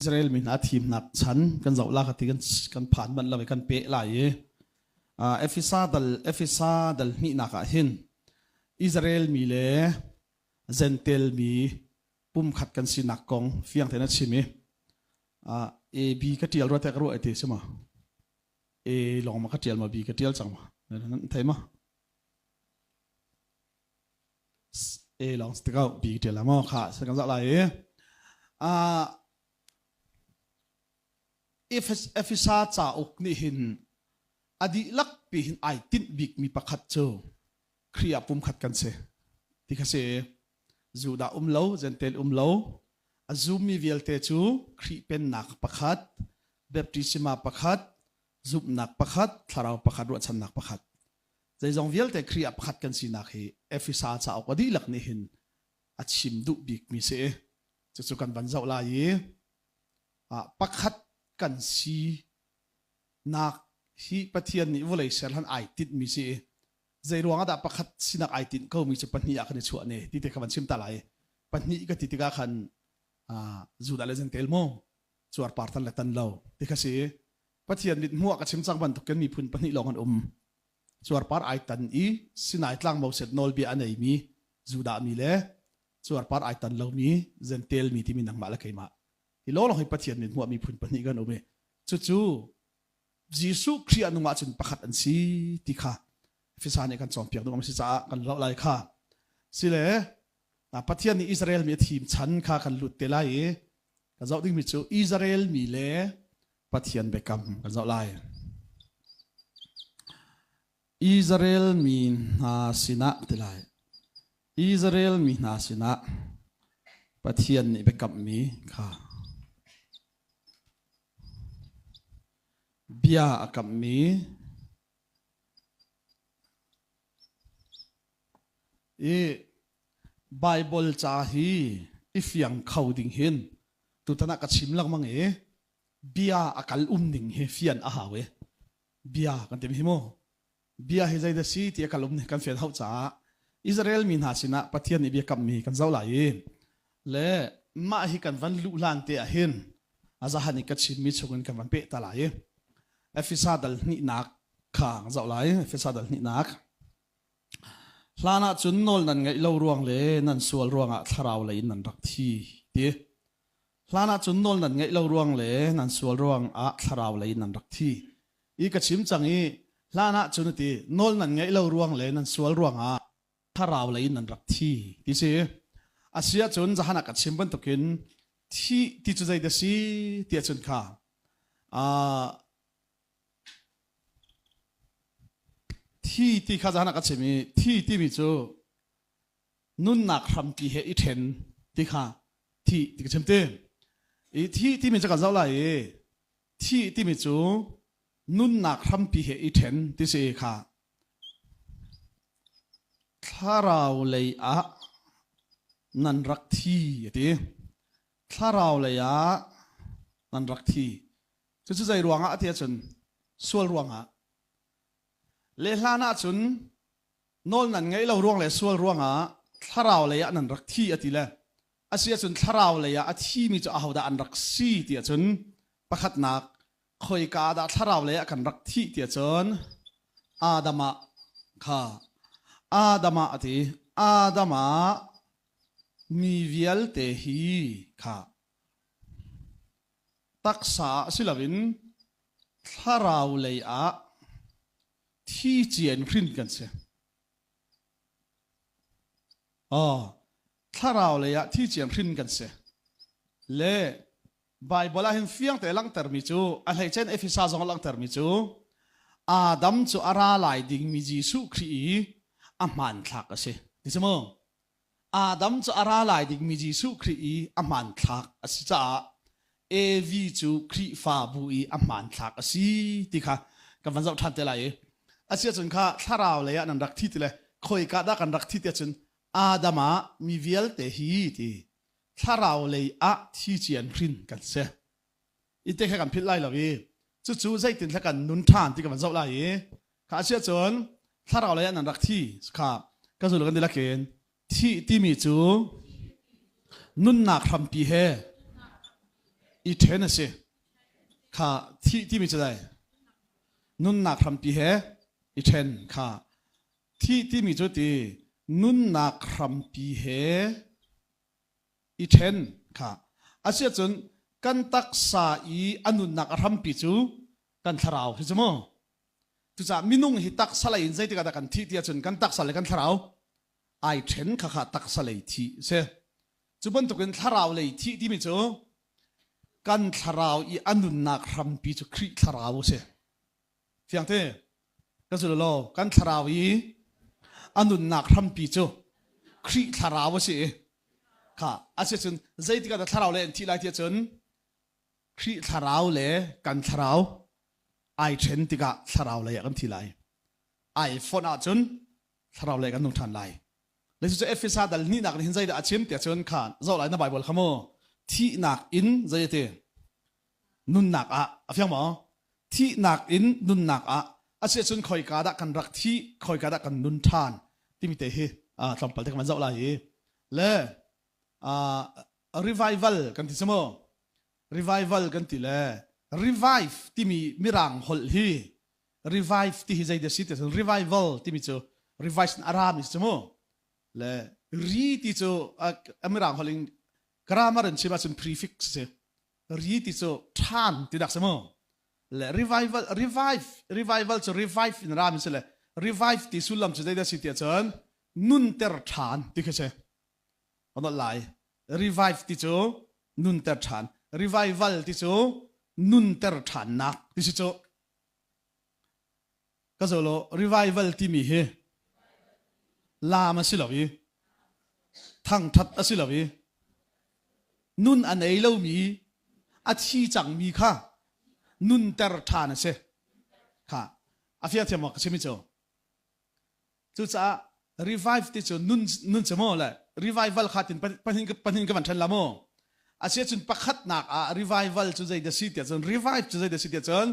Israel min a thim nak chan kan zau la khati kan phan ban la kan pe la ye efisa dal ni na ka hin Israel mi le zentel mi pum khat kan sinak kong fiang thena chimi a b ka tial ro ta ro ate sema e long ma ka tial ma b ka tial chang ma nan thai ma e long stika b tial la ma kha sa kan zau la ye efisa cha ok ni hin adi lak pi hin ai tin bik mi pakhat cho khria pum khat kan se ti kha se juda lo gentel lo azumi velte chu khri pen nak pakhat baptisma pakhat zup nak pakhat tharau pakhat ro chan nak pakhat zai jong velte khria pakhat kan si nak hi efisa cha ok adi lak ni hin achim du bik mi se chu kan ban zau la yi pakhat kan si nak hi pathian ni volei sel han ai tit mi si zai ruanga da pakhat sinak ai tin ko mi chu pani a khani chu ne ti te khaban sim ta lai pani ka ti ka khan zuda le jeng tel mo chuar partan le tan lo ti kha si pathian nit muwa ka chim chang ban to ken mi phun pani longan chuar par ai tan i sinai tlang mo set nol bi anei mi zuda mi le chuar par ai tan lo mi jeng tel mi ti mi nang ma la kai ma hi lo lo hi pathian nit muwa mi phun pani gan ome chu Jisu Christ anu ma chun pakhat an si ti kha fisane kan chom piak dum si cha kan lo lai kha sile pathian ni Israel mi thim chan kha kan lut te lai ka zau ding mi chu Israel mi le pathian bekam kan zau lai Israel mi na sina te lai Israel mi na sina pathian ni bekam mi kha bia akam mi Bible cha hi ifyang khau ding hin tu tana ka chim lang mang bia akal ding he fian a hawe bia kan tem hi mo bia he zai da si ti akal ni kan fian hau cha Israel min ha sina pathian ni bia kam mi kan zau lai le ma hi kan van lu lan te a hin azahani ka chim mi chugun kan van pe ta lai efisa dal ni nak kha zau lai efisa dal ni nak hlana chun nol nan ngai lo ruang le nan sual ruanga tharau le nan rak thi ti hlana chun nol nan ngai lo ruang le nan sual ruang a tharau le nan rak thi I ka chim changi hlana chun ti nol nan ngai lo ruang le nan sual ruang a tharau le nan rak thi ti se asia chun jahana ka chim ban tokin thi ti chu zai da si ti chun khaที่ข้าจะหนักกันใช่ไหมที่มีจูนุ่นหนักทำปีเหตุเห็นที่ข้าที่ก็เช่นเดิมที่มีจะกันเจ้าไรที่มีจูนุ่นหนักทำปีเหตุเห็นที่เสียข้าถ้าเราเลยนันรักที่ที่ถ้าเราเลยนันรักที่จะใจรวงที่จะจนส่วนรวงเลหลานาจุนนอลนั่นไงเราร่วงเลยส่วนร่วงถ้าเราเลยนั่นรักที่อติเลยอาเซียจุนถ้าเราเลยที่มีจะเอาดาอันรักซีเดียจุนประคัดนักคอยกาดาถ้าเราเลยกันรักที่เดียจุนอาดามะค่ะอาดามะอติอาดามะมีเวียลเตฮีค่ะตักษาสิลวินถ้าเราเลยที่เจียนขึ้นกันเสียถ้าเราเลยที่เจียนขึ้นกันเสียเล่ไบเบิลเห็นฟียงแต่ลังเตอร์มิจูอะไรเช่นเอฟิซาซองลังเตอร์มิจูอาดัมจูอาราไลดิงมิจิสุครีอามันทักเสียดิฉันมองอาดัมจูอาราไลดิงมิจิสุครีอามันทักสิจ้าเอวีจูครีฟาบุยอามันทักสิติค่ะกับวันเสาร์ทันเตลัยอาเซียจุนข้าถ้าเราเลยนันรักที่เลยคอยกาดักันรักที่เดียจุนอาดามะมีเวลเตฮีที่ถ้าเราเลยที่เจียนพินกันเสียอีเตะแค่กันพิษไล่เราจู่ๆใจติดแค่กันนุนทานที่กันมันเจ้าไล่ข้าเชื่อจนถ้าเราเลยนันรักที่ข้าก็สุดกันดีละเกณฑ์ที่มีจู่นุนนักทำปีเห อีเทนเสข้าที่มีจะได้นุนนักทำปีเหอีเทนข้าที่มีจุดที่นุนนักทำปีเหอีเทนข้าอาเซียจนกันตักษาอีอนุนักทำปีจูกันทราวใช่ไหมทุกจ่ามินุ่งหิตักสลายใจที่กันที่จนกันตักสลายกันทราวไอเทนข้าตักสลายที่เสจุบันตุกันทราวเลยที่มีจูกันทราวอีอนุนักทำปีจูคริทราวเสเพียงเท่ก็สุดแล้วกันทราวอีอนุนักทำปีจูคริทราวเสค่ะอาเซียนใจที่กันทราวเลยที่ไรที่จนคริทราวเลยกันทราวไอเทนที่กันทราวเลยกันที่ไรไอโฟนอาจนทราวเลยกันนุ่งทันไรเลยสุดเอฟเอสดัลนี่นักเห็นใจได้อาชิมที่จนขันเจ้าไรน่าไบเบิลขโมที่นักอินใจเตนุนนักอ่ะเพียงหมอที่นักอินนุนนักอ่ะอาเซียนคอยกาดกันรักที่คอยกาดกันนุนทานที่มีแต่เฮทำปัลเทกมันเจ้าไรเลยrevival กันที่สมอ revival กันที่เลย revive ที่มีมิรังฮอลฮี revive ที่ฮิใจเดสิต revival ที่มีจู revive ในอารามิสมอเลย re ที่จูมิรังฮอลลิง grammar อันเชื่อว่าเป็น prefix เสีย re ที่จูทานที่ดักสมอเลย revival จู revive ในอารามิสเลย revive ที่สุลลัมจูใจเดสิตจนนุนเตอร์ทานที่เขาใช้อันนั้นไล revive ที่จูนุนเตอร์ทาน revival ที่จูนุนเตอร์ทานนักที่จูก็จะโล revival ที่มีเฮลามาสิลาวีทั้งทัดสิลาวีนุนอันไหนเล่ามีอาชีจังมีค่ะนุนเตอร์ทานเสค่ะอาฟิอาเทียมอกใช่ไหมจูจูจ้า revive ที่จูนุนเสมอเลยrevival ขาดถึงปัญหากันทันละโมอาเซียนปักขัดนักrevival จุดใจเดสิตจน revive จุดใจเดสิตจน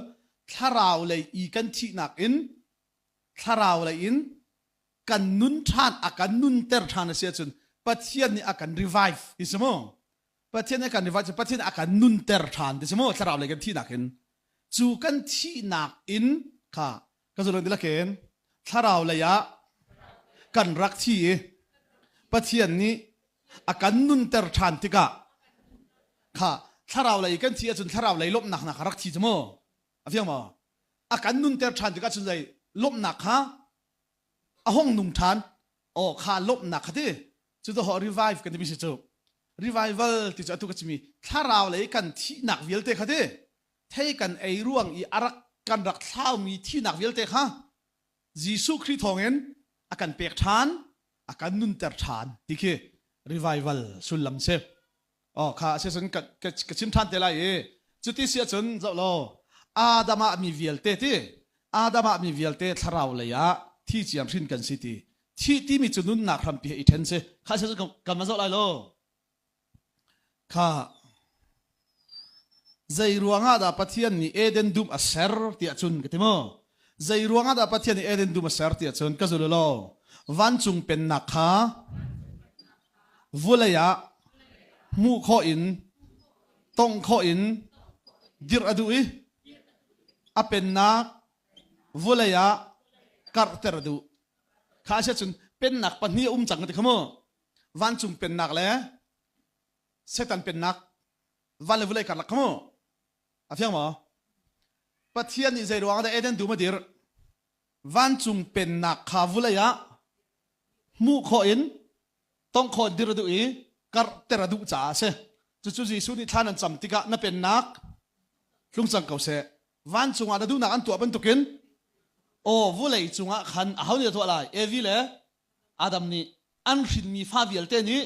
ถ้าเราเลยอีกันที่นักอินถ้าเราเลยอินกันนุนทานอาการนุนเตอร์ทานอาเซียนปัจจัยนี้อาการ revive ดิสโมปัจจัยนี้อาการ revive ปัจจัยนี้อาการนุนเตอร์ทานดิสโมถ้าเราเลยกันที่นักอินจูกันที่นักอินค่ะก็จะเรื่องนี้ละเกณฑ์ถ้าเราเลยกันรักที่ปัจจัยนี้อาการนุนเตอร์ทานที่กะค่ะถ้าเราเลยกันที่จนถ้าเราเลยลบหนักรักที่จะโม่อาฟิยังมาอาการนุนเตอร์ทานที่กะจนเลยลบหนักฮะอาห้องนุ่งทานโอ้ข้าลบหนักที่จุดตัว revive กันที่มีสิจุ revival ที่จะตุกจะมีถ้าเราเลยกันที่หนักเวลเตะค่ะที่เท่กันไอร่วงอีอารักกันรักเท้ามีที่หนักเวลเตะค่ะยิสุคริสต์ทองเงินอาการเปียกทานอาการนุนเตอร์ทานที่คือ revival สุลลัมเซฟอ๋อข้าเสียสนกับชิมทานเตลัยจุดที่เสียสนจะโลอาดามามีเวลเตที่อาดามามีเวลเตทาราวเลยที่เจียมชินกันสิที่มีจุดนุนนักทำปีอีเทนเซข้าเสียสนกันมาจะอะไรโลข้าใจรวงอาดาปะเทียนนี่เอเดนดุมอัสเซอร์ที่จุนกันที่มั้งใจรวงอาดาปะเทียนนี่เอเดนดุมอัสเซอร์ที่จุนก็จะโลวันจุงเป็นนักข้าวุเลยะมูข้ออินต้องข้ออินดิรอดูอีอเป็นนักวุเลยะกัดเตรดูข้าเชื่อจนเป็นนักปัญญาจังกันที่ขโมวันจุงเป็นนักเลยเซตันเป็นนักวันเลวุเลยกัดลักขโมอาเฟียงมั้งปัจจัยนี้ใจรวงได้เอเดนดูมาดิรวันจุงเป็นนักข้าวุเลยะมูข้ออินต้องข้อดิรอดูอีกัดเตรดูจ้าเสจู่ๆยิสุนี่ท่านันจำติกะนั่นเป็นนักลุงจังเขาเสวันจุงอาดูนักอันตัวเป็นตุกินโอ้วุเลยจุงอ่ะขันเขาเนี่ยตัวอะไรเอวิเลอาดัมนี่อันชินมีฟาวิเอลเตนี่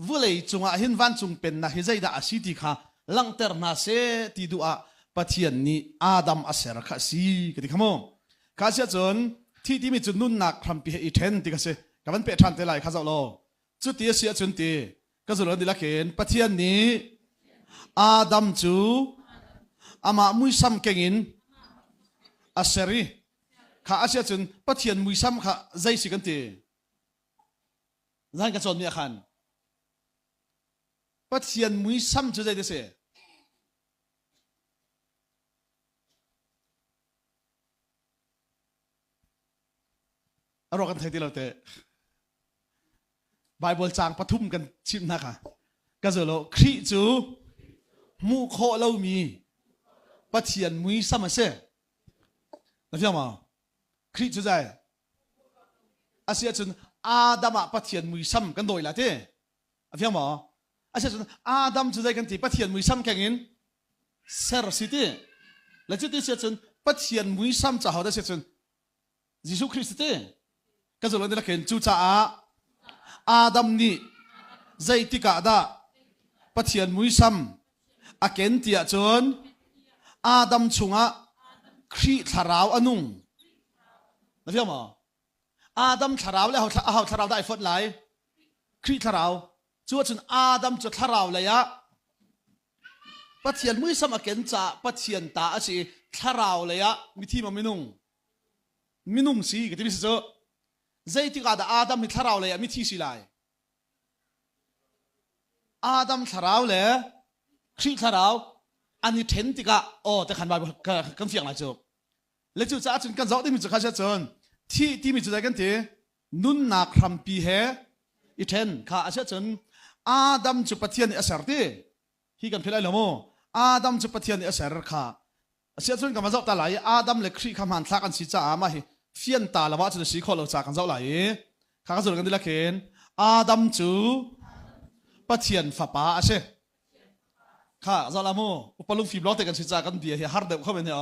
วุเลยจุงอ่ะเห็นวันจุงเป็นนักเฮใจด่าสิติค่ะลังเตอร์นาเซติดูอ่ะปัจจัยนี้อาดัมอาเซร์ข้าสิกันที่ขโมข้าเชื่อจนที่มีจุดนุ่นนักทำปีอีเทนที่กันเสกับมันเป็นทันเตลัยข้าจะโลจุดที่เสียจนตีก็จะเรื่องนี้ละเห็นปัจจัยนี้อาดัมจูอามามุยซัมเก่งินอาเซรีข้าอาเซียนปัจจัยมุยซัมข้าใจสิกันตีนั่นก็จนมีอาการปัจจัยมุยซัมจะใจเดเส รอกันไทยที่เราเตะไบเบิลจางปฐุมกันชิมนะคะก็จะเราคริจูมูโคเรามีปะเทียนมุยซ้ำมาเซ่นะพี่มาคริจูใจอาเซียจนอาดัมปะเทียนมุยซ้ำกันโดยละเต้พี่มาอาเซียจนอาดัมจูใจกันที่ปะเทียนมุยซ้ำแข่งอินเซอร์ซิตี้แล้วจุดที่เสียจนปะเทียนมุยซ้ำจะหาได้เสียจนยิสุคริสต์เต้ก็จะเราได้ละเห็นจูจ่าอาดัมนี่ใจติกาดาปะเทียนมุยซ้ำอาเกนที่จนอาดัมชงะครีทาราวอนุงนะพี่มาอาดัมทาราวแล้วเขาทาราวได้ฟดไหลครีทาราวจวดจนอาดัมจะทาราวเลยอะปะเทียนมุยซ้ำอาเกนจ่าปะเทียนตาอาชีทาราวเลยอะมิที่มามินุ่งสิก็ที่มิสเจอใจที่กาดอาดัมมิทาราวเลยอะมิที่สิไลอาดัมทาราวเลยครีทาราวอันนี้เทนติกะโอ้แต่ขันบากันเฟียงอะไรจบแล้วจู่จ้าจนกันเจ้าที่มีจุดข้าเชื่อจนที่มีจุดอะไรกันทีนุ่นนักคำปีเหอีเทนข้าเชื่อจนอาดัมจุดปะเทียนอเสร์ตีที่กันพิไลละโมอาดัมจุดปะเทียนอเสร์ข้าเชื่อจนกันมาเจ้าตาไหลอาดัมเล็กครีคำหันทักกันสิจ้ามาเหเฟียนตาละว่าจะสีข้อเราจากกันเจ้าไหลข้าก็สุดกันดีละเคนอาดัมจุปะเทียนฝาป้าเช่ข้าจะละโมอุปลุงฟิบล้อเตกันสิจากันเบียร์ฮาร์ดเดบเข้าไปเนี่ย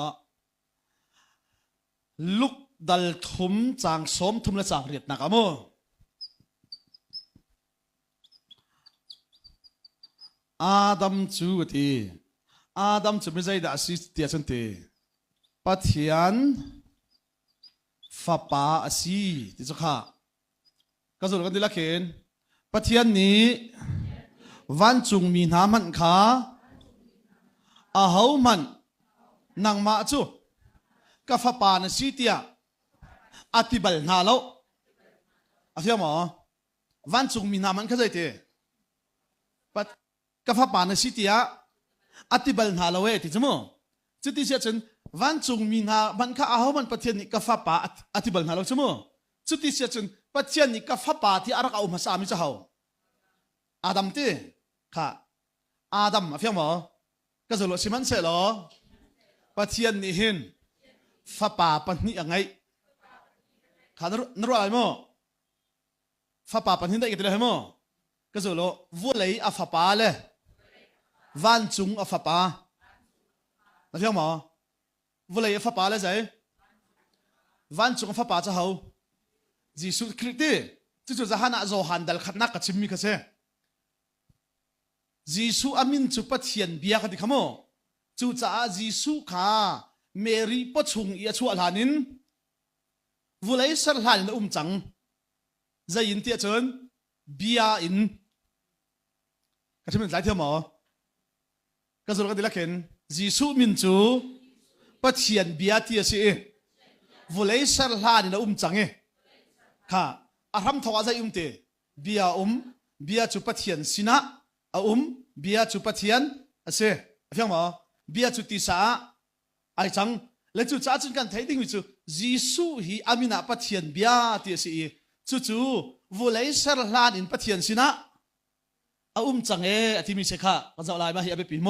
ลุกดัลทุมจางสมทุมและจางเรียดนักอะโมอาดัมจูตีอาดัมจูไม่ใช่ดาสิเตียชันตีปัทยันฟ้าป่าสิที่สุดข้าก็สุดกันดีละเคนปัทยันนี้วันจุงมีน้ำมันข้าอาหามันนังมาจูกับฟ้าป่านสิเตียอธิบัลนาโลอาเทียมอวันจุงมีน้ำมันเข้าใจเตะปัดกับฟ้าป่านสิเตียอธิบัลนาโลเวติจมูจุดที่เสียจนวันจุงมีน้ำมันข้าอาหามันปัทยันนี่กับฟ้าป่าอธิบัลนาโลจมูจุดที่เสียจนปัทยันนี่กับฟ้าป่าที่อารักเอามาสามีเจ้าอาดัมเตค่ะอาดัมอาเทียมอก็จะหลุดสิมันเสร็จหรอปะเทียนนี่เห็นฟ้าป่าปันนี่ยังไงข้านรู้อะไรมั้งฟ้าป่าปันนี่ได้กี่ตัวเลยมั้งก็จะหลุดวัวเลยอาฟ้าป่าเลยวันจุงอาฟ้าป่าแล้วพี่มั้งวัวเลยอาฟ้าป่าเลยใช่วันจุงอาฟ้าป่าจะเขาจีสุคริสต์จู่ๆจะหาหน้าโจฮันดัลขัดนักกับชิมมีกันเช่จีสุอามินจุปะเทียนเบียกันดิขโมจู่จ้าจีสุข้าเมรีปะชงอีชัวหลานินวุเลยสลานินจังใจยินเตียจนเบียอินก็จะเป็นหลายเที่ยวหมอก็สุดกันดีละเข็นจีสุมินจูปะเทียนเบียเตียสิวุเลยสลานินจังเอค่ะอารมณ์ทว่าใจเตเบียเบียจุปะเทียนสินะเบียจุปะเทียนเสียเพียงหมอเบียจุติสาไอจังและจุจ้าจุกันไทยดิ้งวิจูยิสุฮีอามินาปะเทียนเบียที่สิจู่วุเลยสลานินปะเทียนสินะจังที่มีเสกะก็จะลายมาเฮียไปปีโม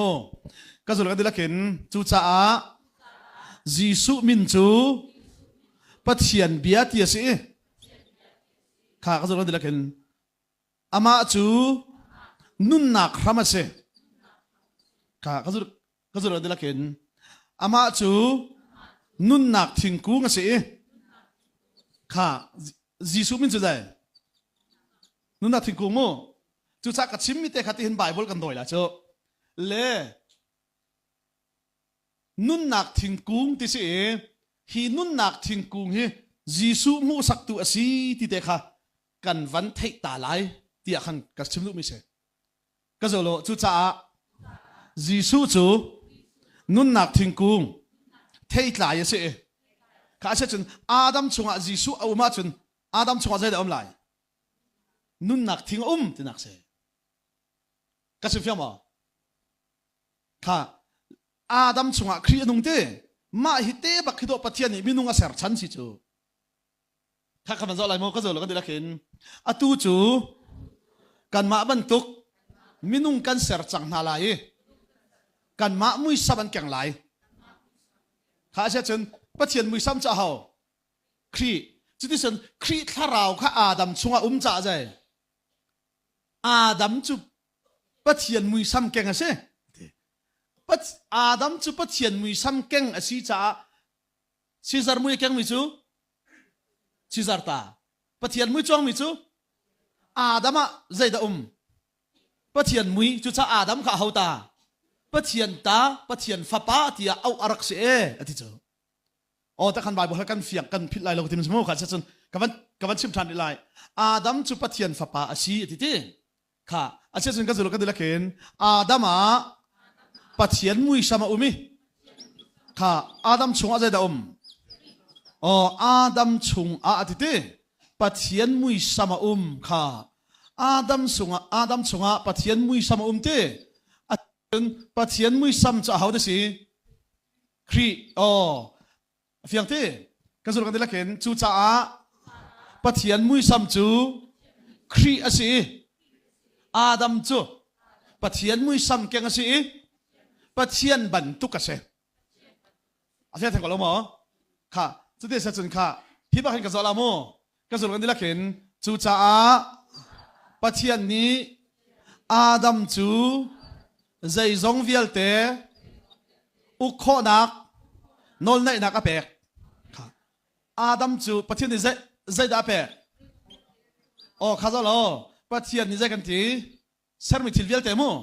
ก็สุดกันดีละเข็นจู่จ้ายิสุมินจูปะเทียนเบียที่สิข้าก็สุดกันดีละเข็นอามาจูนุ่นนักรามาเสข้าก็สุดกันดีละเข็นอามาจูนุ่นนักทิ้งกูงเสข้ายิสุมินจูได้นุ่นนักทิ้งกูโมจู่จ้ากัดชิมมิเตขัดที่เห็นไบเบิลกันโดยละเจ้าเล่นุ่นนักทิ้งกูงที่สิฮีนุ่นนักทิ้งกูงฮียิสุมูสักตัวสิที่เตค่ะกันวันเทตาไลที่อาคันกัดชิมลุมิเสก็จะโลจู่จ้ายิสุจูนุ่นนักทิ้งกูงเทตลายเสข้าเชื่อจนอาดัมชงยิสุเอามาจนอาดัมชงใจเดิมไหลนุ่นนักทิ้งที่นักเสก็จะเฟี้ยงมั้งข้าอาดัมชงครีนุ่งเตมาฮิเตบักฮิโดปะเทียนนี่มินุ่งอาเสร์ชันสิจู khác khăn rõ lại mô có rồi là con đi là khiến tu chủ cần mã bần tục minung kan ser chẳng hà lại cần mã mũi sắp ăn kẹng lại khá sẽ chân bắt hiện mũi sắm cho hậu khi chứ thì sơn khi thà rào khá Adam chung trả rồi Adam chụp bắt hiện mũi sắm kẹng à sẽ bắt Adam chụp bắt hiện mũi sắm kẹng à xí trả Caesar mũi kẹng mũi chú Caesar ta bắt hiện mũi trong mũi chú Adam à dây đã bắt hiện mũi chú cha Adam khá hậu ta bắt hiện ta bắt hiện phá pa thì ao arak sẽ à thì chú ta khăn bài bộ kan phiền kan phít lại lâu thì mình mua khá chân kavan chim than lại Adam chụp bắt hiện phá pa à xí thì thế khá à chân cái gì lo cái đấy là kén Adam à bắt hiện mũi sama khá Adam chung à dây đã Adam chung à thì thế bắt hiện mũi sama khá Adam chung à bắt hiện mũi sama thế bắt hiện mũi sam cho hậu đó gì khi phiền thế cái số cái đấy là kén chú cha bắt hiện mũi sam chú khi à gì Adam chú bắt hiện mũi sam keng à gì bắt hiện bẩn tục à gì phiền thế có lắm mà khá chú thế sẽ chân khá hi bác cái số là mô cái số cái đấy là kén chú cha bắt hiện ní Adam chú dây giống vial té u khó nạc nol này nạc apek Adam chú bắt hiện ní dây đã apek khá rồi lo bắt hiện ní dây cái gì ser mi thil vial té mu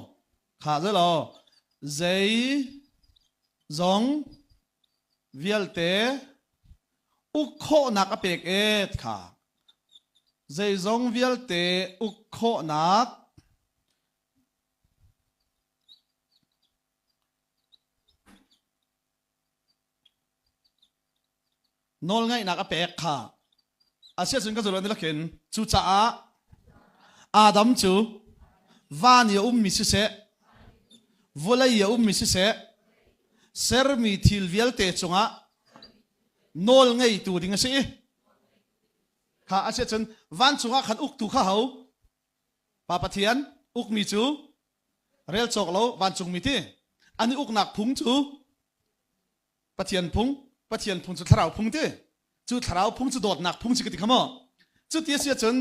khá rồi lo dây giống vial té u khó nạc apek khá dây giống vial té u khó nạc nol ngay nạc apek khá sẽ xin các dấu là khen chú cha Adam chú van ya mi se volay ya mi se ser mi thil vial te chunga nol ngay tu ding se khá sẽ xin van chunga khan uk tu kha hau papathian uk mi chú rel chok lo van chung mi te ani uk nak phung chú pathian phung chú tharau phung te chú tharau phung chú dot nak phung chi cái khamo chú tia sia chân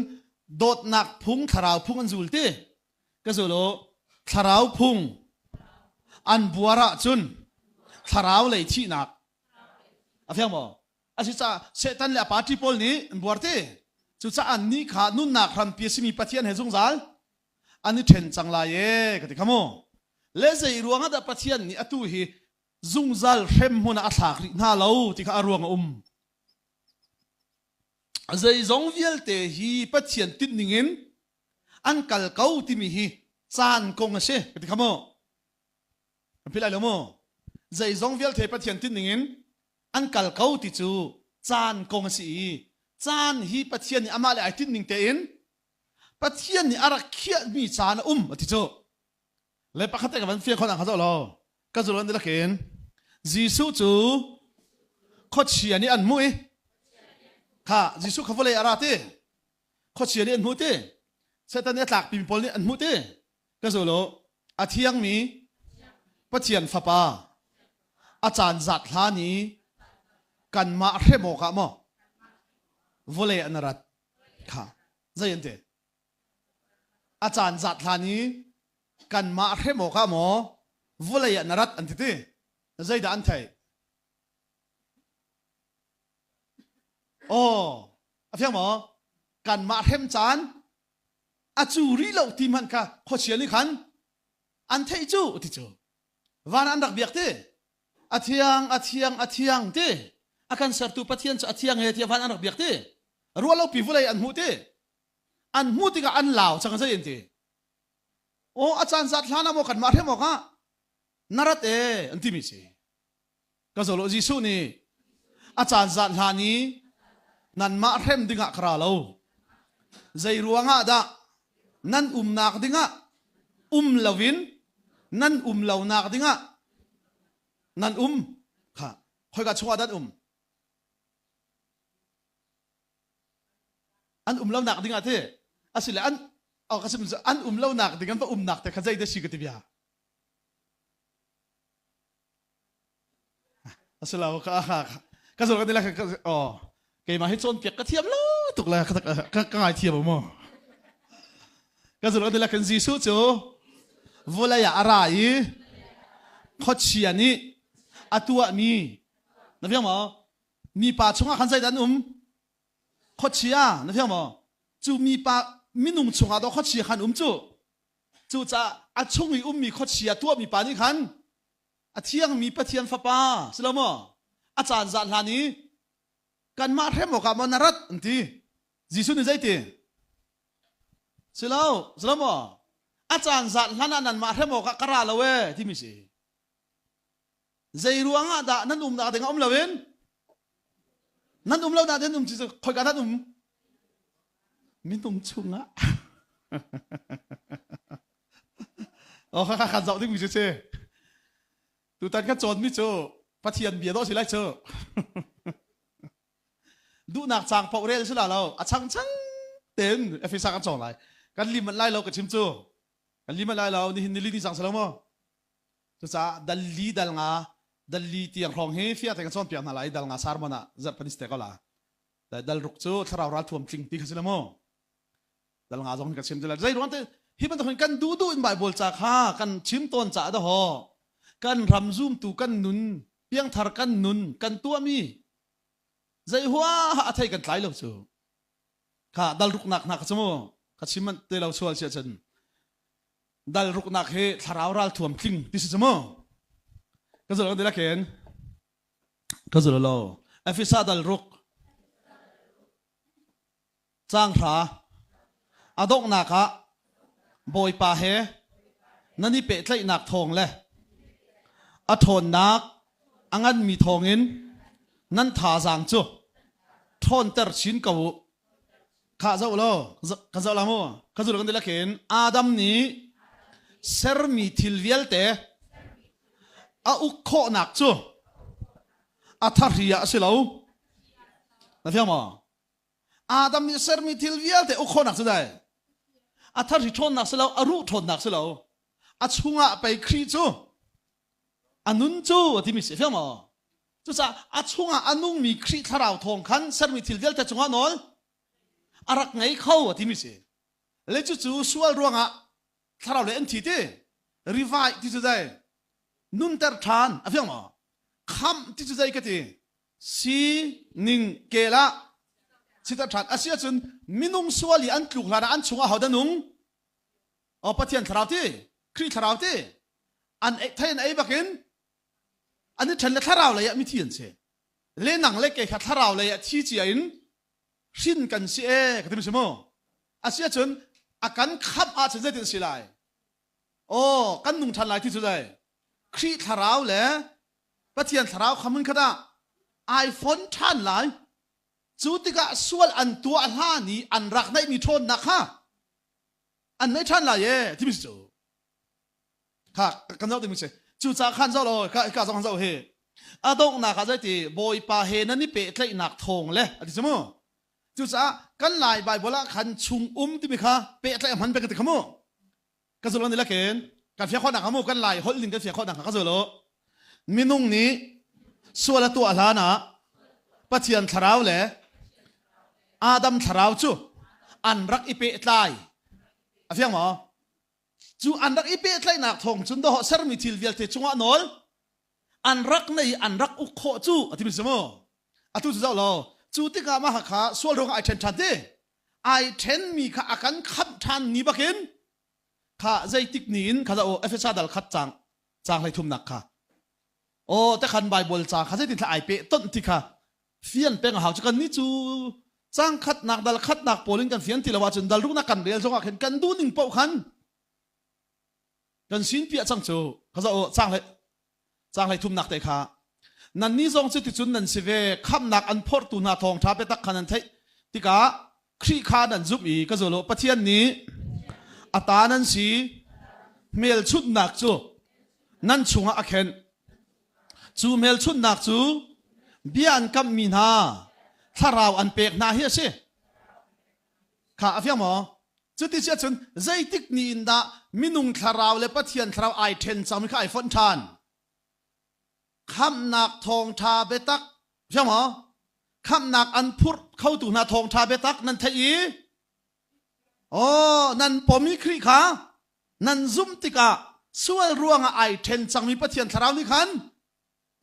dot nak phung tharau phung an zul te cái zo lo tharau phung an buara chun tharau lei thi nak a phiang mo a si cha setan le party pol ni an buar te chú cha an ni kha nun nak ram pi simi pathian he zung zal ani then chang la ye cái khamo le zei ruanga da pathian ni atu hi zungzal rem huna athak ri na lo ti kha aruang zai zong vial te hi pathian tin ningin an kal kau ti mi hi chan kong ase ti khamo pilai lo mo zai zong vial te pathian tin ningin an kal kau ti chu chan kong ase chan hi pathian ni ama le ai tin ning te in pathian ni ara khia mi chan ti chu le pakhat ka van fia khona kha zo lo ka zo lan de la ken Giêsu chú khó chia ni ăn mũi khá Giêsu không phải là thế khó chia ni ăn mũi thế sẽ ta nhớ lạc bìm bol ni ăn mũi thế cái rồi lo thiang mi bắt chian phá pa chan zat la ni kan ma re mo ka mo vole anarat khá dây anh thế chan zat la ni kan ma re mo ka mo vole anarat anh thế dây đã ăn thầy phiang mò cần mạ thêm chán chú rí lậu tìm hẳn cả khó chiến lý khăn ăn thầy chú thì chú và ăn đặc biệt thế thiang thế akan sartu pathian cho thiang he thì và ăn đặc biệt thế rùa lâu pi vulai ăn mu thì cả ăn lào chẳng dây anh thế chan zat lana mo cần mạ thêm mo cả narat anh tìm gì cái số lộ Giêsu ni chan zat lani nan ma thêm dinga kra lo zai ruanga da nan nak dinga lovin nan lo nak dinga nan kha khoi ka chwa dat an lau nak ding ate asile an au kasim an lau nak ding an pa nak te khazai de sigatibia asalaw ka zo ka dila ka kay ma hitson piak ka thiam lo tuk la ka ngai thiam mo ka zo ka dila kan jisu chu volaya arai khochiani atua mi na fiang mo mi pa chunga khan sai dan khochia na fiang mo chu mi pa minung chunga do khochi khan chu cha a chungi mi khochia tua mi pa ni khan a thiang mi pathian fa pa selamo a chan za hlani kan ma themo ka monarat anti jisu ni zaiti selamo a chan za hlana nan ma themo ka kara lawe ti mi si zairuanga da nan da de ngom lawen nan lo da den chi khoi ka nan min chunga kha zau ding mi se tu tan ka chon mi cho pathian bia do si lai cho du nak chang pau rel sila lo a chang ten efisa ka chong lai kan lim lai lo ka chim chu kan lim lai lo ni hin ni sang sala mo chu cha dalli dal nga dalli tiang rong he fia te ka chon pian na lai dal nga sar mona zat panis te ka la dal ruk chu tharau ral thuam tling ti khasila mo dal nga jong ka chim dal zai ron te hi ban to kan du in bible cha kha kan chim ton cha da ho kan ram zoom tu kan nun piang thar kan nun kan tua mi zai hua a thai kan tlai lo chu kha dal ruk nak nak chmo ka chiman te lo chual sia chen dal ruk nak he tharau ral thuam tling ti si chmo ka zo de la ken ka zo lo afisa dal ruk chang tha adok na ka boy pa he nani pe tlai nak thong le a thon nak angan mi thongin nan tha jang chu thon ter chin ka wu kha zo lo ka zo la mo ka zo kan de la ken adam ni ser mi thil vial te a u kho nak chu a tharia se lo na fiam mo adam ni ser mi thil vial te u kho nak chu dai a thari thon nak se lo a ru thon nak se lo a chunga pe khri chu anun chu ti mi se fiam mo chu cha a chunga anung mi khri tharau thong khan ser mi thil vial te chunga nol arak ngai khau ti mi se le chu sual ruanga tharau le an thi te revai ti chu dai nun ter than a fiam mo kham ti chu dai ka ti si ning kela sita than asia chun minung suali an tluk hlana an chunga hodanung o pathian tharau ti khri tharau ti an ek thain ai bakin ani than le tharau le ya mi thian che le nang le ke kha tharau le ya thi chi in shin kan si e ka tim se mo asia chun akan khap a chen zai tin si lai o kan nung than lai ti chu dai khri tharau le pathian tharau khamun khada iphone than lai chu tika sual an tua hla ni an rak nai ni thon na kha an nai than la ye ti mi chu kha kan zo ti mi se chu cha khan zo lo ka zo khan zo he a dong na kha zai ti boy pa he na ni pe tlai nak thong le ati chmo chu cha kan lai bible khan chung ti mi kha pe tlai man pe ka ti khamo ka zo lo ni la ken kan fia kho na khamo kan lai hol ling ka fia kho na ka zo lo minung ni suala tua hla na pathian tharau le adam tharau chu an rak ipe tlai a fiang mo chu an rak ipe tlai nak thong chun do ser mi thil vial te chunga nol an rak nei an rak u kho chu ati mi samo atu chu lo chu ti ka ma ha kha sual rong ai then than te ai then mi kha akan khap than ni bakin kha zai tik ni in kha o efesa dal khat chang lai thum nak kha o te khan bible cha kha zai tin ai pe ton ti kha fian peng hau chu kan ni chu chang khat nak dal khat nak polin kan fian ti lawa chun dal ru na kan rel zonga khen kan du ning po khan kan sin pia chang chu kha za o chang lai thum nak te kha nan ni zong chu ti chun nan se ve kham nak an phor tu na thong tha pe tak khan an thai ti ka khri kha nan zup i ka zo lo pathian ni ata nan si mel chut nak chu nan chunga a khen chu mel chut nak chu bian kam min ha tharau an pek na hi se khá phiang mò chút tí sẽ chun dây tích nín đã minung tharau le pathian tharau ai then chang mi khai phon than kham nak thong tha betak phiang mò kham nak an phur khâu tu na thong tha betak nan thai nan pomi khri kha nan zum tika sual ruanga ai then chang mi pathian tharau ni khan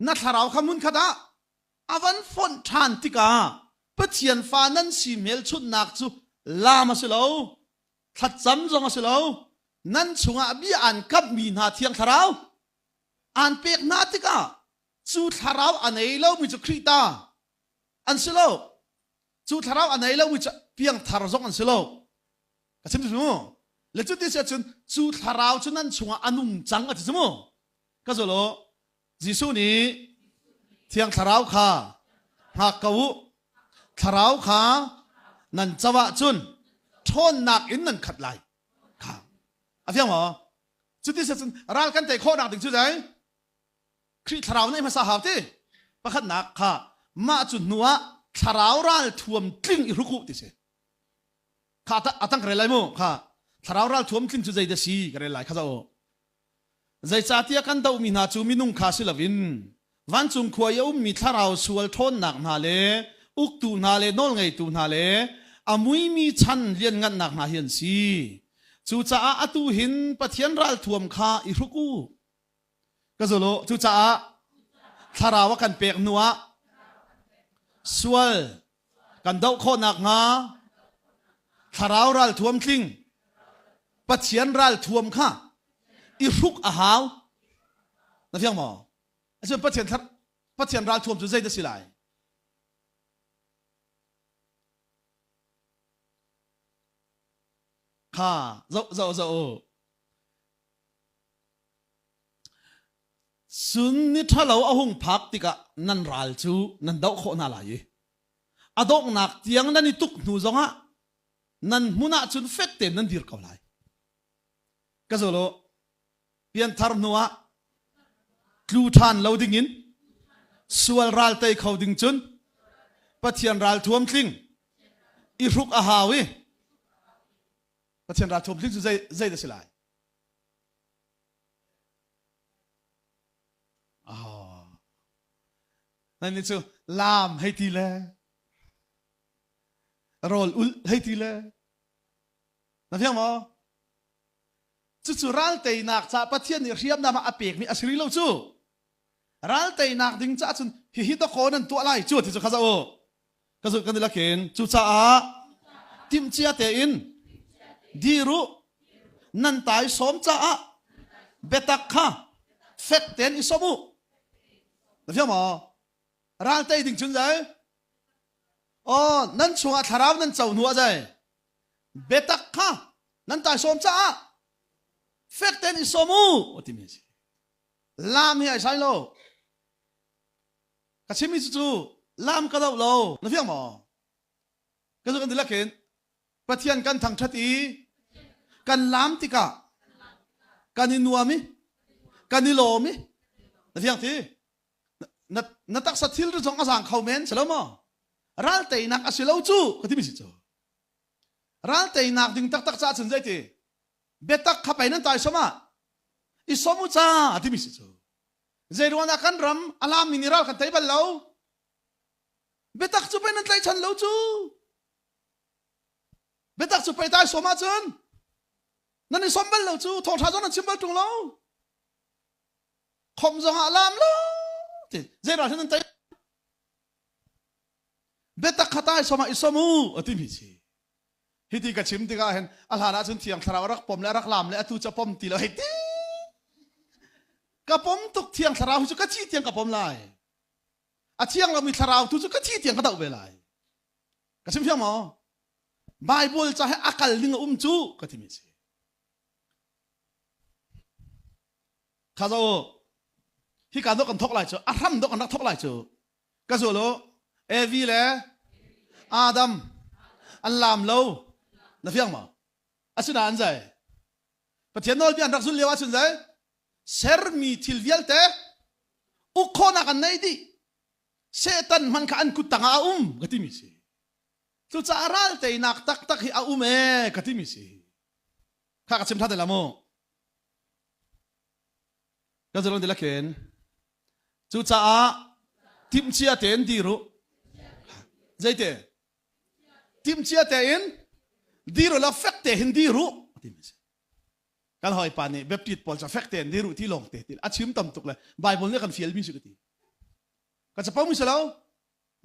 na tharau khamun khada avan phon than tika pathian fa nan si mel chut nak chu lama se lo thật chấm rong se lo nan chunga bi an kap mi na thiang tharau an pek na tika chu tharau anei lo mi chu krita an se lo chu tharau anei lo mi chu piang thar zong an se lo ka sim chu le chu ti se chun chu tharau chu nan chunga anung chang a chu mo ka zo lo jisu ni thiang tharau kha ha kau tharau kha nan chawa chun thon nak in nan khat lai kha a phiang mo chu ti se chun ral kan te kho nak ding chu dai khri tharau nei ma sa haw ti pakhat nak kha ma chu nuwa tharau ral thuam tling i ruku ti se kha ta atang kre lai mo kha tharau ral thuam tling chu zai da si kre lai kha za o zai cha tia kan dau mi na chu minung kha silavin van chung khua yo mi tharau sual thon nak na le uk tu na le nol ngai tu na le amui mi chan lian ngan nak na hian si chu cha a atu hin pathian ral thuam kha i ruku ka zolo chu cha a tharawa kan pek nuwa sual kan dau kho nak nga tharau ral thuam tling pathian ral thuam kha i ruk a haw na phiang mo achon pathian ral thuam chu zai da silai kha zo sun ni thalo ahung phak tika nan ral chu nan dau kho na lai adok nak tiang nan ni tuk nu zonga nan muna chun fet ten nan dir kaw lai ka zo lo pian thar nuwa tlu than lo ding in sual ral tai khau ding chun pathian ral thuam tling i ruk a hawi pathian ral thuam tling chu zai da silaiนั่นนี่จู่ลามให้ทีละรอลอุลให้ทีละนั่นเพียงมั้งจู่รัลเตยนักจ่าพัทยานี่เรียบนามาอเปกมีอาศัยเราจู่รัลเตยนักดิ้งจ่าจุนฮิตโคนันตัวอะไรจู่ที่จู่ข้าจะโอ้ข้าจะกันดีละเคนจู่จ่าทิมเชียเตอินดีรู้นันตายสมจ่าเบตักข้าเฟกเตนอิสมุนั่นเพียงมั้งรัลเตยดิ้งจุนใจนั่นช่วงทาราวนั่นเจ้าหนัวใจเบตักข้านั่นตายสมจ่าเฟกเตนอิสมูโอ้ที่มีสิลามเฮียใช่โลกระชิมิจู่ลามกระดาโลนั่นเพียงมั้งก็จะกันดีละเข็นปะเทียนกันทางชัดอีกันลามติกะกันนินัวมิกันนิโลมินั่นเพียงที่นัตักสัตย์ที่เราจงอาศัยเขาเมนใช่ไหมมั้งรัลเตยนักอาศัยเราจู่ก็ที่มีสิจู่รัลเตยนักดึงตักจ่าสนใจที่เบตักขับไปนั่นตายสมาอิสมุจ้าที่มีสิจู่เจรวนากันรำอลามินิรัลกันไตบัลเลวเบตักจู่ไปนั่นตายฉันเลวจู่เบตักจู่ไปตายสมาจันนั่นอิสมบัลเลวจู่ทองชาจนั้นชิมบัลตรงเลวคมจงอลามเลวเจรวนาฉันนั่นตายเบตักขัดตายสมาอิสมูที่มีสิฮิติกชิมติกาเห็นอัลฮานาจุนเทียงทาราวรักปมและรักลามและตูจะปมตีแล้วฮิติกับปมตุกเทียงทาราวจุกชี้เทียงกับปมลายอาเทียงเรามีทาราวตุจุกชี้เทียงกับเต่าเวลายกับชิมเพียงมั้งไบเบิลจะให้อากาศลิงจูก็ที่มีสิข้าจะฮิการดกันทกไลจูอารัมดกันนักทกไลจูก็จะโลเอวีเลอาดัมอัลลามโลนั่นเพียงมั้งอาศัยนั่นใจประเทศโนลเบียนรักสุนเลียวอาศัยใจเซอร์มีทิลเวียลเตอุคโคนักันไหนดีเซตันมันขันกุตังอาก็ที่มีสิ chu cha ral te nak tak tak hi a ume katimi si kha ka chim tha de lamo ka zalon de la ken chu cha a tim chia ten di ru zaite tim chia ten di ru la fek te hin di ru katimi si kan hoi pa ni baptist pol cha fek ten di ru ti long te ti a chim tam tuk la bible ne kan fiel mi su ti ka cha pa mi salo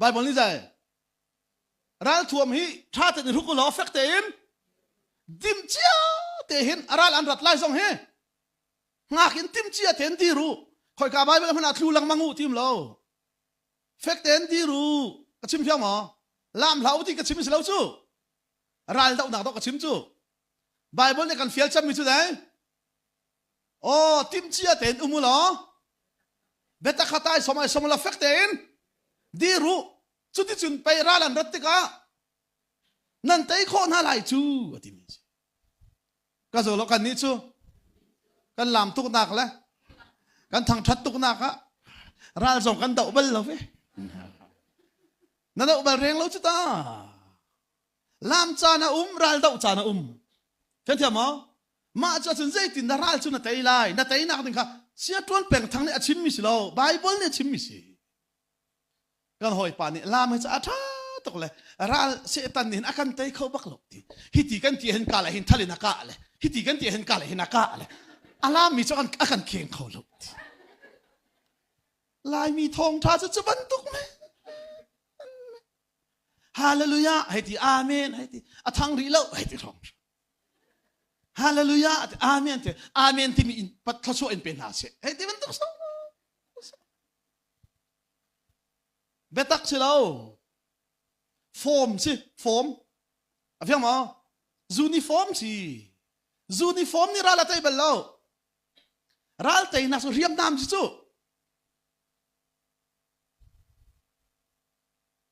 bible ni zai ral thuam hi tha te ru ko lo fek te in tim chia te hin aral an rat lai song he ngak in tim chia ten di ru khoi ka bible hna thlu lang mangu tim lo fek ten di ru ka chim phiang mo lam lau ti ka chim si lo chu ral dau nak dau ka chim chu bible ne kan fiel cham mi chu dai o tim chia ten umu lo beta khatai somai somla fek ten di ru chu ti chun pai ral an rat ti ka nan tai kho na lai chu ati mi ka zo lo kan ni chu kan lam tuk nak la kan thang that tuk nak a ral song kan dau bal lo ve na dau bal reng lo chu ta lam cha na ral dau cha na chen thiam mo ma cha chun zai tin da ral chu na tai lai na tai nak ding kha sia tuan peng thang ne a chim mi si lo bible ne chim mi si kan hoi pa ni lam cha a tha tok le ral se tan nin akan tai kho bak lo ti hi ti kan ti hen ka la hin thalina ka le hi ti kan ti hen ka la hin ka le alam mi cho akan keng kho lo ti lai mi thong tha chu ban tuk me hallelujah hai ti amen hai ti a thang ri lo hai ti thong hallelujah amen te amen ti mi in pat thaso en pen ha se hai ti ban tuk so betak si lo form si form a fiang mo uniform si uniform ni ral tai bal lo ral tai na so riam nam si chu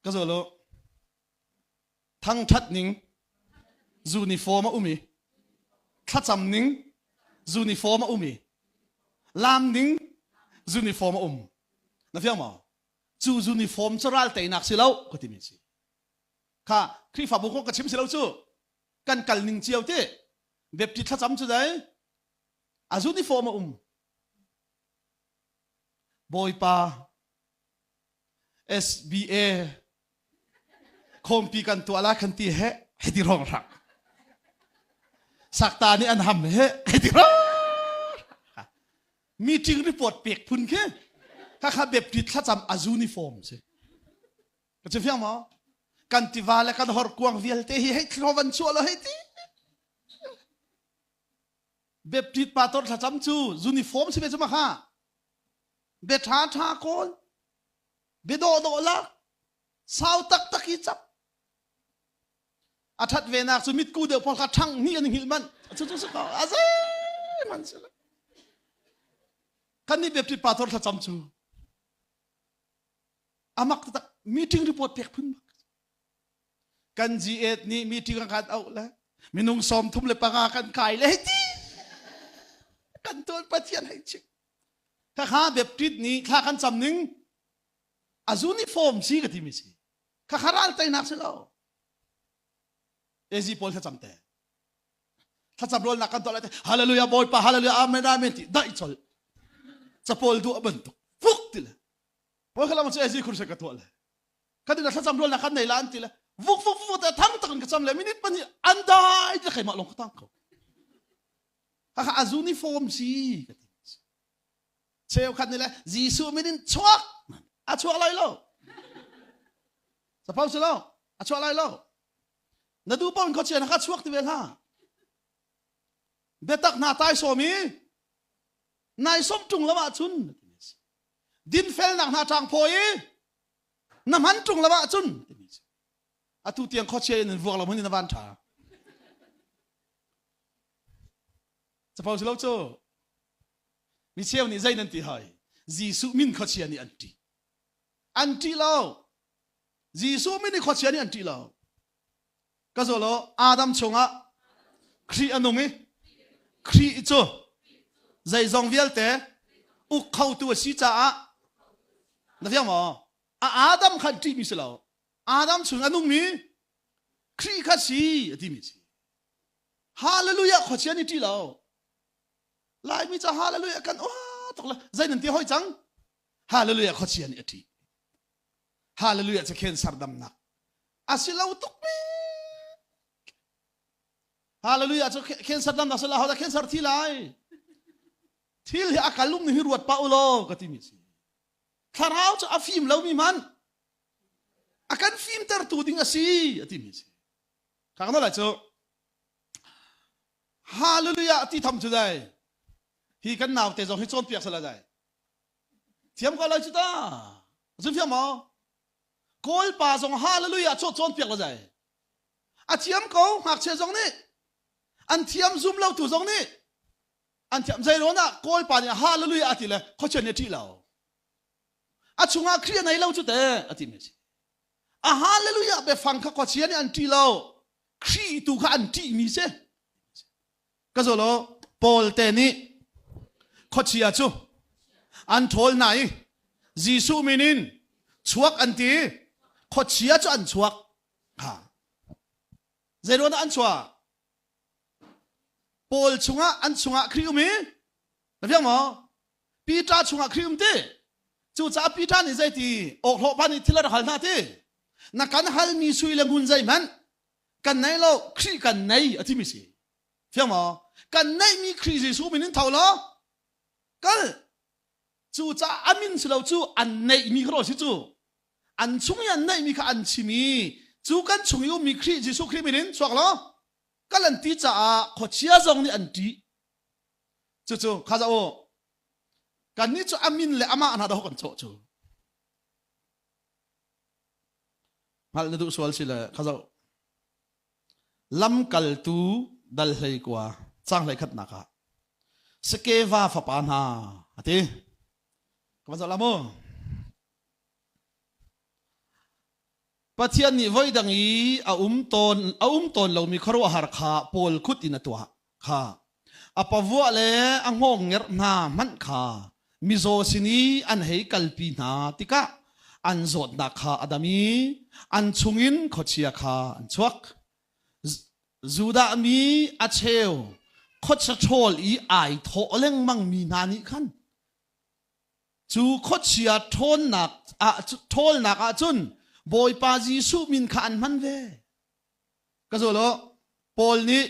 ka zo lo thang that ning uniform a umi thacham ning uniform a umi lam ning uniform a na fiang mo chu uniform charal te nak si lo ko ti mi si kha khri fa bu ko ka chim si lo chu kan kal ning chiao te bepti tha cham chu dai a uniform a boy pa SBA kompi kan tu ala kan ti he ti rong rak sakta ni an ham he ti rong meeting report pek phun ke kha bepti tha cham a uniform se ka che fiang mo kan ti wala kan hor kuang vial te hi he throwan chu lo he ti bepti pator tha cham chu uniform se be chama kha be tha kon be do la sao tak taki chap athat ve nak chu mit ku de pol kha thang ni an hil man chu ka azai man se kan ni bepti pator tha cham chu amak ta meeting report pek phun kan G8 ni meeting kan au la minung som thum le panga kan kai le ti kan ton pathian hai chi kha beptit ni kha kan cham ning a uniform si ka ti mi si kha kharal tai nak se lo ezi pol tha cham te tha cham rol na kan to la hallelujah boy pa hallelujah amen amen ti dai chol chapol du aban to fuk ti la boy khala mo se ezi khur se ka to la kadina tha cham rol na kan nei lan ti la vuk ta thang tak ka cham le minute pani andai de khai ma long tang ko ha a uniform si cheu khat ni la jisu minin chuak a chuak lai lo sa pau se lo a chuak lai lo na du pon ko chen kha chuak ti vel ha betak na tai so mi nai som tung lawa chun din fel nak na tang phoi nam han tung lawa chun atu tiang kho che nen vuak la mun na van tha sa pau se lo cho mi cheu ni zai nan ti hai jisu min kho che ni anti lo jisu min ni kho che ni anti lo ka zo lo adam chunga khri anongi khri cho zai zong vial te u khau tu si cha a na fiang mo a adam khan ti mi se lo adam chunga nung mi ครีคัสีที่มีสิฮาเลลูยาขอเชียนี่ที่เราลายมีจะฮาเลลูยากันว้าตกละใจนั่นที่ห้อยจังฮาเลลูยาขอเชียนี่ที่ฮาเลลูยาจะเขียนสารดำนักอาศิลาอุตุกมีฮาเลลูยาจะเขียนสารดำนักสลาเขาจะเขียนสารที่ไรที่เหลืออาการลุ่มนี่รวดเปล่าโลก็ที่มีสิถ้าเราจะอาฟิมเรามีมันอาการฟิมเตอร์ตูดิ้งอาศีที่มีสิข้างนั้นแหละเจ้าฮาเลลูยาที่ทำจุดใดฮีกันหนาวแต่จงให้โจนเปียกสละใจเทียมก็เลยจุดอ่ะจุดเทียมมั้งโกลป่าจงฮาเลลูยาโจนเปียกละใจอาเทียมเขาหักเชจงนี่อันเทียมซุ่มเราถูจงนี่อันเทียมใจร้อนอ่ะโกลป่าเนี่ยฮาเลลูยาที่เลยเขาเชิญเนี่ยที่เราอาชุงอาครียนไหนเราจุดเตะที่ไม่ใช่อาฮาเลลูยาไปฟังเขาเขาเชียนอันที่เราครีตูเขาอันที่มีเช่ก็จะรู้ปอลเตนี่เขาเชียจูอันทอลไหนยิสุมินินชวกอันที่เขาเชียจูอันชวกฮะเจรวนอันชวกปอลชุงอันชุงครีอุมีแล้วยังมั้งปีตาชุงครีอุมเตจู่จ้าปีตานี่ใจตีออกหอบพันนี่ที่เราหันหน้าเตนักการหันมีสุยเลงุนใจมันกันไหนเราครีกันไหนอธิมิสิเฟียงมั้งกันไหนมีคริสต์สูมินินเท่าล้อก็จู่จ้าอามินสลาวจู่อันไหนมีครอสิจู่อันชุ่มยันไหนมีข้าอันชิมีจู่กันชุ่มยูมีคริสต์สูคริมินินสวกล้อก็ลันตีจ้าขอเชียจงนี่อันตีจู่ข้าจะโอกันนี่จู่อามินเลยอามาอันหาดอกกันจู่ฮัลโหลดูสวลสิเลยข้าจะลำกัลตูดัลเลยกว่าสร้างเลยขัดนักะสเกวาฟปานาอะทีก็มาสลามูปัจจัยนี้ไว้ดังนี้ตนเรามีครัวหาร์ขาโพลคุดอินตัวค่ะอาปวัวเล่อังหงเงรนามันค่ะมิโซซินีอันเฮกัลปีนาติกะอันโจดนักค่ะอดามีอันชุงินขดเชียค่ะอันชวกจูดามีอาเชลขดชะโชลอีไอโถเล่งมังมีนานิขันจูขดเชียโทนนักโทลนักอาจุนบอยปาจีสุมินขันมันเวก็จะรู้ปอลนี้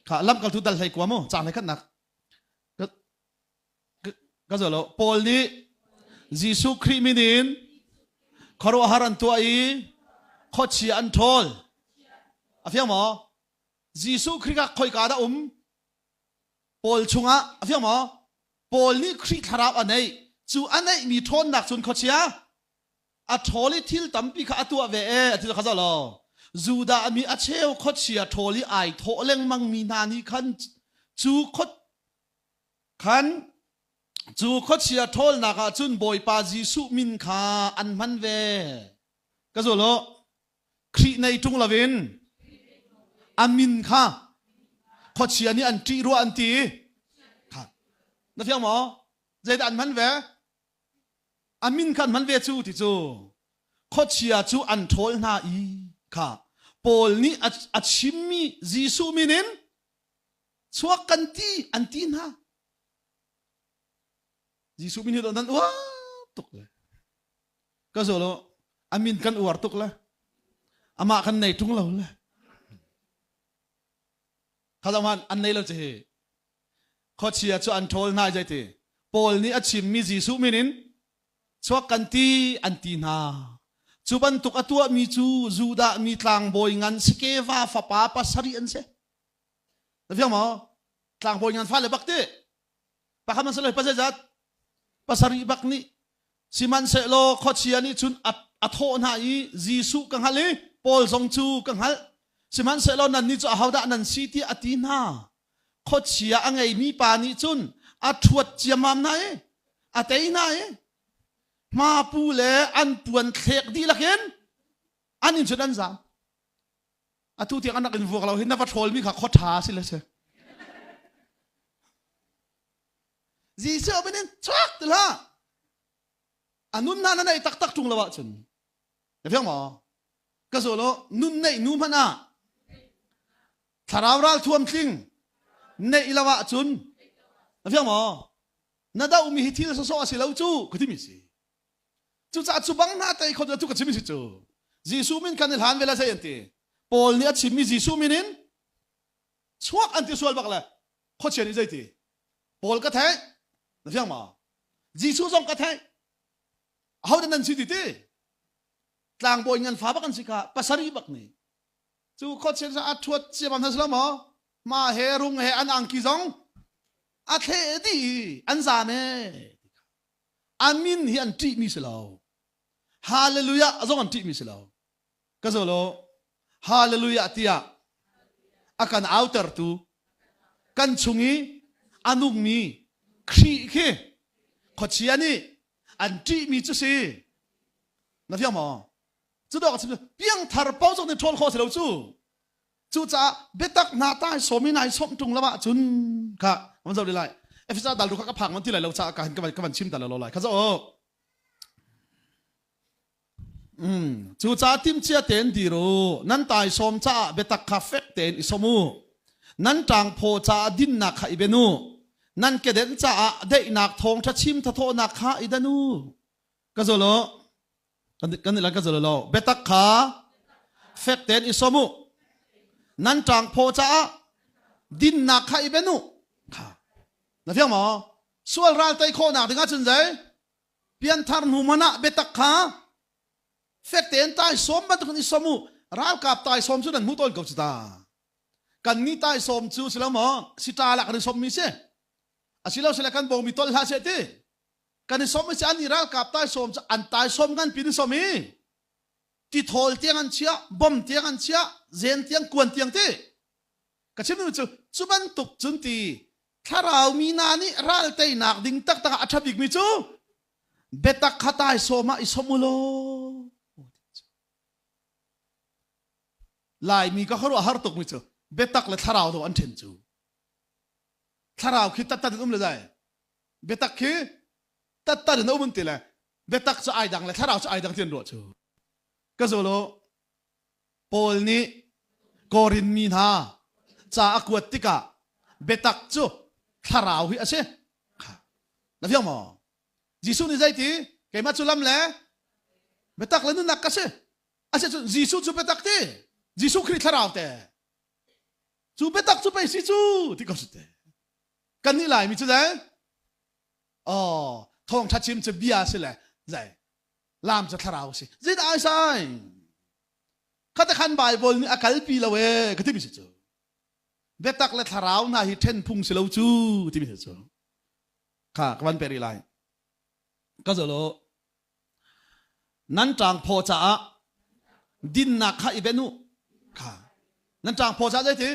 ข้าล้ำกับทุดัลให้กว่ามั้งจางให้ขันนักก็จะรู้ปอลนี้จีสุคริมินินคารุอาหารันตัวอีขดเชียอันโทลอาฟิยมั้งจีสุคริกะคอยกาดาปอลชุงะอาฟิยมั้งปอลนี้คริกทาราบอันไหนจูอันไหนมีโทนหนักจนขดเชียอาทอลิทิลตัมปีข้าตัวเวอที่เขาจะรอจูดามีอาเชลขดเชียทอลิไอโถเล่งมังมีนานีขันจูขดขันจูขดเชียทอลนักจุนบอยปาจีสุมินคาอันมันเวก็จะรอครีในทุ่งลาวินอามินคาขดเชียนี่อันที่รัวอันที่ค่ะนั่นเพียงหมอใจอันมันเวอามินขันมันเวจูที่จูขดเชียจูอันโทลนาอีค่ะปอลนี่อัดชิมมีจีสุมินินสวกันตีอันตีนะจีสุมินินตอนนั้นว้าตุกเลยก็โซโลอามินกันอวดตุกเลยอามากันในทุ่งเราเลยข้าจะมันอันในเราจะเห็นขดเชียจูอันโทลนาใจเตปอลนี่อัดชิมมีจีสุมินินสวกันตีอันตีนาจูบันตุกตัวมีจูดามีทางบอยงันสเกวาฟปาปัสริอันเซ่แต่เพียงมั้งทางบอยงันฟ้าเลยบักเตะปะคำมันสลายปัสจัดปัสริบักนี่สิมันเสโลขดเชียนี่จุนอัทโหนาอีจีสุกังฮัลเลยปอลซงจูกังฮัลสิมันเสโลนันนี่จะเอาดานันซีที่อตีนาขดเชียอังไงมีปานี่จุนอัทวดเจียมามนายอัตเอนายมาปูเลอันปวนเขกดีละเห็นอันนี้ชุดนั้นสามอาทุที่อันนักอินฟวกเราเห็นนับว่าโทลมีข้าขดท้าสิเลยเชจีเซอร์เป็นนี่ชักตัวละอันนู้นนั่นไอ้ตักจุงละวะฉันเดี๋ยวเพียงหมอ cái số lo nun này nu mà na thà rau ra thuâm kinh này là vợ chun phải không ạ na đâu mi hít là số xí lâu chú cái gì mi xí chú cha chú băng na tay không chú cái gì mi xí chú Giêsu mình cần hàn về là gì vậy Paul ni chim mi Giêsu mình in chuak anh tiêu bạc là khó chuyện gì vậy Paul cái thế phải không ạ Giêsu giống cái thế how đến gì thế tlang boy ngan fa bakan sika pasari bak ni chu khó chuyện ra thuat chi bam thasla ma he rung he an ang ki zong a the di an za me amin hi an ti mi selo hallelujah azong an ti mi selo ka zo lo hallelujah tia akan outer tu kan chungi anung mi khri khe khochiani an ti mi chu si na fiang mo chú đó là biếng thar bao giờ nên trôn khó sẽ đâu chú cha biết tắc na tai số mi này sống trung là bạn chun cả bây giờ đi lại em phải đặt được các phẳngมันที่ไหนเราcha cả các bạn chimแต่ละlại เขาจะchú cha tim chia tiền đi rồiนั่นตายสมcha biết tắc cà phê tiền isomu นั่นจางโพchaดินนักไอเบนูนั่นเกเดนchaได้นักทองชะชิมทะโทนักข้าอีดานูก็จะรู้กันนี่ละก็จะรู้เบตักขาเฟกเตนอิสมุนั่นจางโพจ้าดินนักใครเป็นนูค่ะนั่นเพียงมั้งส่วนรัลไตโคนักถึงอาจจะใจเปลี่ยนทาร์นูมันนะเบตักขาเฟกเตนตายสมบัติคนอิสมุรัลกับตายสมสุดนั้นมุตโตกับจิตากันนี่ตายสมจูสิแล้วมั้งสิตาหลักในสมมิเช่สิแล้วสิแล้วกันบอกมิตรหาเสตีกันสมไม่ใช่อันนี้รักกับตายสมอันตายสมกันปีนสมีที่ทอลเตียงอันเชียบอมเตียงอันเชียเจนเตียงกวนเตียงที่ก็เช่นนั้นจูบันตุกจุนตีถ้าเรามีนานี่รัลเตยนักดิ่งตักตักอัจฉริยมิจูเบตักขัดตายสมมาอิสมุโลลายมีก็เขารู้อาหารตกมิจูเบตักเลยถ้าเราตัวอันเทนจูถ้าเราคิดตัดตัดเลยได้เบตักคือตัดเนื้อมันตีเลยเบตักจะไอดังเลยถ้าเราจะไอดังเทียนรัวชูก็จะรู้ปอลนี้กอรินมีนาจะอากวดติกาเบตักจูถ้าเราหิอาเช่นั่นยังมั้งยิสุนี่ใจที่เกี่ยมาจุลามเลยเบตักเลยนู่นนักก็เช่อาเช่ยิสุจูเบตักที่ยิสุคริสถ้าเราแต่จูเบตักจูไปสิจูที่ก็สุดเลยกันนี่แหละมีจุดไหนอ๋อทองชัดชิมจะเบียสิแหละใจลามจะทาราวสิจิตไอซ์ไซข้าแต่ขันไบเบิลนี่อากาศปีละเวก็ที่มีสิจูเบตักและทาราวน่าฮิเทนพุงสิลาจูที่มีสิจูค่ะกันเปรีไลก็จะรู้นั่นจางพอจะดินนักข้าอีเบนูค่ะนั่นจางพอจะได้ที่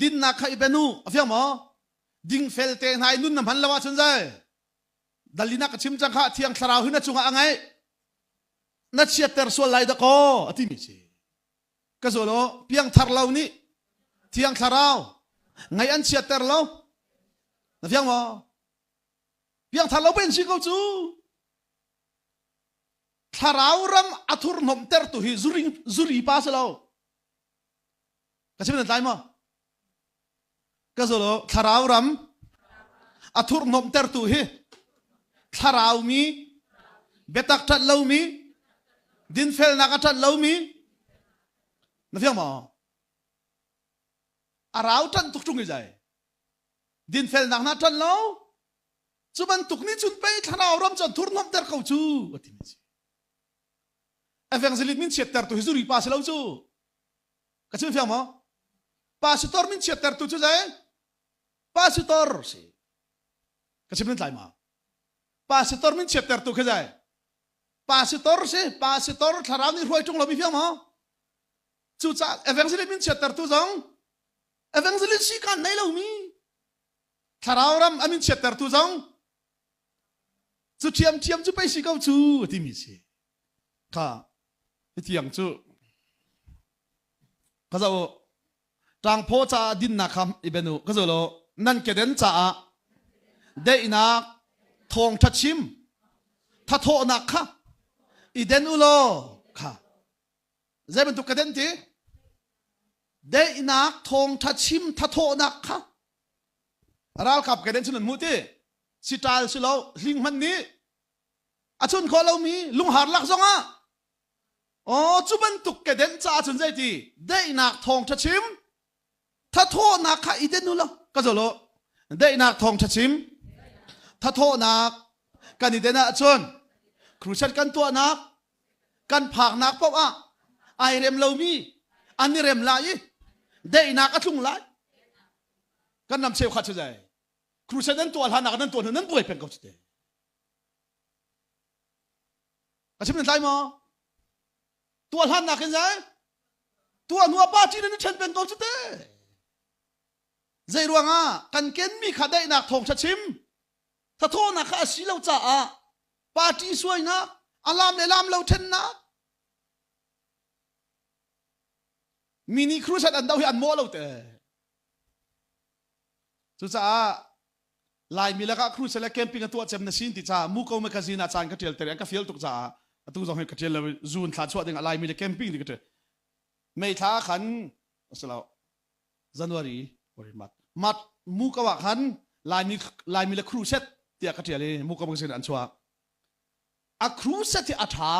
ดินนักข้าอีเบนูเฟี้ยงมั้งดิ่งเฟลเตนให้นุ่นน้ำพันละว่าชนใจดัลลินักชิมจังข้าเที่ยงสราวหินจุงอ่างไงนัดเชียเตอร์ส่วนไหลตะโกอธิมิสิก็ส่วนโลเพียงทาร์เลานี่เที่ยงสราวไงอันเชียเตอร์เลานะเพียงมั้งเพียงทาร์เลาเป็นสิเขาจูทาราวรำอัทุรนมเตอร์ตุฮิจุรีป้าสเลาก็ใช่เป็นอะไรมั้งก็ส่วนโลทาราวรำอัทุรนมเตอร์ตุฮิทาราวมีเบตักทัดเลามีดินเฟลนักทัดเลามีนั่นเพียงมั้งอาราวทันตุกจุงยังไงดินเฟลนักนัดทัดเลาจุบันตุกนี้จุนไปทาราวรำจนทุรนมเตอร์เขาจูว่าที่นี่เอฟเฟงซิลิตมินเชียเตอร์ตุฮิจุรีป้าสเลาจูก็ใช่เพียงมั้งป้าสิตอร์มินเชียเตอร์ตุจูใจป้าสิตอร์สิก็ใช่เป็นไรมั้งPastor min chapter tu khajai pastor se pastor tharau ni roi tung lo mi phiang ma chu cha evangelist min chapter tu jong evangelist si kan nai lo mi tharau ram amin chapter tu jong chu thiam chu pai si kau chu ti mi si ka tiang chu ka za o tang pho cha din na kham ibenu ka zo lo nan ke den cha de inaทองทัดชิมถ้าโทนักค่ะอีเดนอุโลค่ะ ใจเป็นตุกกระเด็นทีได้นักทองทัชิมทัโทนักค่ะเราขับกระเด็นชนนมุติสิตาลสิเราลิงมันนี้อาชุนขอเรามีลุงหาดลักซงอ่ะอ๋อจุบันตุกกระเด็นจ้าชนใจทีได้นักทองทัชิมทัโทนักค่ะอีเดนุละก็จะโลได้นักทองทัชิมทัโทนักกันอีเดนะชนครูชัดกันตัวนักกันผักนักเพราะว่าไอเร็มเรามีอันนี้เร็มลายได้นักอัดลุงลายกันนำเชลขัดใจครูชัดนั้นตัวหานักนั้นตัวนั้นป่วยเป็นเขาจะเดกระชิบนั้นได้มั้ยตัวหานักกันใจตัวนัวป้าจีนั้นฉันเป็นเขาจะเดใจรวงอ่ะกันเกณฑ์มีขัดได้นักทองชัดชิมถ้าโทษนักข้าสิเราจะอ่ะป้าจีสวยนักอารามเลลามเราเทนนักมินิครูชัดอันดาวอันโม่เราเตะสุดท้ายลายมีแล้วก็ครูชัดและแคมปิ้งกันตัวเจ็บในสิ่งที่จ้ามุกเอาไม่กระซินอาจารย์ก็เทียลแต่ยังก็เฟียลตุกจ้าตุกจ้าให้กระเทียลเลยจูนขาดช่วยดึงลายมีแล้วแคมปิ้งดีก็เถอะไม่ท้าขันสลาวจันวารีบริมัดมุกว่าขันลายมีแล้วครูชัดเตียกระเทียลเลยมุกเอาไม่กระซินอันช่วยอะครูชัดที่อัฐา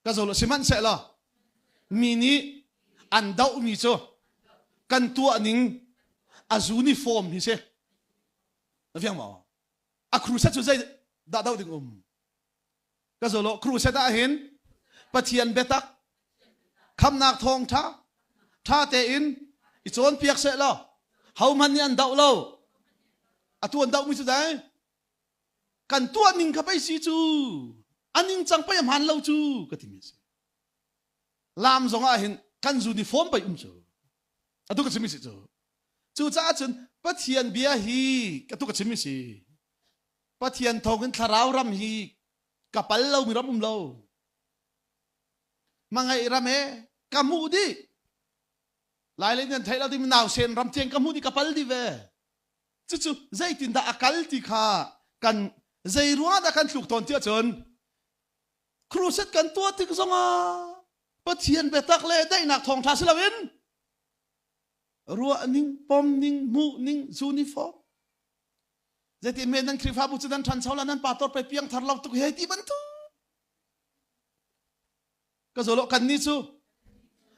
ก็จะรู้สิมันเสร็จแล้วมินิอันดาวมีโจกันตัวนิ่งอาจูนิฟอร์มฮิเซ่แล้วเพียงมั้งอะครูเซตจุดใจดาวดิ่งก็จะรู้ครูเซตอาเห็นปะเทียนเบตักคำนักทองท่าเตอินอิจวนเปียกเสร็จแล้วเฮามันนี่อันดาวเราอะตัวอันดาวมีจุดใจกันตัวนิ่งเข้าไปสิจูอันนิ่งจังไปยามหันเราจูก็ที่มีเสลามสงอาเห็นกันจูนิฟอร์มไปจูอะตุกก็จะมีสิจูจ้าจนปะเทียนเบียฮีก็ตุกก็จะมีสิปะเทียนทองกันทาราวรำฮีกับปัลเรามีรำเรามังไงรำเฮกามูดีหลายเรื่องไทยเราที่มันหนาวเซนรำเทียนกามูดีกับปัลดีเวจู่ใจตินดาอากาศที่ข้ากันใจรัวดากันถูกตอนเที่ยจนครูเซตกันตัวที่ก็ส่งปะเทียนเบตักเลยได้หนักทองทาสลาวินรัวนิ่งปอมนิ่งมูนิ่งจูนิฟอร์มเจติเมนันคริฟาบุษดันทันเช้าแล้วนั้นปาตอร์ไปเพียงทารเราตุกเฮติบันทุก็จะโลกันนิจู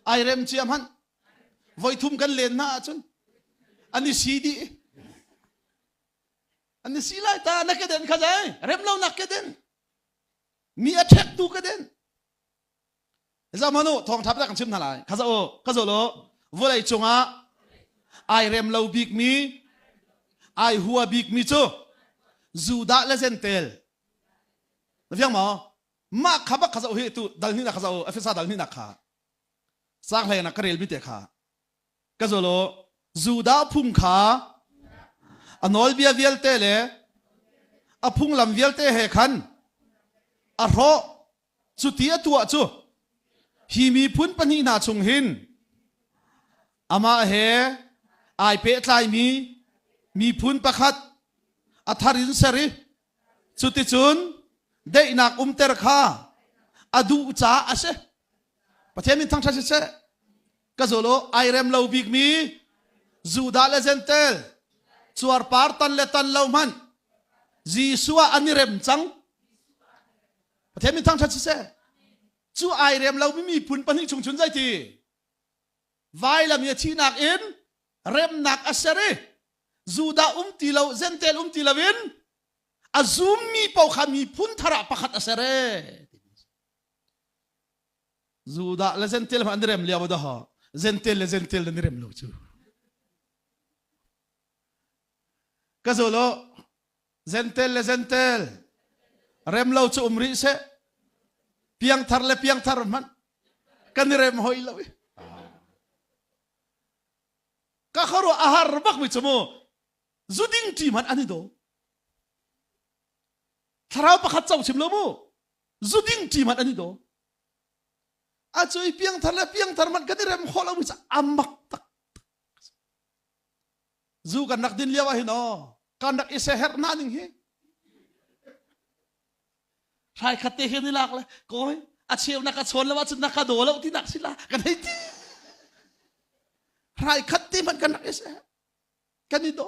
ไอเรมเชียมันไว้ทุ่มกันเลนหน้าจนอันนี้ซีดีอันนี้ซีไลตานักเดินข้าใจเรมเรานักเดินมีอัตแทกตูกเดินจะมาโน่ทองทับได้กันชิมทลายข้าจะโอ้ข้าจะโลวัวไรจงอ่ะไอเรมเราบิกมีไอหัวบิกมีจูจูดาเลเซนเตลแล้วยังมั้งมาขับข้าจะโอ้เฮตุดัลนี่นะข้าจะโอ้เอฟเอสดัลนี่นะข้าสักเลยนะกระเรลมิเตข้าข้าจะโลจูดาพุ่งข้าอันอลเบียเวลเตเลอพุ่งลำเวลเตเฮขันอโรสุดที่ตัวจูฮีมีพุนปนีนาชงหินอามาเฮไอเปตไลมีพุนประคัดอัธารินสริสุดที่จุนได้นักเตอร์ข้าอดูจ้าอาเซประเทศมินทั้งชาติเซก็จะโลไอเรมเลวบิกมีจูดาเลเซนเตลสวาร์ปาร์ตันเลตันเลวมันจีสัวอันนี้เรมจังประเทศมินทั้งชาติเซจู่ไอเรมเราไม่มีพุนปนิชงชุนใจทีไวลามีที่นักอินเรมนักอัศรีจูดาตีเราเซนเตลตีเราวินอาซูมมีเป้าขามีพุนทาระประคัดอัศรีจูดาเลเซนเตลมันเรมเลียวดะฮะเซนเตลนี่เรมเราจู่ก็จะโลเซนเตลเรมเราจู่ริเซเพียงทาร์เพียงทาร์มันกันนี่เรมหอยเราก็เขารู้อาหารบักมิจโมจุดิ้งจีมันอันนี้ดูทาราวประคัดเจ้าชิมโลโมจุดิ้งจีมันอันนี้ดูอาจจะเพียงทาร์มันกันนี่เรมหอยเรามิจอามักตักจูกันนักดินเลี้ยวหินอกันนักอิสเฮร์นานิงเฮใครขัดเตะนี่ลักเลยก้อย chiều naka chon lawa chu naka do lo ti nak sila kan hei ti rai khat ti man kan ese kan ni do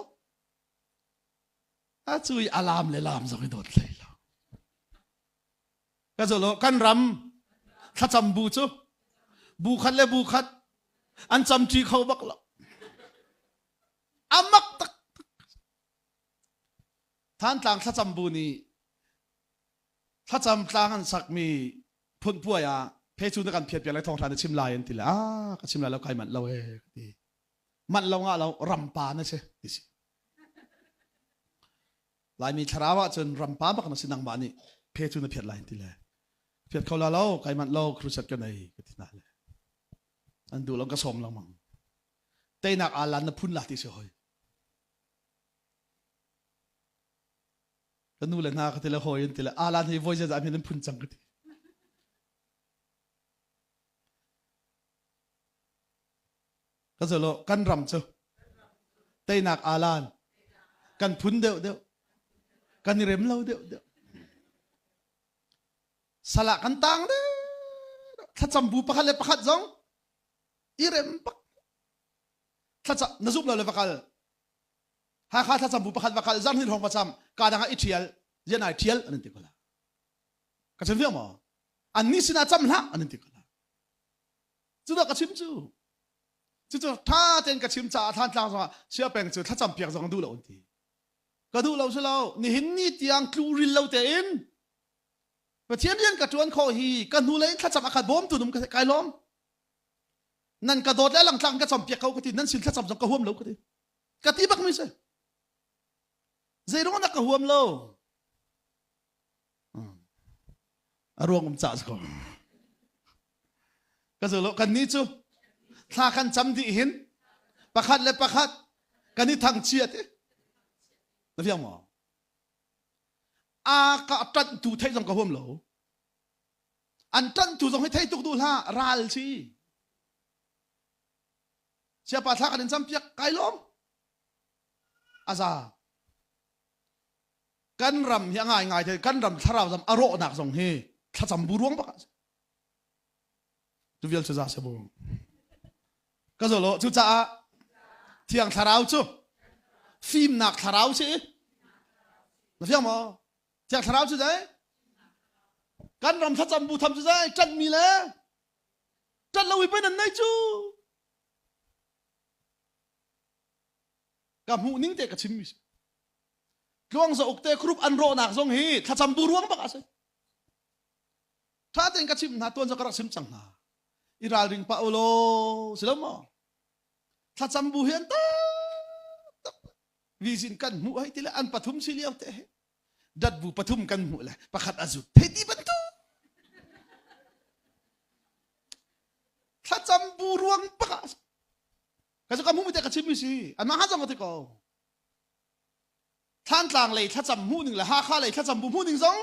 a chui alam le lam zo ki dot le lo ka zo lo kan ram tha cham bu chu bu khat le bu khat an cham tri khau bak lo amak tak than tlang tha cham bu ni tha cham tlang an sak mi phun puaya phe chu na kan phiat pia lai thong than chim lai an ti la ka chim lai lo kai man lo e ti man lo nga lo ram pa na che ti si lai mi tharawa chun ram pa bak na sinang ma ni phe chu na phiat lai ti le phiat khau la lo kai man lo krusat ka nei ka ti na le an du lo ka som lo mang te nak alan na phun la ti se hoi ka nu le na ka ti le hoi an ti le alan hi voice ja mi phun chang ka ti ka zo lo kan ram chu te nak alan kan phun deu deu kan rem lo deu deu sala kan tang de tha cham bu pakhat le pakhat zong i rem pak tha cha na zup lo le vakal ha kha tha cham bu pakhat vakal zan hin hong pacham ka danga i thial jen ai thial an ti kola ka chen vi mo an ni sina cham na an ti kola chu da ka chim chu tha ten ka chim cha than tlang so sia peng chu tha cham piak zong du lo un ti ka du lo se lo ni hin ni tiang tlu ril lo te in pa thiam yen ka tuan kho hi ka nu le tha cham akhat bom tu dum ka kai lom nan ka dot le lang tlang ka cham piak ko ti nan sil tha cham zong ka huam lo ka ti ka ti bak mi se zero na ka huam lo arong cha ko ka zo lo kan ni chu tha kan cham di hin pakhat le pakhat kan ni thang chiat e na fiang mo a ka tan tu thai jong ka hom lo an tan tu jong thai tuk du la ral chi sia pa tha kan cham piak kai lom aza kan ram hi ngai ngai the kan ram tharau jam aro nak jong he tha cham bu ruang ba tu vial cha se bo ka zo lo chu cha thiang tharau chu phim nak tharau chi na fiang mo thiang tharau chu dai kan ram tha cham bu tham chu dai chan mi le chan lo wi pe nan nai chu ka mu ning te ka chim mi luang zo ukte krup an ro nak zong hi tha cham bu ruang ba ka se tha ten ka chim na ton zo ka rak sim chang na iral ring pa ulo silam mo tha cham bu hian ta visin kan mu hai tila an pathum siliaw te dat bu pathum kan mu la pakhat azut the di ban tu tha cham bu ruang pa ka ka mu mi te ka chim mi si an ma ha jong te ko than tlang le tha cham mu ning la ha kha le tha cham bu mu ning zong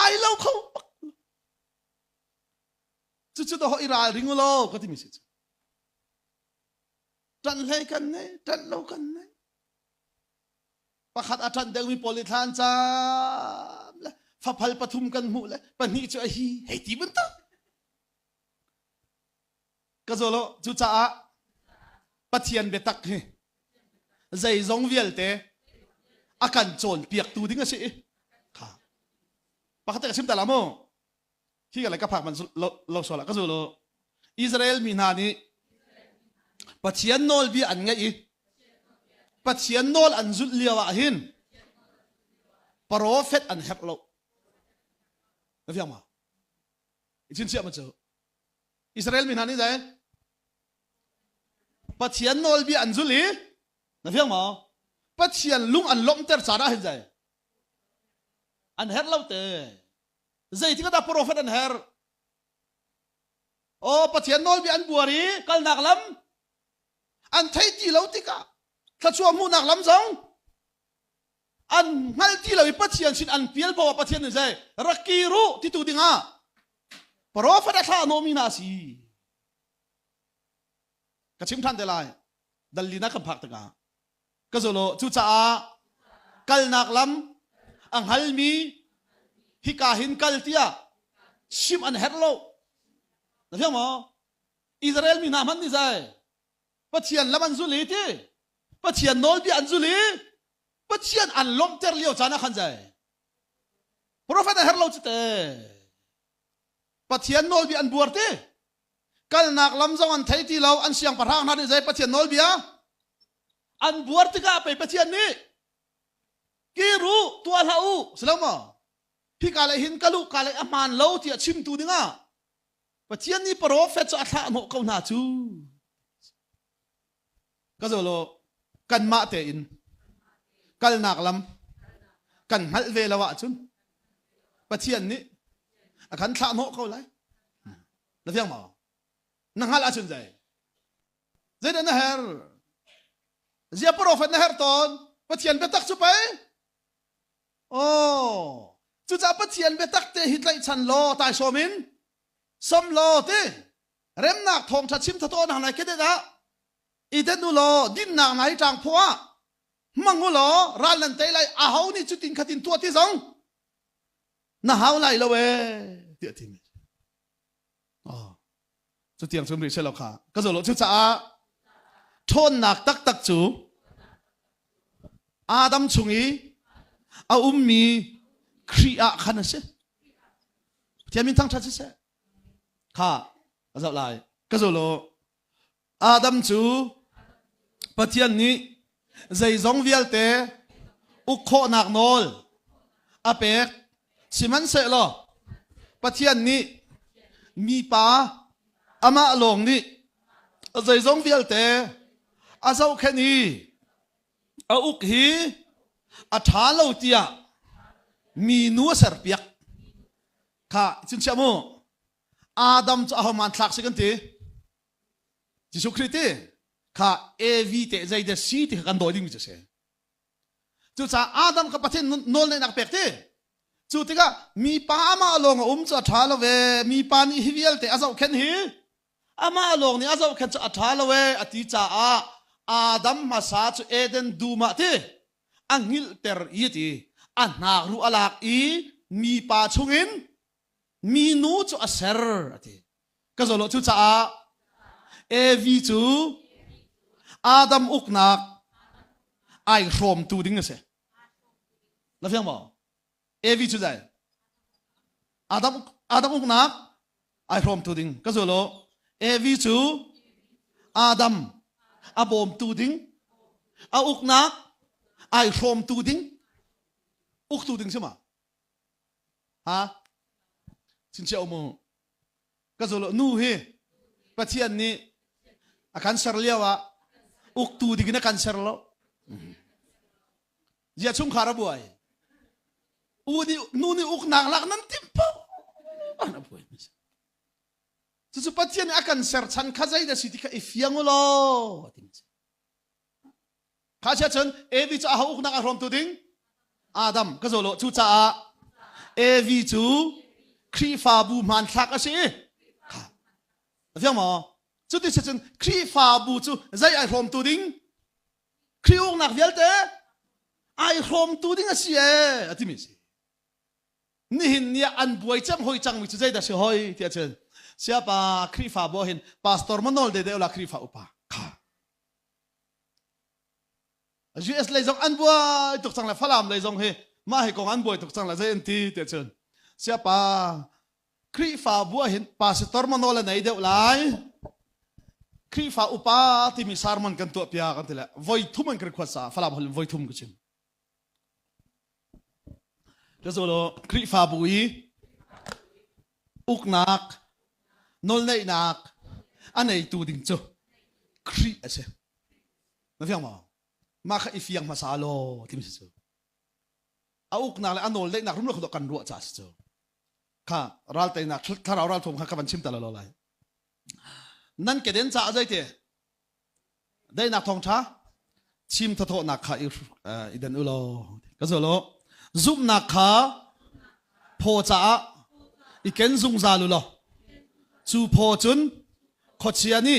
ai lo kho chu do ho iral ring lo ka ti mi si tan le kan ne tan lo kan ne pakhat atan deu mi polithan cha fa phal pathum kan mu le pani chu hi hei ti ban ta ka zo lo chu cha pathian be tak he zai zong vial te akan chon piak tu ding a si kha pakhat ka sim ta lamo hi ga la ka phak man lo so la ka zo lo Israel mi na ni pathian nol bi an ngai pathian nol an zut liawa hin prophet an hek lo na fiang ma ichin sia ma cho Israel mi na ni dai pathian nol bi an zul hi na fiang ma pathian lung an lom ter chara hin dai an her lo te zai ti ka da prophet an her o pathian nol bi an buari kal nak lam an thai ti lo ti ka tha chuam mu nak lam zong an ngal ti lo pathian sin an pial bo pathian ni zai rakiru ti tu dinga prophet a tha no mi na si ka chim than de lai dalina ka phak ta ka ka zo lo chu cha kal nak lam ang halmi hi ka hin kal tia sim an herlo na fiang mo Israel mi naman ni zai pathian laman zuli ti pathian nol bi an zuli pathian an lom ter liao chana khan zai prophet an herlo chite pathian nol bi an buar ti kal nak lam zong an thai ti lo an siang parhang na ni zai pathian nol bia an buar ti ka pe pathian ni kiru tua lau selama hi kale hin kalu kale aman lo ti chim tu dinga pathian ni prophet cha tha no ko na chu ka zo lo kan ma te in kal nak lam kan hal ve lawa chun pathian ni akan tha no ko lai la fiang ma nang hal a chun zai zai na her zia prophet na her ton pathian betak chu pai oh chu cha pathian betak te hitlai chan lo tai somin som lo te rem nak thong tha chim tha to na nai ke de da i den nu lo din nak nai tang phwa mangu lo ran lan te lai a hau ni chu tin khatin tua ti zong na hau lai lo we ti ti oh chu tiang chum ri se lo kha ka zo lo chu cha thon nak tak tak chu Adam chungi a ummi kriya khana se tiamin thang tha se kha azau lai ka zo lo Adam chu pathian ni zai zong vial te ukho nak nol apek siman se lo pathian ni mi pa ama long ni zai zong vial te azau khani a uk hi a tha lo tia mi nu ser piak kha chin chamo Adam cha haman thak se kan ti Jisu Christi kha ev te zai de si ti kan doi ding se chu cha Adam ka pathin nol ne nak pek ti chu ti ka mi pa ma long cha tha lo ve mi pa ni hivial te azau khen hi ama long ni azau khen cha tha lo ve ati cha a Adam masa chu Eden duma ti angil ter yiti anak ru alak i mi pa chungin mi nu chu aser ati ka zo lo chu cha ev chu Adam uknak ai rom tu ding se la fiang mo ev chu dai Adam uknak ai rom tu ding ka zo lo ev chu Adam abom tu ding a uknak ai rom tu ding uk tu ding sema ha chin che omo ka zo lo nu he pathian ni akan ser liawa uk tu ding na kan ser lo ya chung khara buai u di nu ni uk nak lak nan timpo ana buai su pathian akan ser chan khazai da siti ka ifiang lo kha cha chen evi cha ha uk nak rom tu ding Adam ka zo lo chu cha evi chu khri fa bu man thak a si fiang mo chu ti chen khri fa bu chu zai ai rom tu ding khri uk nak vial te ai rom tu ding a si e ati mi si ni hin nia an buai cham hoi chang mi chu zai da se hoi ti chen siapa khri fa bo hin pastor manol de la khri fa upa kha US lai zong an buai tuk chang la phalam lai zong he ma he kong an buai tuk chang la zai en ti ti chen siapa khri fa bo hin pastor manol nei de lai khri fa upa ti mi sarman kan to pia kan tela voi thum an kre khwasa phalam hol voi thum kuchin Jazolo khri fa bui uknak nol nei nak anei tu ding chu khri ase na fiang ma kha ifiang masalo tim se chu a uknak le anol nei nak rum lo kho kan ro cha chu kha ral te nak thar ral thum kha ka ban chim ta lo lai nan ke den cha jai te dai nak thong tha chim tha tho nak kha i den ulo ka zo lo zum nak kha pho cha i ken zung za lu lo chu pho chun kho chiani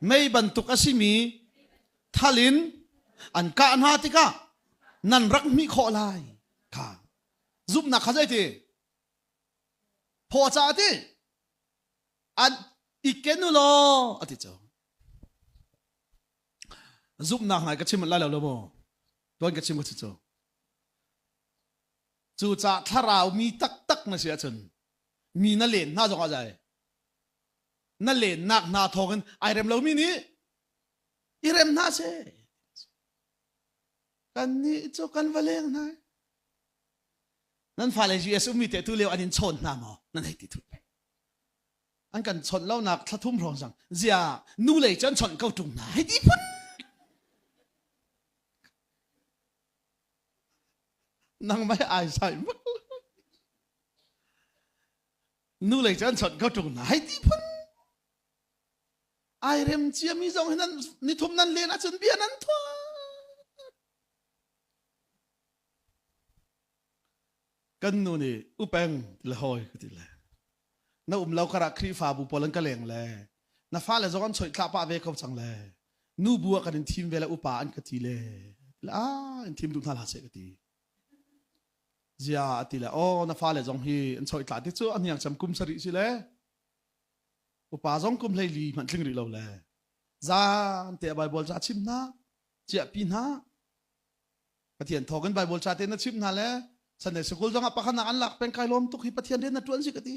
mei ban tuk asimi thalin an ka an ha ti ka nan rak mi kho lai kha zum nak kha jai te พอจ้าที่อันอีกแกนูโลอธิเจ้าซุปนักไหนก็ชิมมันแล้วโมตัวก็ชิมก็เจ้าจู่จ้าถ้าเรามีตักนะเสียจนมีนั่นเลนน่าจะเข้าใจนั่นเลนนักน่าทอกันไอเรมเรามีนี้อีเรมน่าเช่กันนี่เจ้ากันวะเลงนะนั่นฝ่ายเลยเยซูมีแต่ตัวเลี้ยวอันนี้ชนน้ำอ๋อนั่นให้ติดทุกอันกันชนเล่านักถ้าทุ่มรองสั่งเสียนู่เลยจนชนเข้าตรงไหนให้ดีพุ่นนั่งไม่อายใส่มั้งนู่เลยจนชนเข้าตรงไหนให้ดีพุ่นไอเรมเจียมีสองให้นั้นนี่ทุ่มนั้นเลี้ยนอาจารย์เบียนั้นทั่วกันนู่นนี่อุปเองละหอยก็ติดเลยน้าเราคราครีฟ้าบุปผลกันเลงเลยน้าฟ้าเลยจะกันช่วยคลาป้าเวกจังเลยนู่บัวกันทีมเวลาอุปอันก็ติเลยอันทีมดุท่าลาเสกติเจ้าติเลยน้าฟ้าเลยจงฮีอันช่วยคลาที่ชั่วอันยังจำกุมสริสิเลยอุปจงกุมเลยลีมันถึงริเราเลยจ้าเตะใบบอลจ้าชิมนะเจ้าปีนะปะเทียนทอกันใบบอลจ้าเตะนัดชิมนะเลยสันเดชสกุลจงอัปะขนาอันหลักเป็นใครล้มตุกฮิปะเทียนเด่นนัดวนสิกติ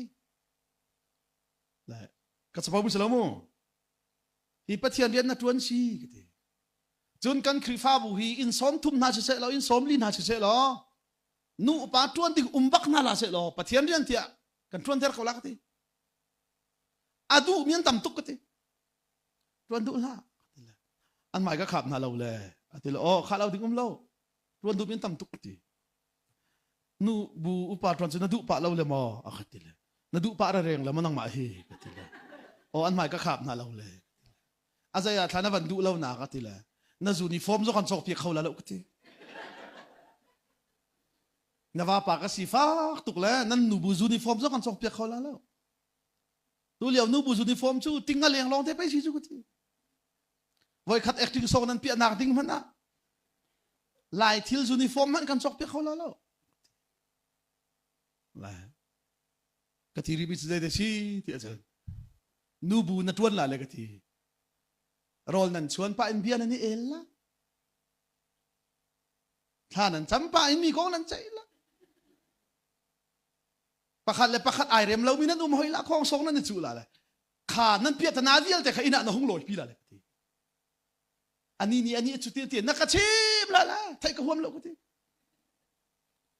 เลยก็สภาพมุสลิมฮิปะเทียนเด่นนัดวนสิกติจนกันคริฟ้าบุฮีอินสอมทุ่มนาเสร็จแล้วอินสอมลีนาเสร็จแล้วนู่ปาตวนติบักนาลาเสร็จแล้วปะเทียนเด่นเถียกันตวนเทอร์เขาลักติอาดูมีอันต่ำตุกติตวนดูละอันหมายก็ขับนาเราเลยติละข้าเราถึงเราตวนดูมีอันต่ำตุกตินูบูอุปาตรอนจะนดูปะเราเลยมั้งอ่ะก็ติเลยนดูปะอะไรเรื่องแล้วมันนั่งมาเฮก็ติเลยอันหมายก็ขับนาเราเลยอาจจะอยากทานวันดูเราหนาก็ติเลยนั่นยูนิฟอร์มจะกันสอบเพียเขาแล้วก็ตินว่าปากก็สีฟ้าตุกเลยนั่นนูบูยูนิฟอร์มจะกันสอบเพียเขาแล้วดูเลี้ยวนูบูยูนิฟอร์มชูติ้งอะไรอย่างลองเทไปสิจูก็ติไว้คัดแอคติ้งโซนนั้นเปียนักติ้งมันนะลายทิลยูนิฟอร์มมันกันสอบเพียเขาแล้วกติริบิสเดชชีที่อาจารย์นูบูนัดวันละเลยกติรอลนั้นชวนป้าอินเบียนันนี่เอลละท่านั้นจำป้าอินมีกองนั้นใจละประคัดเลยประคัดไอเรมเรามีนั้นหอยละของสองนั้นนี่จูละเลยขานั้นเปียตนาเดียลแต่ขาอินะหงลอยปีละเลยกติอันนี้จุดเตียนนักชิมละไทยกระหวมเรากติ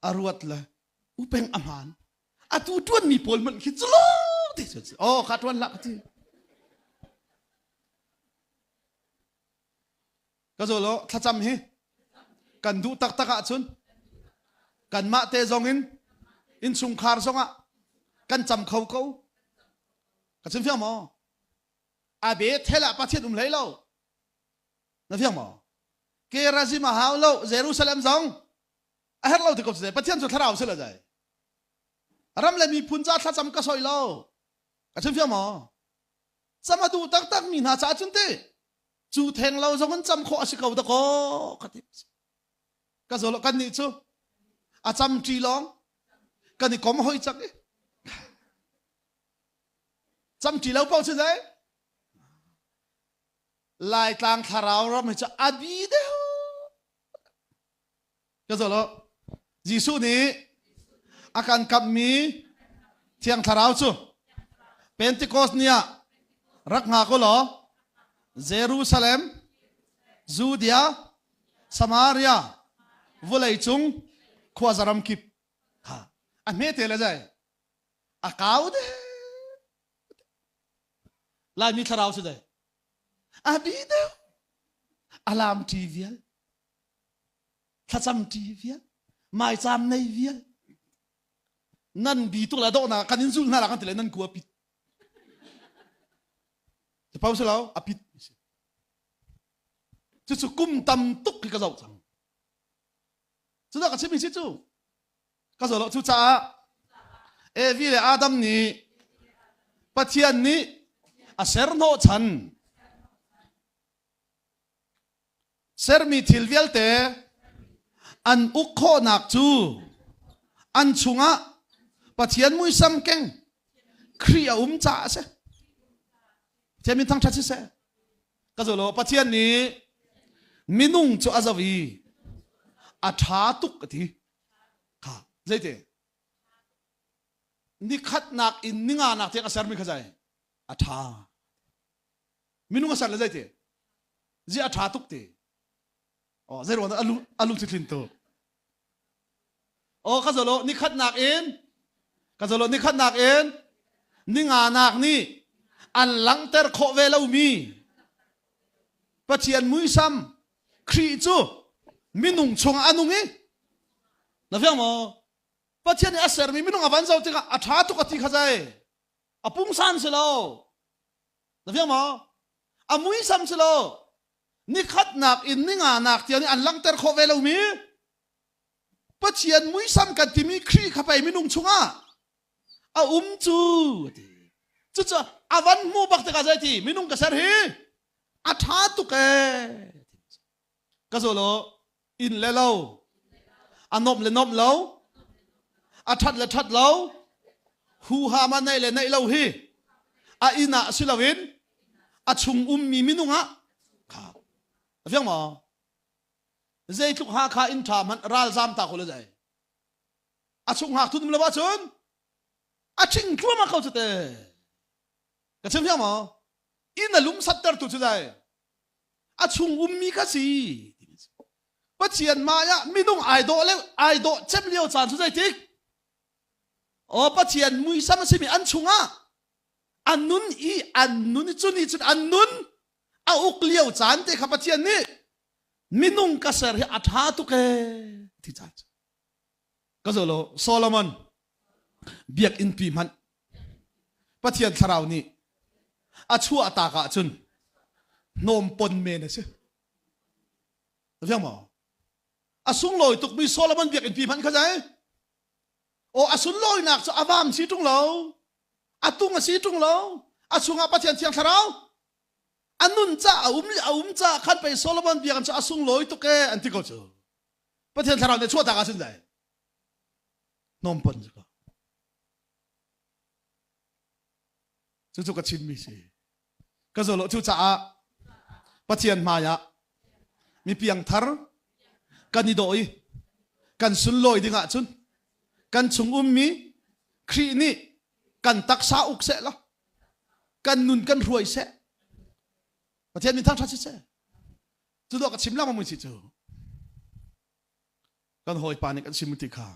อารวดละอุเป็นอาหารอาตูทวนมีผลมันคิดสโลที่สุดขาดทวนละที่ก็จะแล้วถ้าจำเหกันดูตักชุนกันมาเตจงอินสุงคาร์ซงอ่ะกันจำเขาก็ฉันเฟี้ยงมั้งอาเบะเทละประเทศเลยเรานั่นเฟี้ยงมั้งเกราซิมาฮาวเราเยรูซาเล็มซองอาเฮเราที่กบเสด็จประเทศสุดท้ายเราเสร็จแล้วรำเลยมีพุนจ้าถ้าจำก็สอยเราก็ฉันเฟี้ยงมั้งสมาดูตักมีหน้าจ้าจุนเตจูแทงเราจงกันจำข้อสิเขาตะโกก็จะแล้วกันนี่จูอาจำจีลองกันนี่ก็ไม่หอยจักจำจีเราเปล่าใช่ไหมลายกลางทาราวเราไม่จะอดีเดียวก็จะแล้วยิสุนี่อาการกับมีเที่ยงทาราวจูเพนติโคสเนี่ยรักหาก็หรอเยรูซาเล็มจูเดียสมาเรียวลัยจุงขวาจารมกิบอันเมตเตเลยใจอากาวเดลายมีทาราวสุดเลยอาบีเดียวอารามทีวีลถ้าจำทีวีลไม่จำในวีลนั่นบีตุลาโดนะกันยินซูน่ารักกันแต่เลยนั่นกลัวปิดจะเผาเสร็จแล้วอปิดจะสุกุมตำตุกที่กระเจ้าจังสุดท้ายก็ใช่ไหมชิจูกระเจ้าเราชุจ้าวีเลอาดัมนี่ปัจเจียนนี่อาเซร์โนชันเซร์มีทิลเวลเตอันอุกโคนักจูอันชุงะปัจเจียนมุยซัมเก่ง khria cha se thế mình thăng chặt se cái rồi lo pathian ni minung cho azavi atha tuk cái ha dễ thế ni khát nak in ni nga nak thế cái sản mi khazai atha minung asar là dễ thế gì atha tuk thế dễ rồi alu chitlin to cái rồi lo ni khát nak in cái rồi lo ni khát nak in ni nga nak ni an lang ter kho ve lo mi pathian mui sam khri chu minung chung anung e na fiang mo pathian ni aser mi minung avan zau tika atha tu ka ti khazai apum san se lo na fiang mo amui sam se lo ni khat nak in ni nga nak ti ani an lang ter kho ve lo mi pathian mui sam ka ti mi khri khapai minung chunga a chu chu chu avan mu bak te ka zai ti minung ka ser hi atha tu ke ka zo lo in le lo anop le nop lo athat le that lo hu ha ma nei le nei lo hi a ina silawin a chung mi minunga kha afiang mo zai tluk ha kha in tha man ral zam ta khol zai a chung ha tu dum le ba chun a ching tu ma khau chute ka chem fiang mo in a lum sat ter tu chu zai a chung mi ka si pathian maya minung aido chem leo chan chu zai tik pathian mui sam se mi an chunga annun chuni chun annun a uk leo chan te kha pathian ni minung ka ser hi atha tu ke ti cha ka zo lo Solomon biak in pi man pathian tharau ni a chu ata ka chun nom pon me na se fiang mo asung loi tuk mi Solomon biak in pi man khazai asun loi nak cho avam si tung lo atung si tung lo asunga pathian thiang tharau anun cha cha khan pe Solomon biak cho asung loi tuk ke anti ko chu pathian tharau ne chu ata ka chun dai nom pon ka chu ka chin mi si ka zo lo chu cha pathian maya mi piang thar kan ni doi kan sun loi dinga chun kan chung mi khri ni kan taksa uk se la kan nun kan ruai se pathian min thang tha se chu do ka chim la ma mu chi chu kan hoi pa ni kan sim ti kha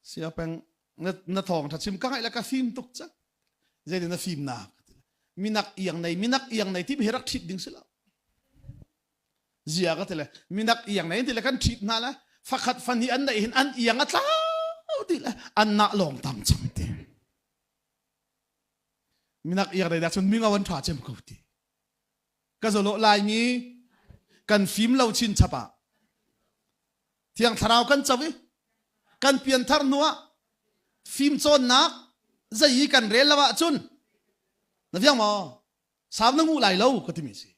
sia peng na thong tha chim ka ngai la ka phim tuk cha zai na phim na minak iyang nei tim herak thit ding sela zia ka tele minak iyang nei tele kan thit na la fakhat fani an nei hin an iyang atla tila an na long tam chang te minak iyang nei da chun minga wan tha chem ko ti ka zo lo lai ni kan phim lo chin chapa thiang tharau kan chawi kan pian thar nuwa phim chon nak zai kan rel lawa chun na fiang mo sam na ngu lai lo ko ti mi si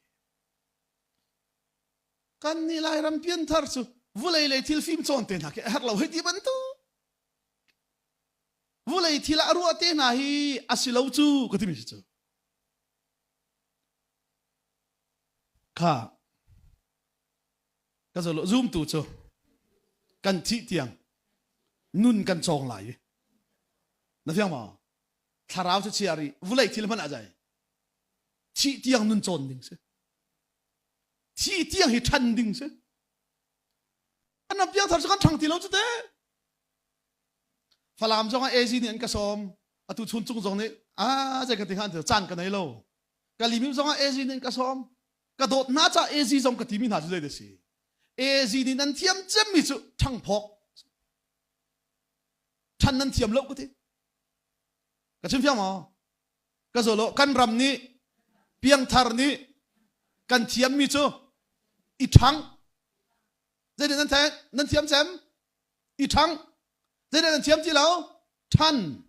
kan ni lai ram pian thar chu vulai le thil phim chon te na ke har lo he ti ban tu vulai thil aru ate na hi asilo chu ko ti mi si chu kha ka zo lo zoom tu chu kan thi tiang nun kan chong lai na fiang mo tharau chu chiari vulai thil man ajai thi tiang nun chon ding se thi tiang hi than ding se an piang thar kan thang ti lo chu te falam jong a ezi ni an ka som atu chun chung jong ni jai ka ti han chan ka nei lo ka limim jong a ezi ni ka som ka dot na cha ezi jong ka ti mi na chu dai de si ezi ni nan thiam chem mi chu thang phok than nan thiam lo ko ti ka chim fiang mo ka zo lo kan ram ni piang thar ni kan thiam mi chu i thang zai nan thiam chem i thang zai nan thiam chi lo than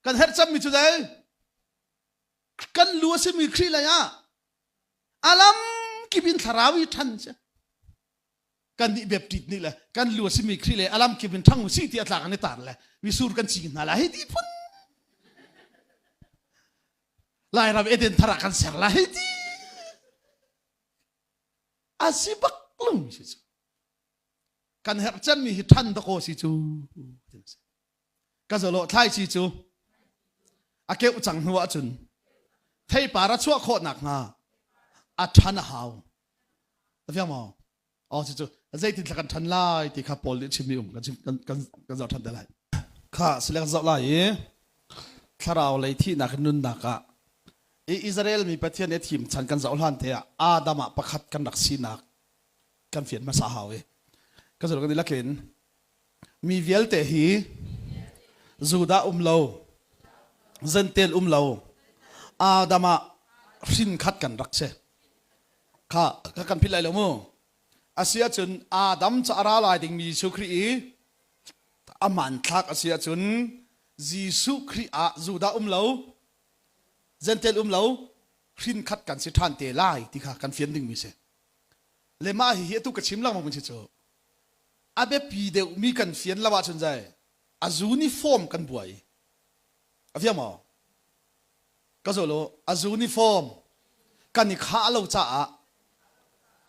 kan her cham mi chu dai kan lua se mi khri la ya alam ki bin tharawi than che kan di bep tit ni la kan lua se mi khri le alam ki bin thang si ti atla kan tar la mi sur kan chi na la he ti phun ลายรำเอเดนทารักันเสียงลายที่อาศิบักลุงสิจูกันเฮรจันมีฮิทันตะโกสิจูก็จะโลท้ายสิจูอาเกอุจังหัวจุนเทปาระชั่วโคตรหนักงาอาชันหาวแต่เพียงมออ๋อสิจูใจติดกันทันไล่ที่ข้าพอลชิมนิมกันจะทันได้ไรข้าสิเลกจะไล่ถ้าเราเลยที่นักนุนนักอะอิสราเอลมีประเทศในทีมฉันกันจะอุลันเทียอาดามะประคัดกันนักสีนักกันเฟียนมาสาหาวก็จะรู้กันดีละเกินมีเวลเตฮีจูดาโลเซนเตลโลอาดามะสินขัดกันรักเสข้ากันพิจารณาโมอาเซียจนอาดัมจะอาราลายดิ่งมีสุครีอามันทักอาเซียจนจีสุครีอาจูดาโลเซนเตลโลสินขัดกันสิทันเตลายที่ข้ากันเฟียนดิ่งมีเสเลมาเฮียตุกชิมลังมันเฉยอาเบปีเดวมีกันเฟียนละว่าชนใจอาจูนิฟอร์มกันบ่อยอาเฟียมอก็จะรู้อาจูนิฟอร์มกันนี่ข้าเราจะ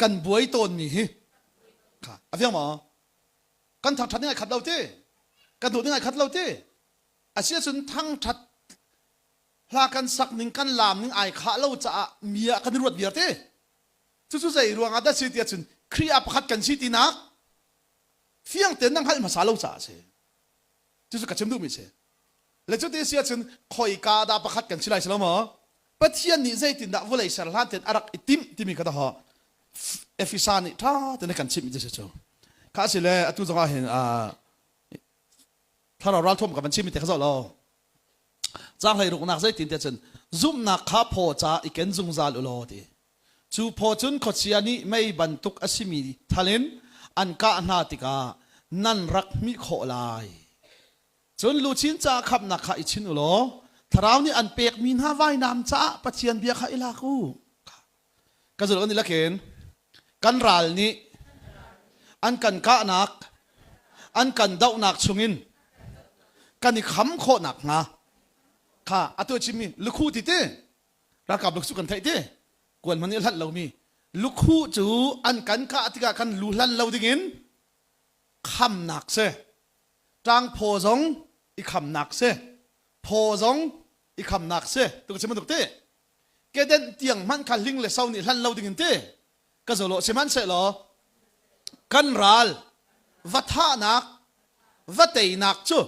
กันบวยต้นนี่ค่ะอาเฟียมอกันทัดยังไงขัดเราเต้กันดูยังไงขัดเราเต้อาเซียจนทั้งทัดลากันสักหนึ่งกันลามหนึ่งไอ้ข้าเราจะมีกันรวดเบียร์เต้จู่ๆใจรวงอาได้สิทธิ์จนครีอาประคัดกันสิทธินักเฟียงเต็นนั่งให้มาสาเราจะเสจู่ๆกับเชมดูมิเสแล้วจู่ๆเสียจนคอยกาดาประคัดกันสิไรสิละมั้งปัจจัยนี้ใจตินดาวเลยสารพัดเต็นอารักอิติมที่มีกระดาษเอฟิซานิท่าเต็นกันชิมิเจเจ้าข้าสิเลยตุจงอาเห็นถ้าเราทุ่มกับมันชิมิเตะข้าเราจ้างให้ลูกนักใจตินเตจนซุ่มนักข้าพอจ้าอีกเกินซุ่มซาลุโลดีจูพอจุนขดเชียนี่ไม่บรรทุกอาศิมีทะเลนอันกะนาติกานั่นรักมิโคลายจนลูชินจ้าขับนักข้าอิชินุโลทาราวนี่อันเปียกมีนฮาวายน้ำจ้าปัจเจียนเบียข้าอิลาคูก็จะรู้กันนี่ละเคนกันรัลนี่อันกันกะนักอันกันดาวนักชงอินกันนี่ขำโคนักนะข้าอัตัวชิมีลูกคู่ที่เต้รักกับลูกสุกันไทยเต้กวนมันนี่ลันเรามีลูกคู่จูอันกันกะติกากันลูลันเราดิ่งคำหนักเสจางโพซงอีคำหนักเสโพซงอีคำหนักเสตุกเชมันตุกเต้เกเดนเตียงมันคันลิงเลเศร้านี่ลันเราดิ่งเต้ก็จะโลเชมันเสลอกันรัลวัฒนักวัตเตยนักจู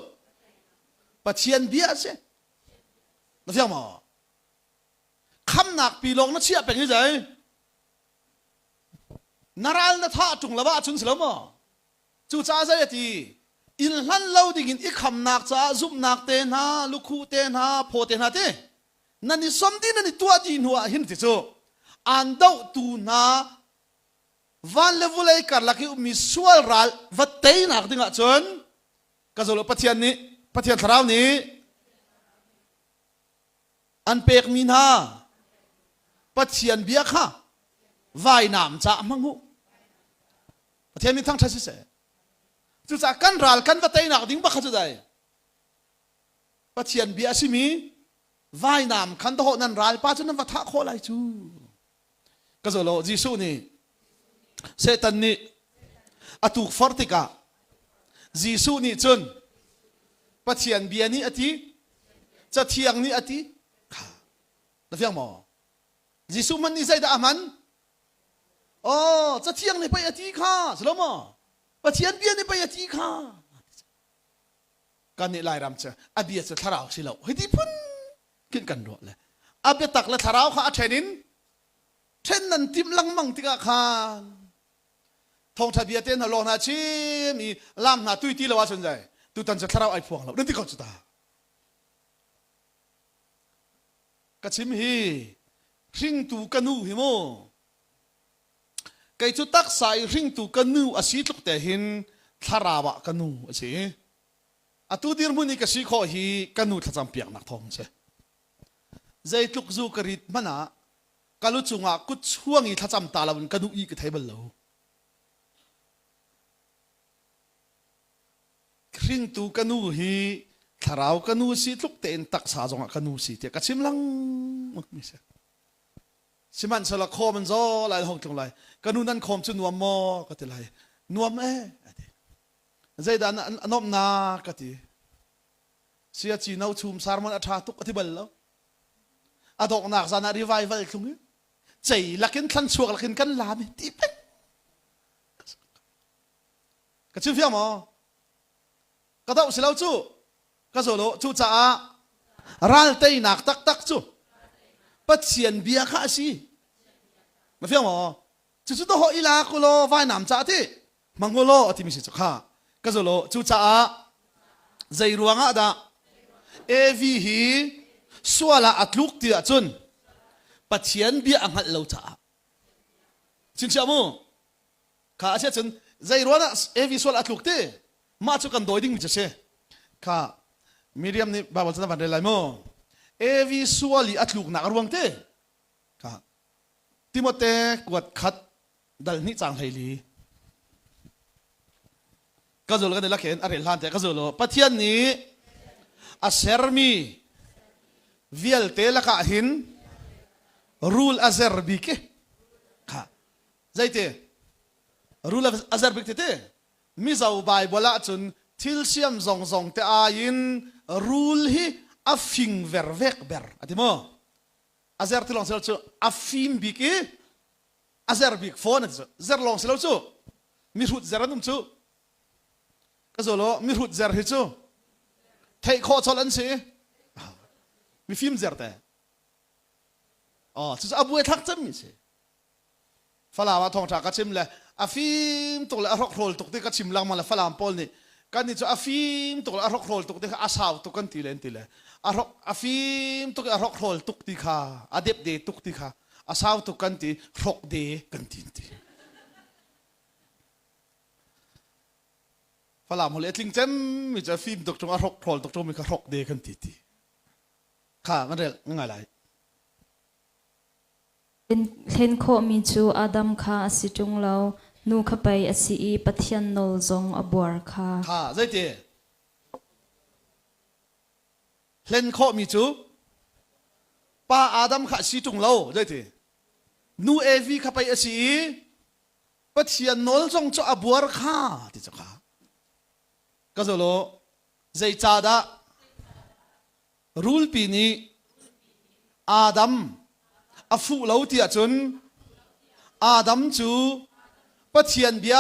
ปัจเจียนเบียเสนั่นยังมั้งคำหนักปีลงนั่นเชี่ยเป็นยังไงนารัลนั่นท่าจุงละบ้าจุนสลามจู่จ้าใจตีอินลันเล่าดิ่งอีคำหนักจ้าซุ่มหนักเตนฮาลูกคู่เตนฮาโพเตนฮาเตนั่นนี่สมดีนั่นนี่ตัวจีนหัวหินติโซอันเดาตูนาวันเลวุเลยกันลักมีส่วนรัลวัดเตยนักดิ่งอ่ะจนก็จะรู้ปัจจัยนี้ปัจจัยทราวนี้อันเปกมีนาปัจเจียนเบียค่ะวายน้ำจะมังหูประเทศนี้ทั้งชัดเจนจุดจากกันรัลกันวัดเตยนักดิ่งบักขจุดใดปัจเจียนเบียสิมีวายน้ำขันโตนันรัลป้าจนนั้นวัดท่าโคไลจูก็จะโลจิสูนี่เซตันนี่อตุกฟอร์ติกาจิสูนี่จนปัจเจียนเบียนี่อติจะเทียงนี่อตินั่นเพียงหมอจิสูมันนี่ใจด่ามันอ๋อจะเที่ยงในไปอธิข้าสลมอ่ะปะเทียนเบียในไปอธิข้าการนี่ลายรำเจออาเบียจะทาราวสิเราเฮ้ยที่พุ่นกินกันด้วยเลยอาเบียตักและทาราวข้าเทนินเทนนันติมลังมังติกาข้าทองทะเบียนเต้นฮัลโหลนาชิมีลามนาตุยตีละว่าสนใจตุตันจะทาราวไอ้พวงเราเรื่องที่เขาจุดตากระชิมฮีริงตูกันูหิโมไก่จุดตักใส่ริงตูกันูอาศัยตุกแต่หินทาราวะกันูอาศัยอาตูดิรมุนีกษีขอฮีกันูทัจำเปียกนักทองเช่ใจตุกจูกริดมันนะกัลุจุงะกุดช่วงอีทัจำตาลาวันกันูอีกไทยบัลโลริงตูกันูฮีทาราวกันูสีตุกแต่อินตักสาจงะกันูสีเตะกระชิมลัง มักมีเสียสิมันสละคอมันจ่อหลายห้องตรงไหลกันนู่นนั่นคอมจุนวมมอก็ติไหลนัวมใจดานนอมนาก็ติเสียจีนเอาชุมสารมันอัฐาตุกติบัลแล้วอดอกนักจานารีไวเวลตรงนี้ใจลักขินขันชัวลักขินกันลามิตีเป็นก็ชื่อเฟี้ยมก็ต้องสิเราจู่ก็โซโลจู่จ้ารัลเตยนักตักจู่ปัจเจียนเบียข้าสิมาเฟี้ยมจู่ต้องหอยลาคุโลไว้น้ำจ้าที่มังโกโลที่มีสิจุข้าก็โซโลจู่จ้าใจรวงอ่ะดาเอวีฮีสวาละอัตลุกที่จุนปัจเจียนเบียอังหัดเราจ้าจริงใช่มั้ยข้าเชื่อจนใจรวงอ่ะเอวีสวาละอัตลุกที่มาจุกันโดยดิ้งมิจะเช่ข้ามีเรียมนี่บาบอลจะทำอะไรมั้งเอวิสวลีอัตลุกนักรวงเต้ข้าติโมเตกวดขัดดัลนิจังไฮลีก็จะรู้กันเดี๋ยวละเข็นอะไรล้านแต่ก็จะรู้ปัจจัยนี้อาเซอร์มีวิลเตละกะหินรูลอาเซอร์บิกข้าใจเต้รูลอาเซอร์บิกเต้มิจาวไบเบิลจนทิลเซียมซองเตอายินรูลฮีอัฟฟิงเวร์เวกเบอร์อะติโมอาเซอร์ที่ลองเสลจูอัฟฟิมบิกอาเซอร์บิกโฟนจูเซอร์ลองเสลจูมิรุดเซอร์นุ่มจูก็จะรู้มิรุดเซอร์ฮิจูเทคโคชอลันซีมีฟิล์มเซอร์แต่อ๋อจูอับเวทักจำมิใช่ฝรั่งมาท่องจากกัจฉิมเลยอาฟิมตุกเลยอารกโรลตุกที่กัจฉิมลังมาเลยฝรั่งปอลนี่กันนี่จูอาฟิมตุกเลยอารกโรลตุกที่อาสาวตุกันตีเลยอาฟิมตุกอารกโรลตุกที่ข้าอาเดบเดตุกที่ข้าอาสาวตุกันตีรกเดกันตีฝรั่งมาเลยทิ้งเจมมีจูฟิมตุกจงอารกโรลตุกจงมีข้ารกเดกันตีข้ามันเรื่องง่ายเลยเห็นข้อมีจูอาดัมข้าสิจงเรานูข้าไปอสีปัทยันโนลจงอบวร์ข้าใจเตะเห็นข้อมีจูป้าอาดัมข้าสิจงเราใจเตะนูเอวีข้าไปอสีปัทยันโนลจงจะอบวร์ข้าที่จะข้าก็จะรู้ใจจ้าดารูลปีนี้อาดัมอาฟูเหลาที่จุนอาดัมจูปัจเจียนเบีย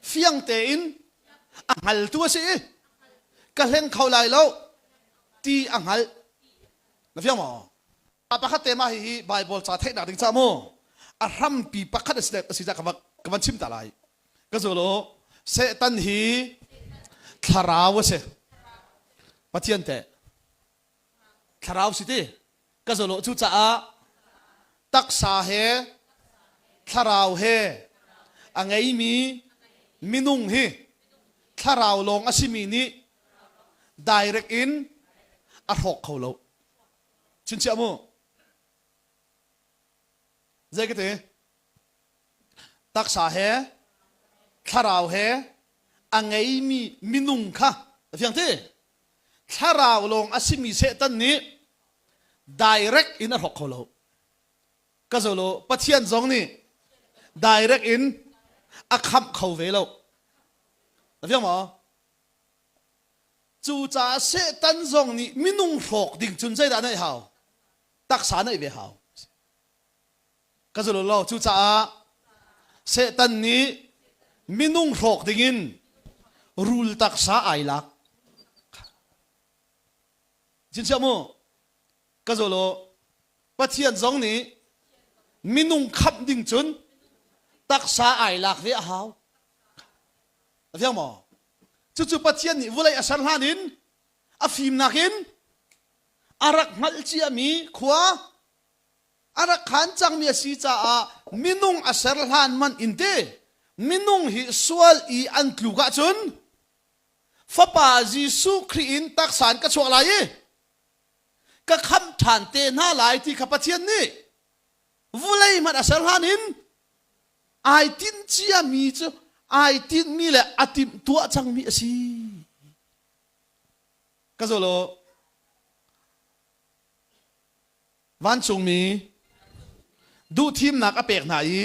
เฟียงเตอินอังฮัลตัวสิก็เล่นเขาไล่แล้วตีอังฮัลนะเฟียงมั้งอาปักขัดเตมาฮีไบเบิลจะเทนักดิ้งจ้าโมอารัมปีปักขัดสิจะกับชิมตาไลก็จะรู้เซตันฮีทาราวเสปัจเจียนเตทาราวสิทีก็จะรู้จุดจ้าตักษาเฮทาราวเฮอังไงมีมินุงเฮทาราวลงอาชิมินี direct in อาหกเขาโลชินเชื่อมั้ยใจกันเถอะตักษาเฮทาราวเฮอังไงมีมินุงค่ะเพียงเถอะทาราวลงอาชิมิเซตันนี้ direct in อาหกเขาโลก็จะรู้ปัจจัยสองนี่ direct in อาคำเขาเวลาเรื่องมั้งจู่จ้าเสตันสองนี่มินุ่งหกดิ่งจุนใจได้ไหนหาวตักษาไหนเวหาวก็จะรู้เราจู่จ้าเสตันนี้มินุ่งหกดิ่งรูลตักษาไอลักจริงใช่มั้ยก็จะรู้ปัจจัยสองนี่มินุงขับดิ่งจุนตักษาไอลักเวียหาวเรื่องมั้งจู่ๆปัจจัยนี้วุ้ยอาศัยหานินอาฟิมนักินอารักมัลจีมีขวาอารักขันจังมีสีจ้ามินุงอาศัยหานมันอินเตมินุงฮิสวลอีอันตลูกะจุนฟ้าป่าจิสุครีอินตักษานกระชวอะไรก็คำฐานเตน่าหลายที่ขับปัจจัยนี้วุ้ยมันอาศัยหานินไอตินจีมีจูไอตินมีแหละอติมตัวจังมีสิก็จะรู้ van chung mi du thim nak apek na i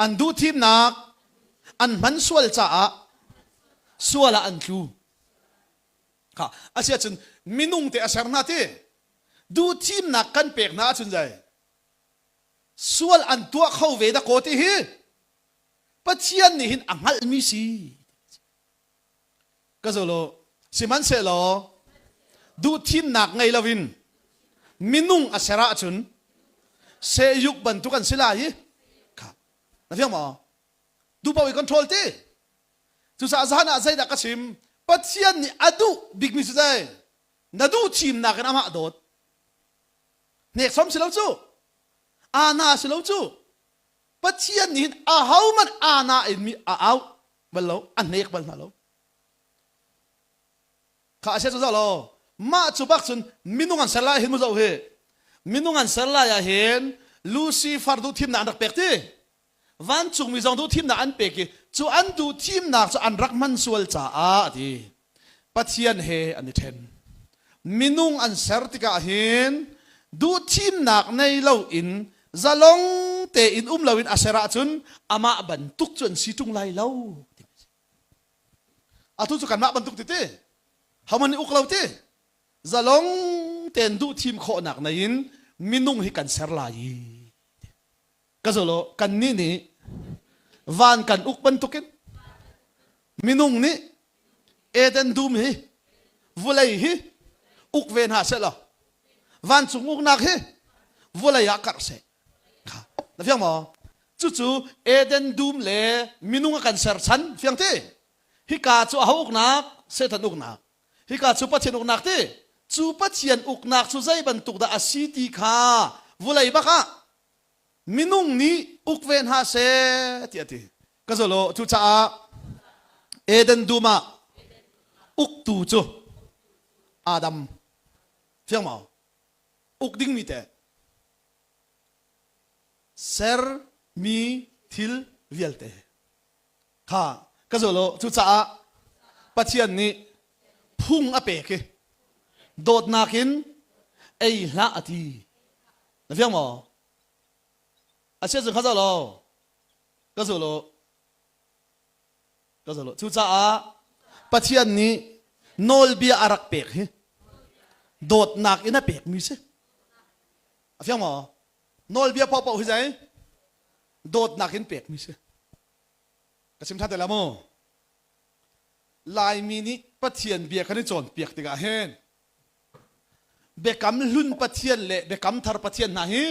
an du thim nak an man sual cha a suala an thu ka asia chun minung te asar na te du thim nak kan pek na chun jai sual an tua khau ve da ko ti hi pathian ni hin angal mi si ka zolo siman se lo du thim nak ngai lovin minung asara chun se yuk ban tu kan sila hi ka na fiang mo du pa we control te tu sa zana zai da ka sim pathian ni adu big mi zai na du thim nak na ma dot nek som silo chu ana silo chu pathian ni a hau man ana in mi a au balo an nek bal na lo ka ase chu lo ma chu bak chun minungan sala hin mu zo he minungan sala ya hen lucifer du thim na rak pek ti van chung mi zong du thim na an pek ki chu an du thim na chu an rak man sual cha a ti pathian he an ni then minung an sertika hin du thim nak nei lo in zalong te in lo in asera chun ama ban tuk chun si tung lai lo atu chu kan ma ban tuk ti te hamani uk lo te zalong ten du thim kho nak na in minung hi kan ser lai ka zolo kan ni van kan uk ban tukin minung ni eden dum hi vulai hi uk ven ha se lo van chung uk nak hi vulai ya kar se ka na fiang mo chu chu eden dum le minung kan ser chan fiang te hi ka chu a uk nak se tan uk nak hi ka chu pathian uk nak te chu pathian uk nak chu zai ban tuk da asiti kha vulai ba kha minung ni uk ven ha se ti ati ka zolo chu cha eden duma uk tu chu adam fiang mo uk ding mi te ser mi thil vielte kha ka zolo chu cha pathian ni phung a pe ke dot nakin ei la ati na fiang mo asia zeng kha lo ka zolo chu cha pathian ni nol bia arak pek he dot nak ina pek mi se afiang mo nol bia pop hi jai dot nak in pek mi se kasim tha te la mo lai mi ni pathian bia khani chon pek te ga hen bekam lun pathian le bekam thar pathian na hi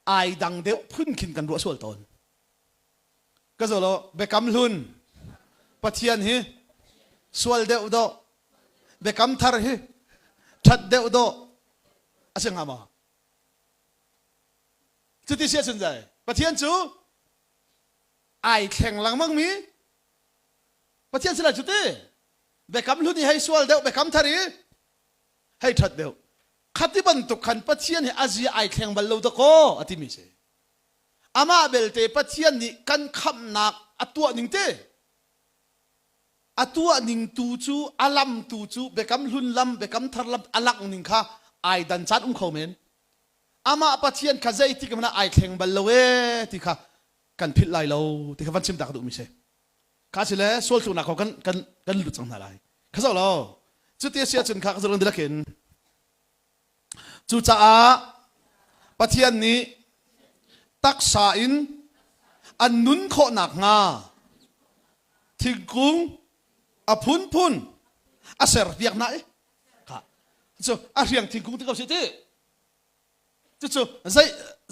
ai dang de phun khin kan ro sol ton ka zolo bekam lun pathian hi sual de do bekam thar hi that de do aseng ama chu ti sia chun jai pathian chu ai thleng lang mang mi pathian sila chu te bekam lun hi hai sual de bekam thar hi hai that de khati ban tu khan pathian hi azi ai thleng bal lo da ko ati mi se ama belte pathian ni kan kham nak atua ning te atua ning tu chu alam tu chu bekam hun lam bekam thar lam alak ning kha ai dan chat khomen ama pathian kha zai ti kamna ai thleng bal lo we ti kha kan phit lai lo ti kha van sim tak du mi se kha chile sol tu na ko kan lu chang na lai kha zo lo chu te sia chun kha ka zong dila ken chu cha a pathian ni taksa in an nun kho nak nga thingkung a phun a ser viak na e ka so a riang thingkung ti ka se te chu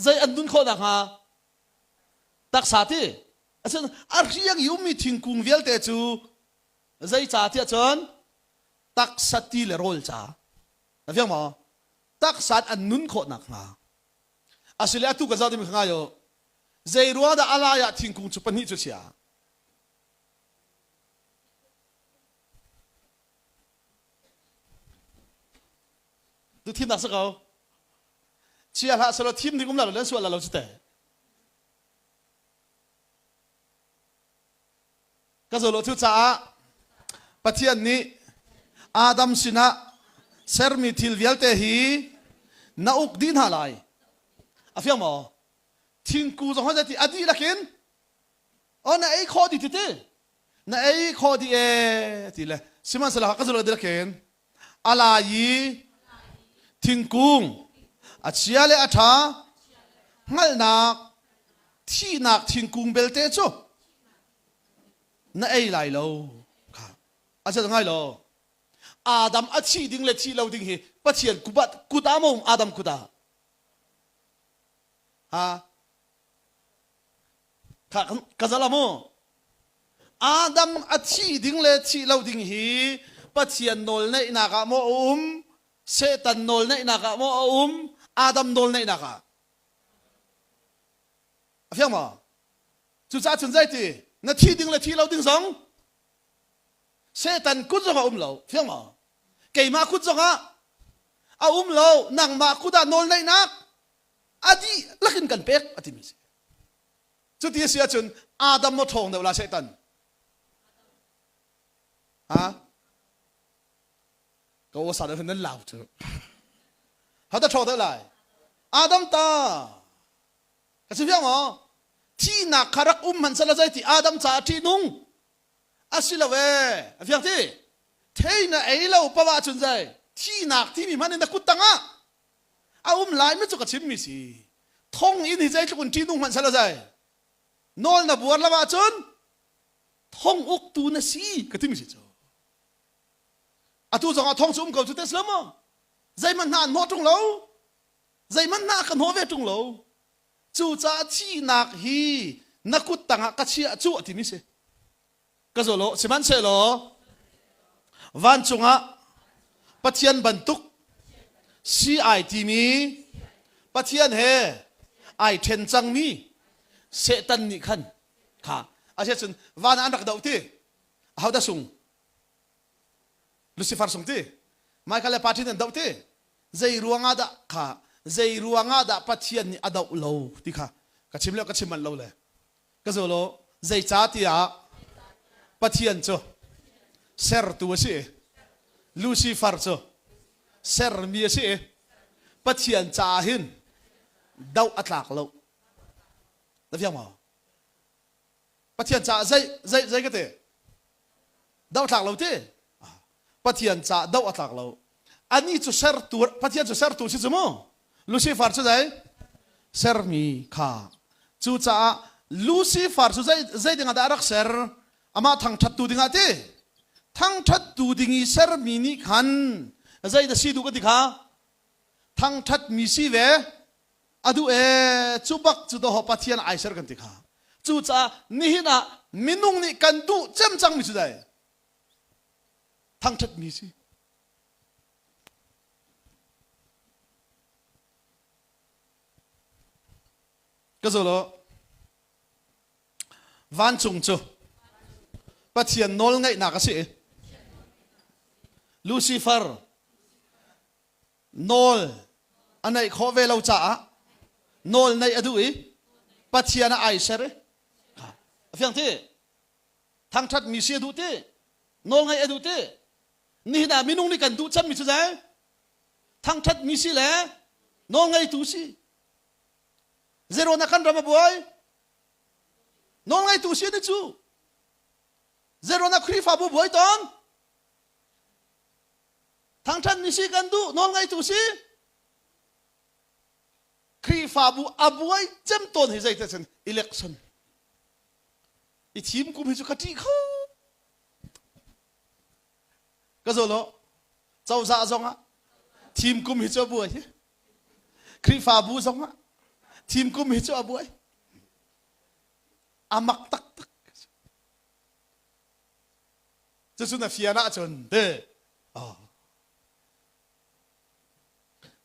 zai an nun kho nak nga taksa ti asen a riang yumi thingkung vial te chu zai cha ti chon taksati le rol cha na viang mo taksat an nun kho nak nga asile atu ka zadi mi khangayo zai ruwa da alaya thingkung chu pani chu chia tu thim nak sakau chia la salo thim ni kum la len sual la lo chite ka zo lo chu cha pathian ni adam sina sermi thil vialte hi na uk din halai afiang mo thingku zong ha ti adi lakin ona ei kho di ti na ei kho di e ti le siman sala ka zolo dilakin ala yi thingkung achiale atha ngal nak thi nak thingkung belte chu na ei lai lo kha acha ngai lo Adam achi ding le chi lo ding hi pathian kubat kudamom Adam kuda ha kha kazalamo Adam achi ding le chi lo ding hi pathian nol nei na ka mo Satan nol nei na ka mo Adam nol nei na ka afiang ma chu cha chun zai ti na thi ding le thi lo ding song Satan kut zonga lo fiang ma kei ma kut zonga a lo nang ma kuda nol nei nak adi lakin kan pek ati mi chu ti sia chun Adam mo thong de la Satan ha ko sa de nan lao chu ha da thong de lai Adam ta ka chi fiang ma thi na kharak man sala zai ti Adam cha thi nung asila we afiang ti theina eilo pawa chun jai thi nak thi mi man na kutanga a lai me chu ka chim mi si thong in hi jai chukun ti nung man sala jai nol na buar lawa chun thong uk tu na si ka ti mi si chu atu zonga thong sum ko chu tes lama jai man na no tung lo jai man na kan ho ve tung lo chu cha thi nak hi na kutanga ka chia chu ti mi se ka zo lo siman se lo van chunga pathian bantuk si ai ti mi pathian he ai then chang mi Satan ni khan kha a se chun van an rak dau ti how da sung Lucifer sung ti mai kale party den dau ti zai ruanga da kha zai ruanga da pathian ni adau lo ti kha ka chimle ka chiman lo le ka zo lo zai cha ti a pathian cho ser tu si Lucifer cho ser mi si pathian cha hin dau atlak lo da fiang ma pathian cha zai ka te dau atlak lo te pathian cha dau atlak lo ani chu ser tu pathian chu ser tu si mo Lucifer chu zai ser mi kha chu cha Lucifer chu zai dinga da rak ser ama thang that tu dinga te thang that tu dingi ser mi ni khan zai da si du ka dikha thang that mi si ve adu e chubak chu do ho pathian ai ser kan dikha chu cha ni hina minung ni kan du chem chang mi chu dai thang that mi si ka zo lo van chung chu pathian nol ngai na ka si Lucifer nol anai kho ve lo cha nol nei adu i pathian ai ser afiang te thang that mi si adu te nol ngai adu te ni na minung ni kan du cham mi chu jai thang that mi si le nol ngai tu si zero na kan rama boy nol ngai tu si ni chu zero na khri fa bu boy ton thang that mi si kan du nol ngai tu si khri fa bu abuai chem ton hi zai ta chen election I thim kum hi chu khati kho ka zo lo chau za zonga thim kum hi chu buai khri fa bu zonga thim kum hi chu abuai amak tak tak chu chu na fiana chon de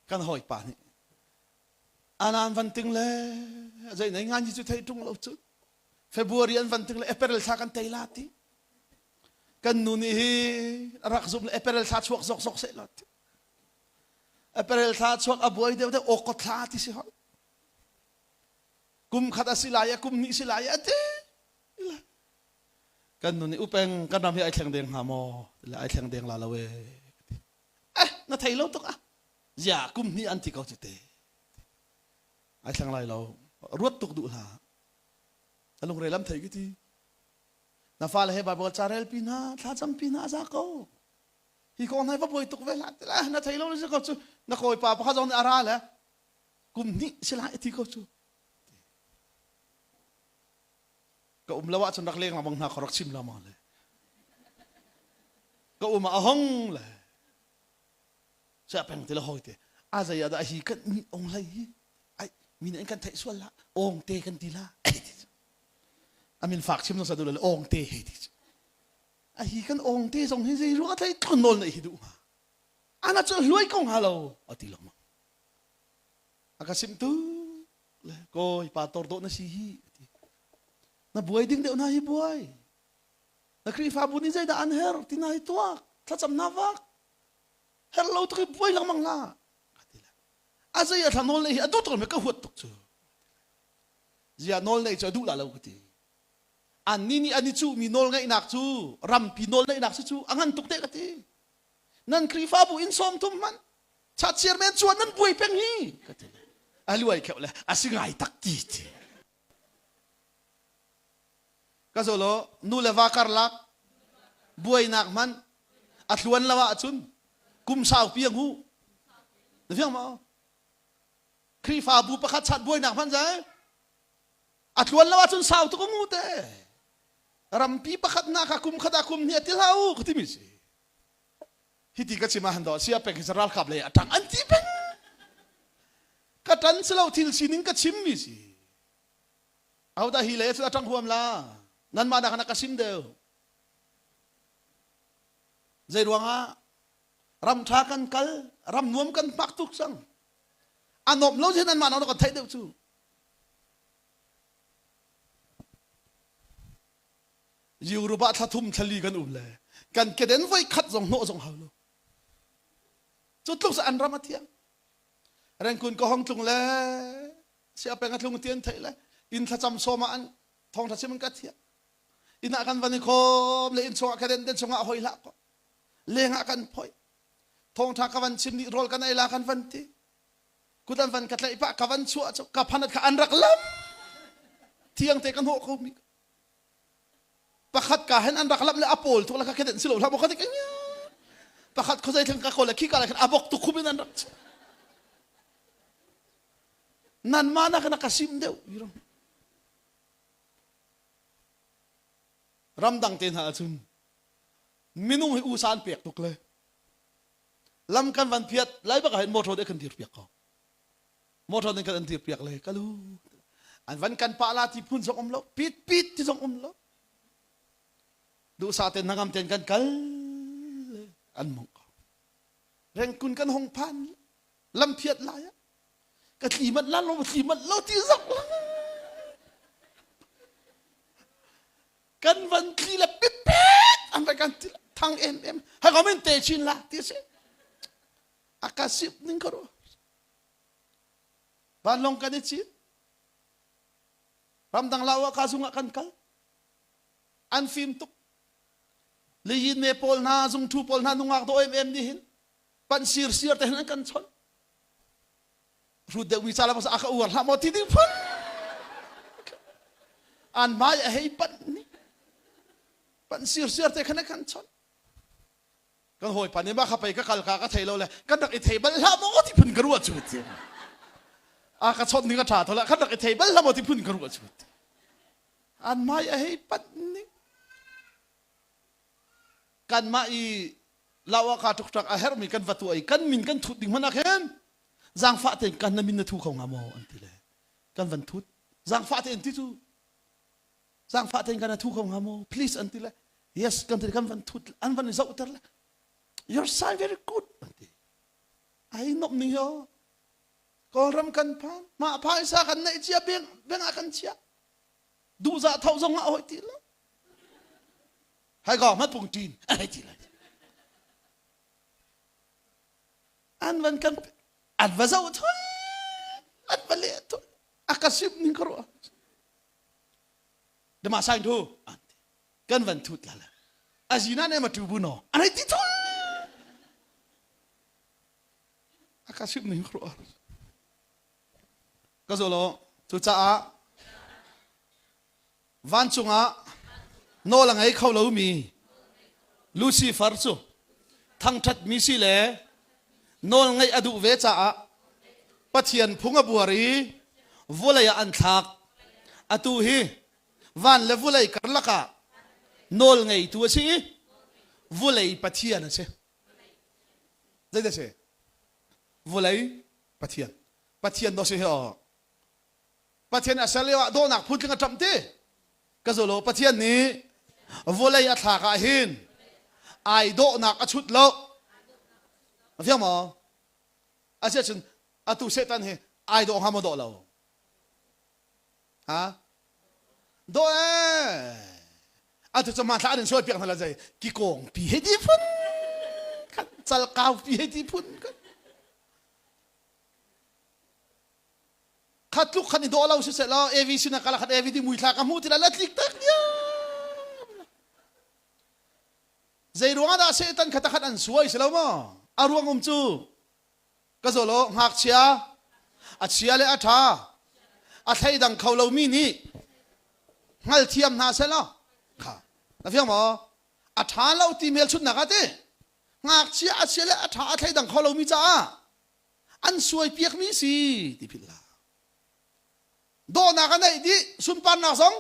kan hoi pa ni anan van ting le zai nei ngan ji chu thei tung lo chu February an van ting le April sa kan tei lati kan nu ni hi rak zum le April sa chuak zok zok se lot April sa chuak aboy de de okot lati si hol kum khata silaya kum ni silaya te kan nu ni upeng kan nam hi ai thleng deng ha mo la ai thleng deng la lawe na thei lo tok a dạ cũng ni anh thì có chữ tê ai sang lại lâu ruột tục đủ là anh lùng rầy lắm thấy cái gì na pha là hết bài bờ charel pina thà chăm pina ra câu hi con hay vấp bồi tục về là na thấy lâu nó có chú na coi pa pa dòng ara là cũng ni sẽ lại thì có chú cậu lâu cho đặc lên là bằng na khorok sim là màเลยcậu mà hong là sẽ bèn thì là hồi thế à giờ đã hi cái ông lại ai mình anh cần thấy xuân là ông tê cần tí là mình phạt chim nó sẽ được là ông tê hết hi cái ông tê giống như gì rồi thấy con nôn này đủ anh cho lưỡi công hà lâu ở tí lòng cái sim tu coi pa tor độ nó xì na buhay ding deo na hi buhay na kri fa bu ni zai da an her tinai tua tha cham na vak her lo tu buhay lang mang la katila azai a thanol nei adu tol me ka huat tok chu zia nol nei chu du la lo kati an ni ani chu mi nol ngai nak chu ram pi nol nei nak chu angan tuk te kati nan kri fa bu in som tum man cha chairman chuan nan buhay peng hi katila aluai khela asingai tak ti kasolo nu leva karlak buai nak man atluan lawa chun kum sau piang hu na fiang ma kri fa bu pakhat chat buai nak man jai atluan lawa chun sau to mu te rampi pakhat na ka kum khada kum ni atil hau khti si hiti ka chima hando sia pek israel kap le atang anti peng ka tan selo thil sinin ka chim mi si au da hi le chu atang huam la nan ma na kasim deu zai ruanga ram tha kan kal ram nuam kan pak tuk sang anop lo nan ma na ko thai deu chu Europa tha thum thali kan le kan keden voi khat jong no jong halo chu tluk sa an ram athiang ren kun ko hong tlung le sia pe ngatlung tien thai le in tha cham so ma an thong tha sim ka thia ina kan van khom le in chonga karen den chonga hoi la ko lenga kan phoi thong tha ka van chim ni rol kan ai la kan van ti kudan van katlai pa ka van chu ka phanat ka an rak lam thiang te kan ho ko mi pakhat ka hen an rak lam le apol to la ka keden silo la mo ka ti ka nya pakhat ko zai thang ka ko la ki ka la kan abok tu khubin an rak nan mana kana kasim deu yurong ramdang ten ha chun minung hi usan pek tuk le lam kan van phiat lai ba ka hen motor de kan tir pek ko motor de kan tir pek le kalu an van kan pa la ti phun song om lo pit pit ti song om lo du sa ten nangam ten kan kal an mong ko reng kun kan hong pan lam phiat la ya ka ti mat lan lo ti zak kan van ti la pit pit an ba kan ti thang em ha ko men te chin la ti se akasip ning ko ban long kan chi ram dang lawa ka sunga kan kal an film tuk le yin me pol na zung thu pol na nungak do em ni hin pan sir te han kan chon ru de wi sala pas aka uar la mo ti ding phun an mai a hei pan ni pan sir te khana kan chon kan hoi pan ni ba kha pai ka kal ka thei lo le kan dak i thei bal la mo ti phun karu chu ti a ka chon ni ka tha thola kan dak i thei bal la mo ti phun karu chu ti an mai a hei pan ni kan mai lawa ka tuk tak a her mi kan vatu ai kan min kan thut ding mana khen giang pha ten kan na min na thu không ngamo an ti le kan van thut giang pha ten ti chu giang pha ten kan na thu không ngamo please an ti le yes kan ti kan van thut an van zau tar le your sign very good an ti ai nop ni yo ko ram kan pan ma pa sa kan nei chia beng a kan chia du za thau zong a hoi ti lo hai gò mắt bùng tin ai ti le an van kan an va zau thôi an va le thôi akasip ning karo de ma sang thu kan van thut la la azina ne ma tu bu no an ti thôi akasip ni khro ka zolo chu cha a van chunga no la ngai khau lo mi Lucifer chu thang that mi si le nol ngai adu ve cha a pathian phunga buari volaya an thak atu hi van le volai karlaka nol ngai tu si volai pathian ase dai da se volai pathian do se ho pathian asalewa do nak phut ka tamte ka zolo pathian ni volai a thaka hin ai do nak a chut lo fiam mo ase chun atu setan he ai do ha mo do lo ha do atu chama tha den so piak na la jai ki kong pi he di phun kan chal kaw pi he di phun khat luk khan do lo se lo avc na kala khat avd mui thla ka mu ti la latlik tak nya zai ruanga da setan khata khat an suai se lo mo aruang chu ka zolo ngak chia a chia le a tha a thai dang khau lo mi ni ngal thiam na se lo kha na fiam mo a tha lo ti mel chut na ka te ngak chia a chia le a tha a thai dang khau lo mi cha an suai piak mi si ti phila do na ka nei di sun pan na song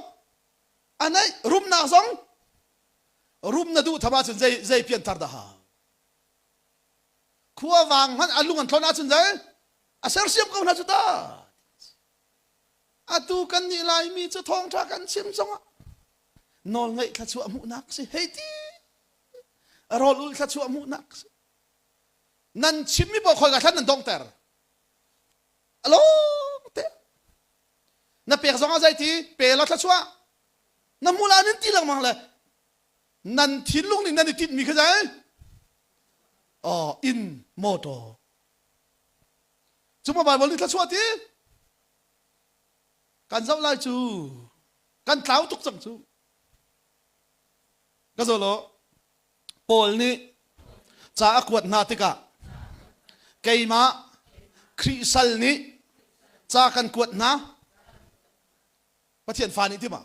anai rum na song rum na du thaba chun zai pian tar da ha khuwa wang han alung an thona chun zai a ser siam ko na chu ta atu kan ni lai mi chu thong tha kan sim song a nol ngai tha chu amu nak si hei ti rol ul tha chu amu nak nan chim mi bo khoi ga than nan dong ter alo te na per zong a zai ti pe la tha chu na mula nin ti lang mang la nan thin lung ni nan ti mi kha zai in moto chúng ta bảo lý thắt suốt đi cần dẫu lại chú cần tháo tục chẳng chú cái rồi lo Paul ni cha quật na tika cây má Chrisal ni cha cần quật na bắt thiền pha ni thế mà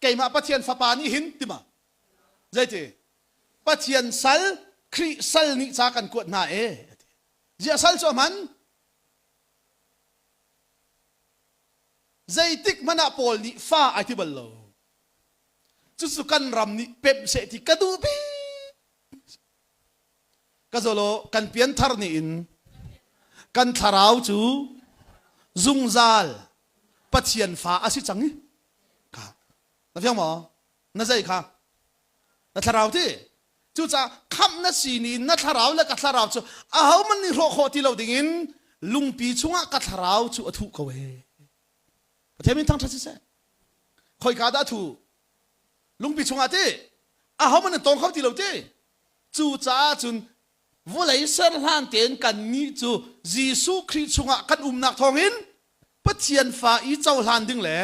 cây má bắt thiền pha pa ni hin thế mà vậy thì pathian sal Chrisal ni cha kan kuat na zia sal so man zaitik mana Paul ni fa ai ti ballo chu kan ram ni pep se ti kadu bi kazolo kan pian thar ni in kan tharau chu zungzal pathian fa asi changi ka na fiang mo na zai kha na tharau ti chú cha khăm na xì ni na tharau la ka tharau chu a hau man ni ro kho ti lo ding in lung pi chunga ka tharau chu athu ko we pathemin thang tha se khoi ka da thu lung pi chunga te a hau man tong khau ti lo te chú cha chun volai ser han ten kan ni chu Jesu Christ chunga kan nak thong in pathian fa i chau hlan ding le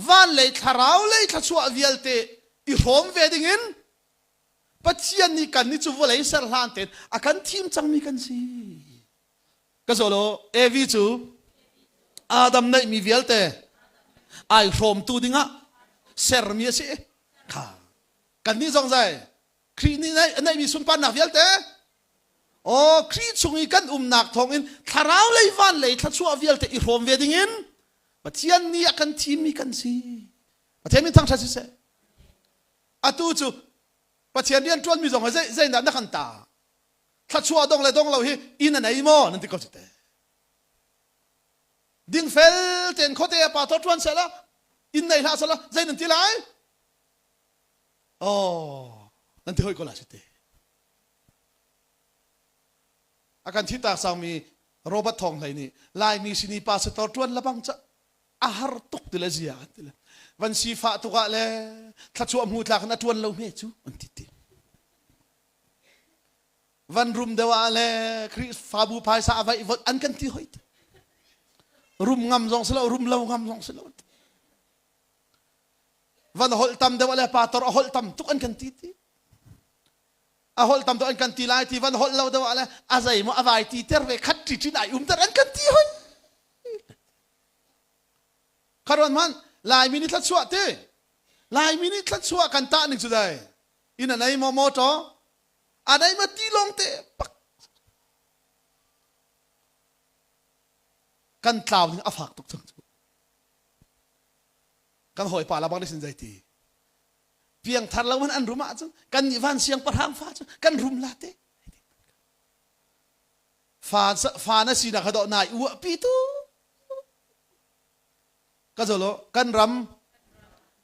van le tharau le tha chu avial te i rom ve ding in pathian ni kan ni chu volai ser hlan ten akan thim chang mi kan si ka zolo evi chu adam nei mi velte ai rom tu dinga ser mi se kha kan ni jong zai khri ni nei mi sun pan na velte o khri chungi kan nak thong in tharau lei van lei tha chu velte i rom ve ding in pathian ni akan thim mi kan si pathian mi thang tha si se atu chu pathian rian tuan mi zong zai na kan ta tha chua dong le dong lo hi in anei mo nan ti ko te ding fel ten khote pa to tuan sela in nei la sela zai nan ti lai nan ti hoi ko la te akan thita sang mi Robert thong lai ni lai mi sini pa se to tuan la bang cha a har tuk ti la zia ti la van si fa tu ga le tha chu mu tlak na tuan lo me chu an ti ti van rum de wa le Chris fa bu phai sa vai vot an kan ti hoi rum ngam jong selo rum lo ngam jong selo van hol tam de wa le pa tor hol tam tuk an kan ti ti a hol tam to an kan ti lai ti van hol lo do ala azai mo avai ti ter ve khat ti ti nai ter an kan ti hoi karon man lai minit la chua te lai minit la chua kan ta ning chu dai ina nai mo to anai ma ti long te pak kan tlaw ning afak tok chung kan hoi pa la bang ni sin zai ti piang thar lawan an ruma chu kan ni van siang parhang fa chu kan rum la te fa na si na khado nai u pi tu ka zolo kan ram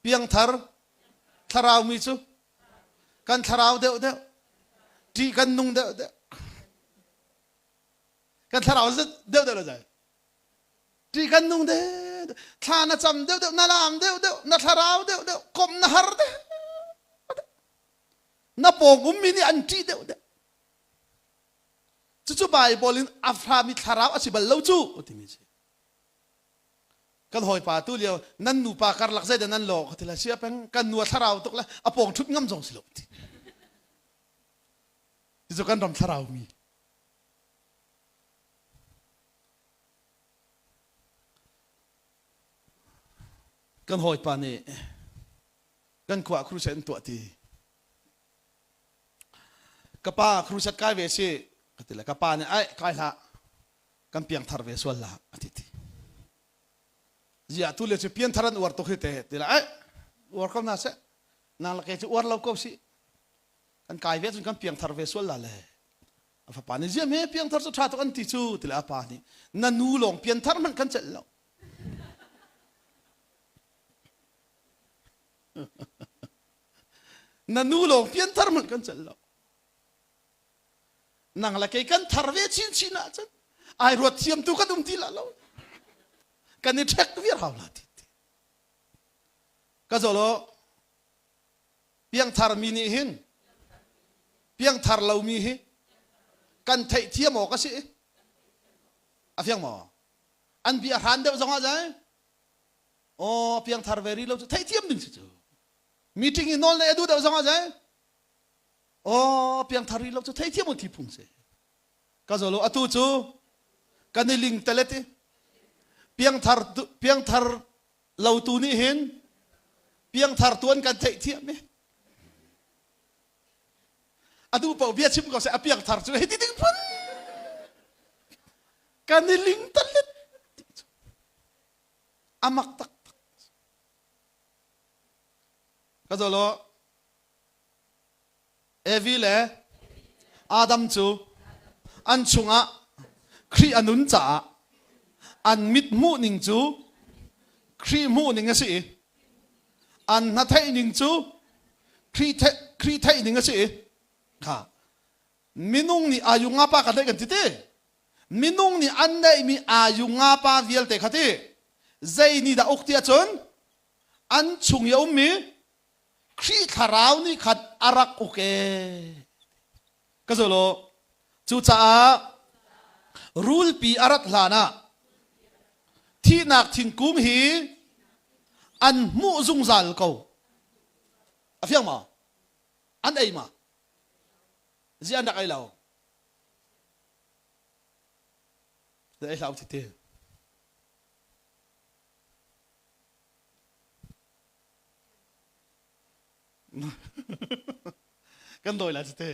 piang thar tharau mi chu kan tharau de de ti kan nung de de kan tharau de de de ti kan nung de tha na cham de de na lam de de na tharau de de kom na har de na pong mini an ti de de chu Bible in afra mi tharau asibal lo chu otimi che kan hoi pa tu leo nan nu pa kar lak zai da nan lo khotila sia peng kan nu tharau tok la apong thut ngam jong silo ti chu kan ram tharau mi kan hoi pa ne kan kwa krusen tu ti kapa kruset kai ve si katila kapa ne ai kai la kan piang thar ve swal la atiti zia tu le che pian tharan war to khite tila ai war kom na se na la ke chu war lo ko si kan kai ve chun kan piang thar ve swal la le afa pa ne zia me piang thar chu tha to kan ti chu tila pa ni na nu long pian thar man kan chel lo na nu long pian thar man kan chel lo nang la ke kan thar ve chin chin a chan ai ruat thiam tu ka dum ti la lo kan ni thek vir haw la ti ka zolo piang thar mi ni hin piang thar lo mi hi kan thei thiam o ka si a phiang mo an bi a han de zong a jai o piang thar ve ri lo thei thiam ding chu meeting in nol na edu de zong a jai o piang thar ri lo thei thiam mo ti phung se ka zolo atu chu kan ni ling teleti piang thar lâu tu ni hin piang thar tuan kan thei thiam me adu pa bia chim ko se piang thar chu he ti ding pun kan ni ling telet amak tak ka zolo evile adam chu an chunga khri anun cha an mit mu ning chu khri mu ning a si an na thai ning chu khri thai ning a si kha minung ni ayunga pa ka dai kan ti te minung ni an dai mi ayunga pa vial te khati zai ni da oktia chon an chung yo mi khri tharau ni khat arak uke ka zolo chu cha rule pi arat hlana thi nak thing kum hi an mu zung zal ko a fiang ma an ei ma zia ndak ai lao de ai lao ti te kan doi la ti te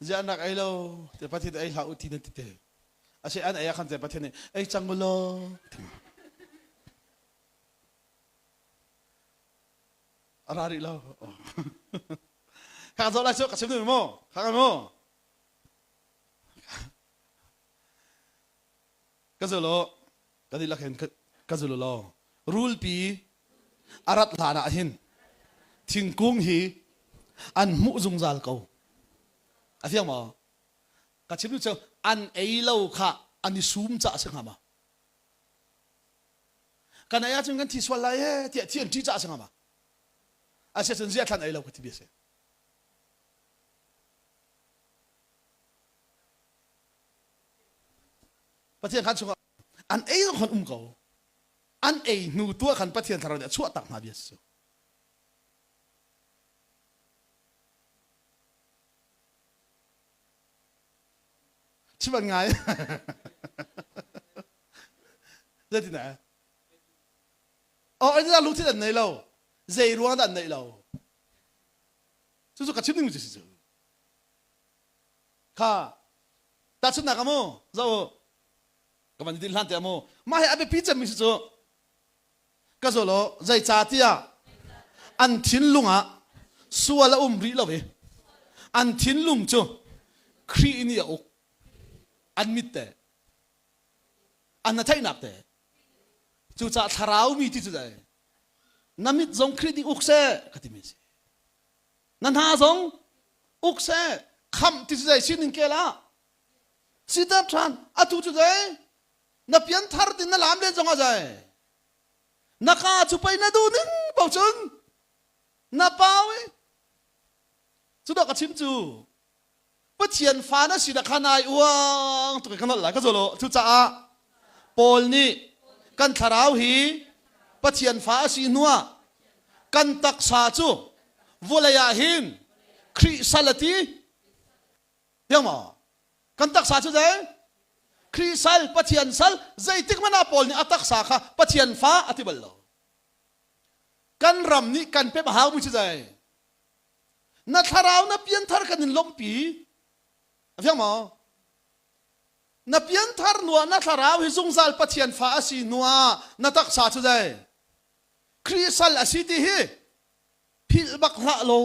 zia ndak ai lao te pati de ai lao ti na ti te ase an ai khan te pati ne ai changulo arari lao ka zo la so ka sem mo ka mo ka zo lo ka di la khen ka zo lo rule pi arat lana hin thingkung hi an mu zung zal ko a fiang mo ka chim chu an ei lo kha ani sum cha sang ma kana ya chung kan thi swal lai he ti thian ti cha sang ma a se chen zia than ei lo ka ti bi se pathian khan chung an ei lo khon ko an ei nu tua khan pathian thar de chu tak ma bi se chứ bạn ngài rất thì nè anh ra lúc thì đần này lâu dây ruộng đần này lâu chú cả chim đừng gì kha ta chút nào cả mô dâu các bạn đi lan tiền mô mà hay abe pizza mình chú cái rồi lo dây cha tia ăn thiên lung à xua là ri lâu vậy ăn thiên lung chứ khi ini ốc ăn mít tệ ăn nó thấy nạp tệ chú cha thảo mít thì chú đây nắm mít giống khi đi ốc xe cái gì mình năn ha giống ốc xe khăm thì chú đây xin những cái lá xin ta tran à chú đây na pian thar tin na lam lên giống à vậy na ka chú bay na du nín bảo chân na bao ấy chú đó có chim chú bất chiến phá nó chỉ là khăn ai uang tụi cái nó lại cái rồi lo chú cha Paul ni căn thảo hi bất chiến phá si nua căn tắc sa chú vô lại hin khi salati hiểu mà căn tắc sa chú đấy khi sal bất chiến sal dây tích mà na Paul ni atak sa kha bất chiến phá atibal lo căn ram ni căn pe bahau mu chú đấy na thảo na pian thar kan lom pi phải không? Na pian thar nuwa na tharau hi zungzal pathian fa asi nuwa na tak sa chu dai krisal asiti hi phil bak la lo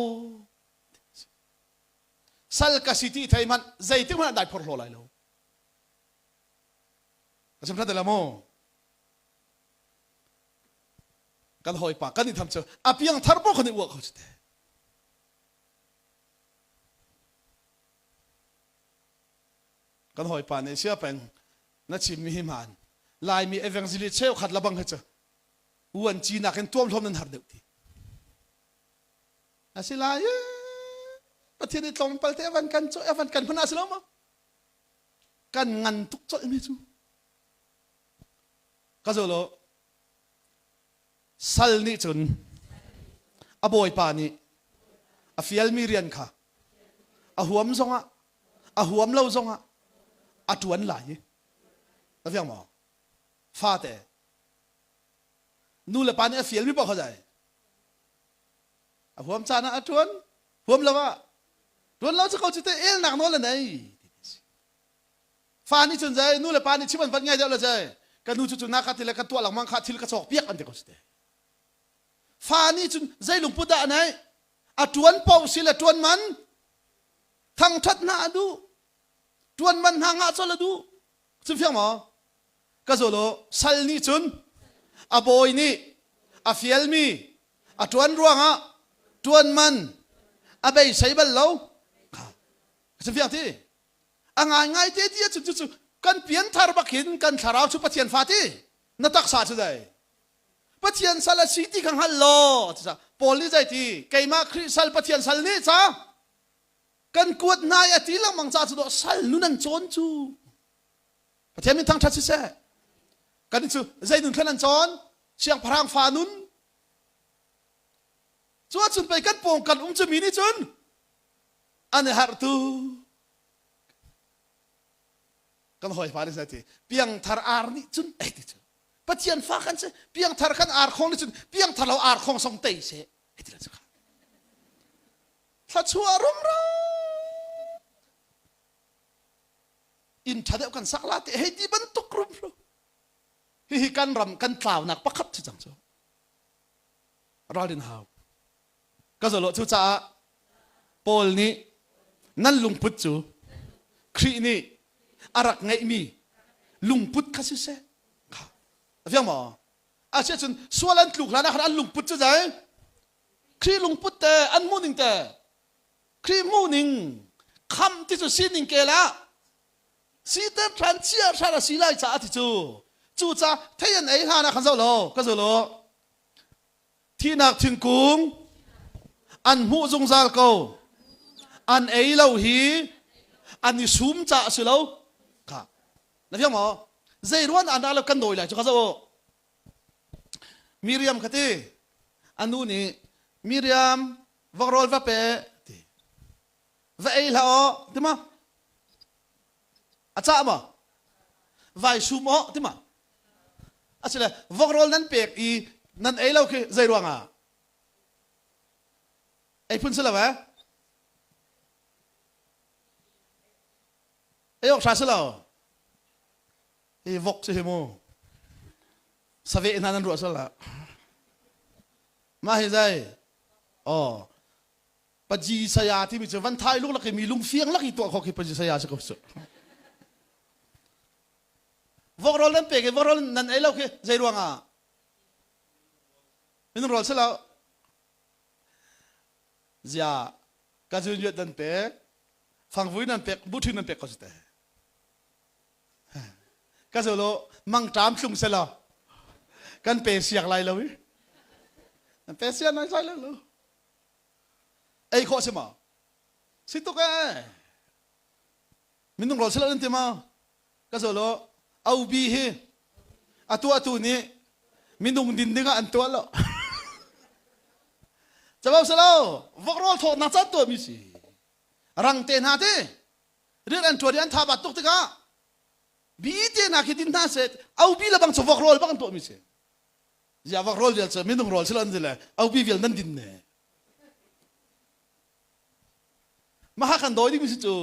sal ka city thai man zai ti man dai phor lo lai lo kasam thad la mo kan hoi pa kan ni tham chu apiang thar bo khani wa kho chu kan hoi pa ne sia pen na chim mi himan lai mi evangelist cheu khat labang hacha uan chi na ken tom thom nan har deu ti asila ye pathian tlom palte evan kan cho evan kan phana silo ma kan ngan tuk cho mi chu ka zo lo sal ni chun aboi pa ni a fial mi rian kha a huam zonga a huam lo zonga atuan lại nó phải không pha thế nu là pan phiền biết bao giờ hôm cha nó atuan hôm là vợ tuan lâu cho câu chuyện thế el nặng nó là này pha ni chun dây nu là pan ni chỉ vẫn nghe được là dây cái nu chun na khát thì là cái tua lòng mang khát thì là cái sọc piếc anh thì câu chuyện pha ni chun dây lùng bút đã này atuan bao xí là tuan man thằng thất na du tuan man hang a cho là du chim phiang mà cái rồi lo sal ni chun a boy ni a fiel mi a tuan ruang a tuan man a bay sai bal lo chim phiang thi a ngai ngai te ti chu chu chu kan pian thar bakhin kan tharau chu pathian fa ti na tak sa chu dai pathian sala siti khang hal lo cha poli jai ti keima khri sal pathian sal ni cha kan kuat nai ati lang mang cha chu do sal nunan chon chu pathian min thang that se kan chu zai nun khanan chon siang pharang fa nun chu chun pai kan pong kan chu mi ni chun ane har tu kan hoi pa ni sa ti piang thar ar ni chun ai ti chu pathian fa kan se piang thar kan ar khong ni chun piang thar lo ar khong song tei se ai ti la chu tha chua rum ro in thadeu kan sakla te he di ban tuk rum ro hi kan ram kan tlaw nak pakhat chu chang chu ralin hau ka zo lo chu cha Paul ni nan lung put chu khri ni arak ngai mi lung put kha si se afiang mo a che chun sualan tluk lana khan lung put chu jai khri lung put te an muning te khri muning kham ti chu sining ke la si te tran chia sa la si lai cha ti chu cha thayan ei ha na khan zo lo ka zo lo thi nak thing kung an hu zung zal ko an ei lo hi an ni sum cha su lo ka na fiang mo zai ruan an ala kan doi lai chu ka zo Miriam khati anu ni Miriam vagrol va pe ti va ei la o ti ma acha ma vai sumo tima asile vokrol nan pek I nan ei lo ke zai ruanga ei pun sala wa ei ok sa sala ei vok se mo save nan ru sala ma he zai paji saya ti mi van thai lu la ke mi lung fiang la ki to kho ki paji saya se ko so vokrol nan pek vokrol nan ei lo ke zai ruanga minung rol sala zia ka jun yet dan pek phang vui nan pek bu thin nan pek ko ste ka zo lo mang tram chung sala kan pe siak lai lo wi nan pe siak nai sai lo ei kho se ma si to ka minung rol sala nan ti ma ka zo lo au bi hi atu ni minung din dinga an to lo jawab salo vokrol tho na chat to mi si rang te na te rir an to an tha bat tok te ka bi te na ki din na se au bi la bang cho vokrol bang to mi se ya vokrol ya che minung rol salo an dile au bi vel nan din ne ma ha kan doi di mi si chu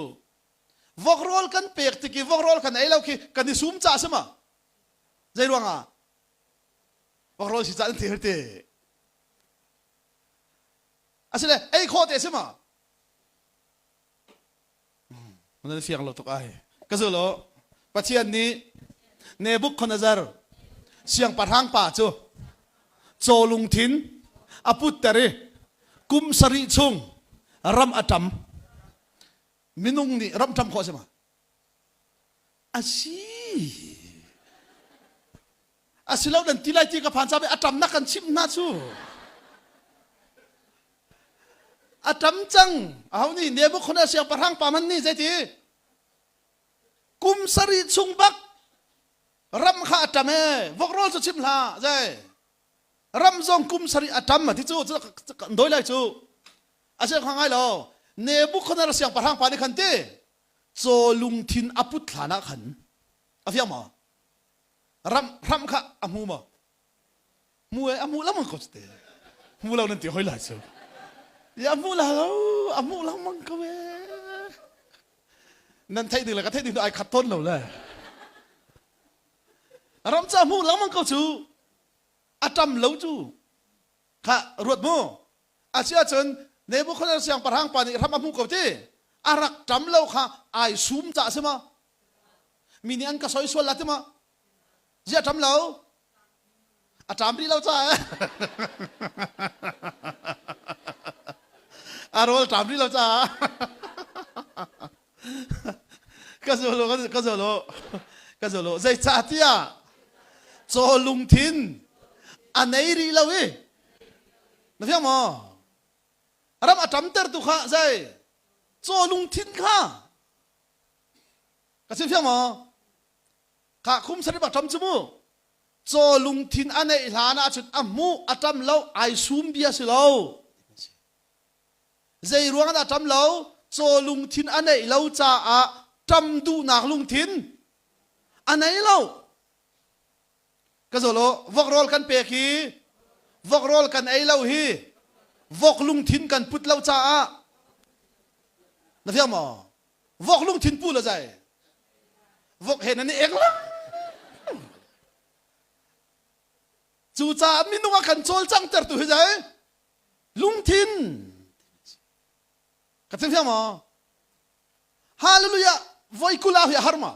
vokrol kan pek te ki vokrol kan ai lo ki kan ni sum cha se ma zai ruanga vokrol si cha an te te asile ei kho te se maมันเฟียงเราตกไอ้ก็สุดแล้วปัจจัยนี้เนบุคอนazarเสียงปะทางป่าจูโจลุงทินอปุตเตเรกุมสริชุงรำอัตมมินุงนี่รำจำข้อใช่ไหมอาชีแล้วดันทีไรที่กับผ่านซาไปอัตมนักกันชิมน่าชูอาจำจังเอานี่เดี๋ยวพวกคนเสียงประทังป่ามันนี่ใจทีกุมสริชุงบักรำข้าอาจำเอพวกเราจะชิมลาใจรำซองกุมสริอาจำมาที่จู่จะโดยไรจู่อาเซียนข้างไงเราเดี๋ยวพวกคนเสียงประทังป่าในขันเตโจลุงทินอปุตฐานะขันอาเฟียมารำข้าอามูมามูอามูแล้วมันก็จะเตมูเรานั่นตีห้อยไหลจู่ya amu lah mang kawe nan thai được là cái thai được ai khát tôn lâu là ram cha amu lah mang kau chu atam lâu chu kha ruột mu asia chen nebu khona siang parhang pani ram amu kau te arak tam lâu kha ai sum cha se ma mini an ka soi sual la te ma ya tam lâu atam ri lâu cha arol tamri lo cha ka zo lo zai cha tia cho lung thin anei ri lo we na fiam mo ram atam ter tu kha zai cho lung thin kha ka sim fiam mo kha khum sari ba tam chu mu cho lung thin anei hlana chut amu atam lo ai sum bia si lo dây ruộng đã trăm lâu cho lung thiên anh ấy lâu cha trăm du nạc lung thiên anh ấy lâu cái rồi lo vok roll kan pe khi vok roll kan ấy lâu hi vok lung thiên kan put lâu cha nó phải mà vok lung thiên pu là gì vok hệ anh ấy eng lắm chú cha mình nung kan chol chang ter tu hay lung thiên cái thứ gì mà hallelujah voi kula huy harma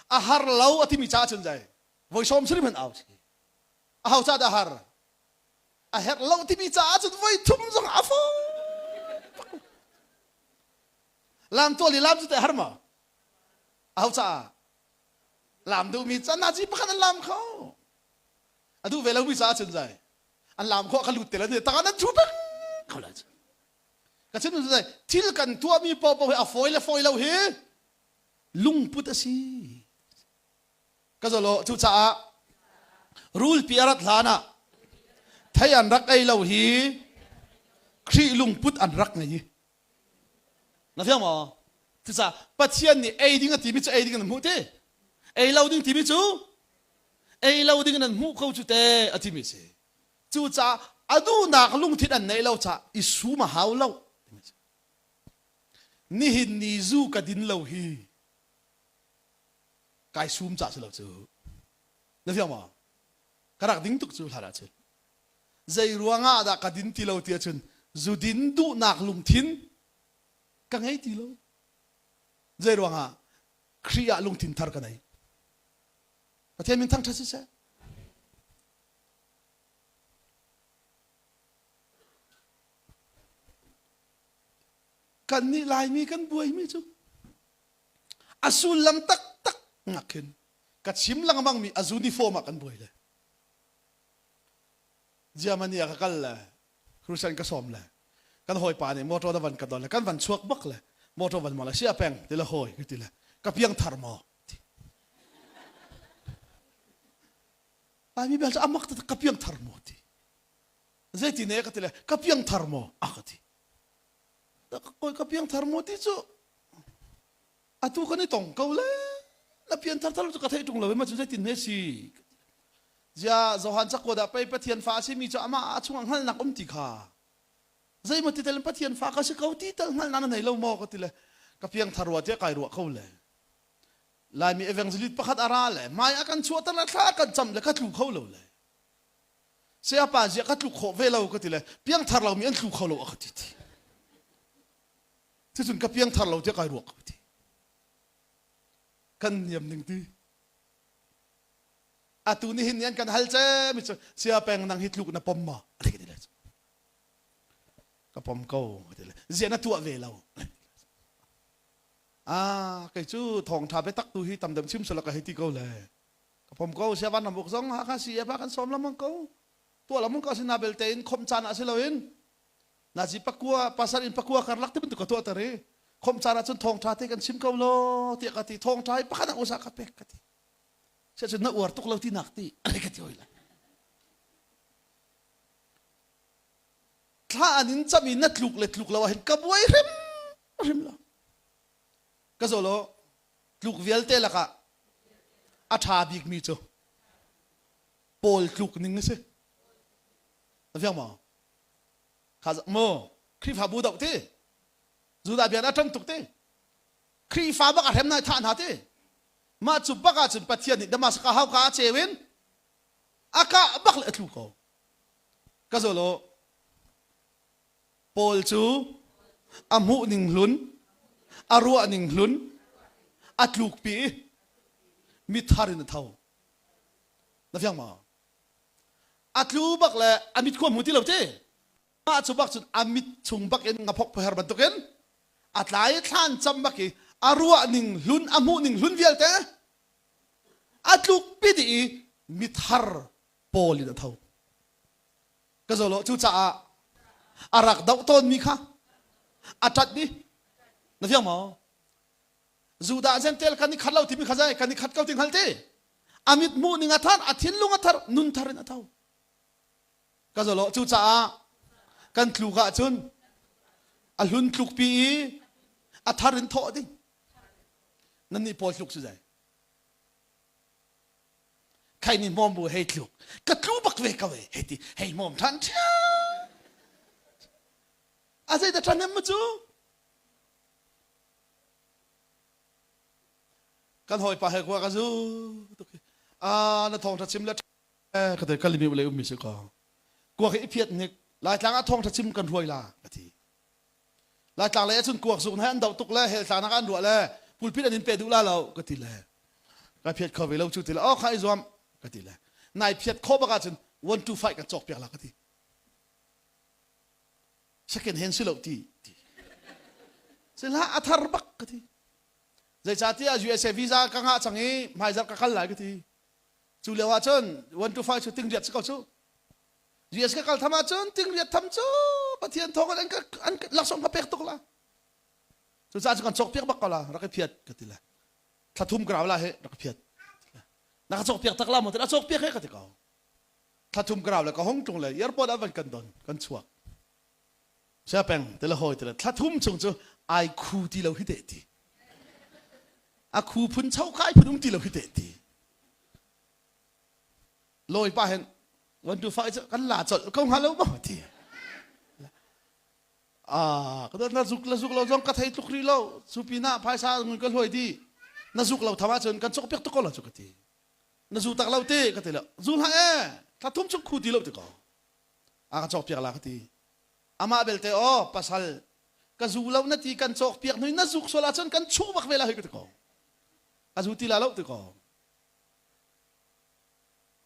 har lâu ati mi cha chun jai voi som sri man out hau cha da har har lâu ati mi cha chun voi thum jong afo làm to li làm chu te harma hau cha làm du mi cha na ji pa kan làm khao adu ve lâu mi cha chun jai an làm kho khalut te la ne ta na chu ta khao la cái chuyện như thế thil cần tua mi po po à phôi lâu he lung put asi cái giờ lo chú cha rule piarat lana thay an rak ai lâu hi khi lung put an rak này nó thấy không thì sao bắt thiên ni ai đi ngang tìm cho ai đi ngang mu thế ai lâu đi tìm chú ai lâu đi ngang mu câu chú thế ở tìm gì chú cha adu nak lung thịt anh này lâu cha isu mà hao lâu ni hin ni zu ka din lâu hi cái sum cha sẽ lâu chú nó hiểu mà cái đặc tính tục chú là chứ dây ruanga đã ka din ti lâu tiệt chun zu din du nak lung thin ka ngay ti lâu dây ruanga kriya lung thin thar ka này và thêm mình thăng thắt sẽ kan ni lai mi kan buai mi chu asul lam tak tak ngakin kat sim lang mang mi azuni forma kan buai le Germany ka kal la Russian ka som la kan hoi pa ni motor da van ka dol kan van chuak bak le motor van Malaysia peng te la hoi ti la ka piang thar mo ai mi bel amak ta ka piang thar mo ti zai ti ne ka te la ka piang thar mo akati koi ka piang thar mo ti chu atu ka ni tong kau le la piang thar thar chu ka thai tung lo ma chu zai ti ne si ja zohan chak ko da pai pathian fa si mi chu ama achung hal nak ti kha zai ma ti tel pathian fa ka si kau ti tal hal nan nei lo mo ka ti le ka piang thar wa te kai ro khau le lai mi evangelist pakhat ara le mai akan chu ta la thla kan cham le ka tlu khau lo le se apa je ka tlu kho ve lo ka ti le piang thar lo mi an tlu khau lo a ti tiที่สุดกับเพียงทารเราจะกลายรวกทีกันยำหนึ่งทีอาตูนี่เห็นยันกันฮัลเจมิจเสียแปลงนางฮิตลูกนะปอมมาอะไรกันดีเลยกับปอมเก้ากันเลยเสียนัตัวเวลาไก่จู้ทองทาไปตักตูฮีตำเดิมชิมสลักกับฮิตที่เก้าเลยกับปอมเก้าเสียวันนำบุกซองหาข้าเสียพากันซ้อมละมังเก้าตัวละมังเก้าสินาเบลเตนคมจานอาศิลวินนาจีปักกัวภาษาอินปักกัวการลักที่เป็นตัวตัวตระเรคมจาราจนทองทาเทกันชิมเกาโลเตียกติทองทายปักนักอุตสาหกรรมเป็กติเชื่อจนนักอวดตุกเราที่หนักตีอะไรกันที่โอ้ยละถ้าอันนี้จะมีนัดลุกเล็ดลุกเราเห็นกับไว้ริมละก็โซโลลุกเวลเตละกะอาชาบิกมีโจโปลลุกนิ่งสิแล้วเฟี้ยงมั้งข้าจะโม่ครีฟ้าบูดอกที่จูดาเบียนอัตรันตุกที่ครีฟ้าบักอาเทมนายท่านหาที่มาจุบบักอาจุนปัทยานิดมาสกาฮาวกาเจวินอากาบักเลตุกก็จะโลโปลจูอามูนิงลุนอารัวนิงลุนอัตลุกปีมิทารินเท่าแล้วยังมาอัตลูบักเลอามิดความมุติเราที่มาจุบักจุนอามิดชุงบักเอ็นงับพกเพอร์บันตุกเอ็นอัตไลท่านจำบักอีอารัวนิงลุนอามูนิงลุนเวียลเตอัตลุกปีดีมิทาร์โปลินเท่าก็จะโลจูจ่าอารักดาวต้นมีค่ะอาจัดดินั่นยังมั้งจูดาเซนเทลกันนี่ขัดเราที่มีข้าใจกันนี่ขัดเก้าติงฮัลเตอามิดมูนิงอัฐานอาทินลุงอัฐานนุนทารินอัฐาวก็จะโลจูจ่ากันทลูกะจุนอัลลุนทลูกปีอัฐารินทอดินั่นนี่พอทลูกสุดใจใครนี่มอมบูเฮทลูกกัทลูบักเวกเวเฮติเฮมอมทันเช่อาศัยแต่ทันเนี่ยมั้งจูกันหอยปลาเฮกว่ากันจูนั่นทองทัดชิมแล้วก็แต่กันลิมิวเลยมิสกอกลัวไอ้เพียรเนี่ยหลายครั้งทองทัดชิมกันรวยล่ะกะทีหลายครั้งเลยจนกลัวสุนให้อันดาวตุกแล้วเฮลสานักอันดัวแล้วพูดพิษอันนี้เป็นดูแลเรากะทีแล้วก็เพียรเขาไปเราชุดที่แล้วใครจวมกะทีแล้วนายเพียรเขาประกาศจนวันทูไฟกันจอกเปียกละกะทีสักเห็นเห็นสิเราทีเสร็จแล้วอัฐารบักกะทีใจชาติอายุเอสวีซ่ากังหาจังงี้ไม่จับกันหลายกะทีจูเลียวจนวันทูไฟชุดติ้งเรียดสักเขาชูยูเอสก็กลับทำมาจนติ้งเรียดทำชูปะเทียนทองอันลักษณะเปียกตุกละจูจ่าจะกันจอกเปียกบักก็ละรักเพียรกะทีละถ้าทุ่มกราวละเฮรักเพียรนักจอกเปียกตักละหมดแต่จอกเปียกเฮกะทีเขาถ้าทุ่มกราวแล้วก็ห้องตรงเลยยัดปอดอันวันกันดอนกันชัวเชื่อแปงแต่ละหอยแต่ละถ้าทุ่มจงจูไอคูที่เราฮิตเดตี อาคูพุนเช่าใครพุนอุ้งตีเราพิเตตีลอยป้าเห็นวันดูไฟกันหลาจดก็หาแล้วบ้างทีก็ต้องนาซุกเราจงกระไทยทุกทีเราสุปีน่าภายซาเงินก็รวยดีนาซุกเราทำมาจนกันจกเปียกตะกอนเราจุกทีนาซุกตักเราเตะก็เตะแล้วซุลฮะถ้าทุ่มชกคู่ตีเราตะกอนก็จกเปียกละก็ทีอามาเบลเตอปัสฮัลก็ซุเรานาทีกันจกเปียกหน่อยนาซุกโซลาจนกันชูบักเวลาให้ก็ตะกอนก็ซุตีละเราตะกอน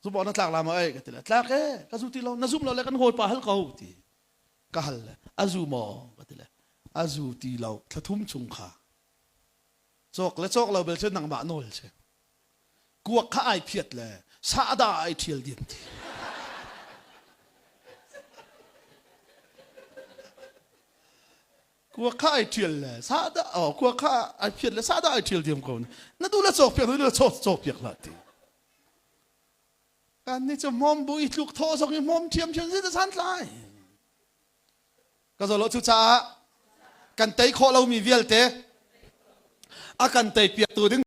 ซุบอกนักลากลามาเอ้ก็เตะแล้วลากก็ซุตีเรานาซุกเราเลยกันโหดป่าฮัลเขาทีก็ฮัลอาซูมอก็เตะแล้วอาซูตีเราถ้าทุ่มชงขาจกและจกเราเบลเชนนังบะโนลเชกวกข้าไอเพียดเลยซาดาไอเทียลเดียมทีกวกข้าไอเทียลเลยซาดากวกข้าไอเพียดเลยซาดาไอเทียลเดียมคนนั่นดูแลจกเพียดดูแลจกเพียดละทีการนี่จะมอมบุยลูกโทส่งมอมเทียมเชียงซิจะสันไลก็จะลดชุจ้ากันเตะโคเรามีเวลเตะอากันเตะเปียกตัวดึง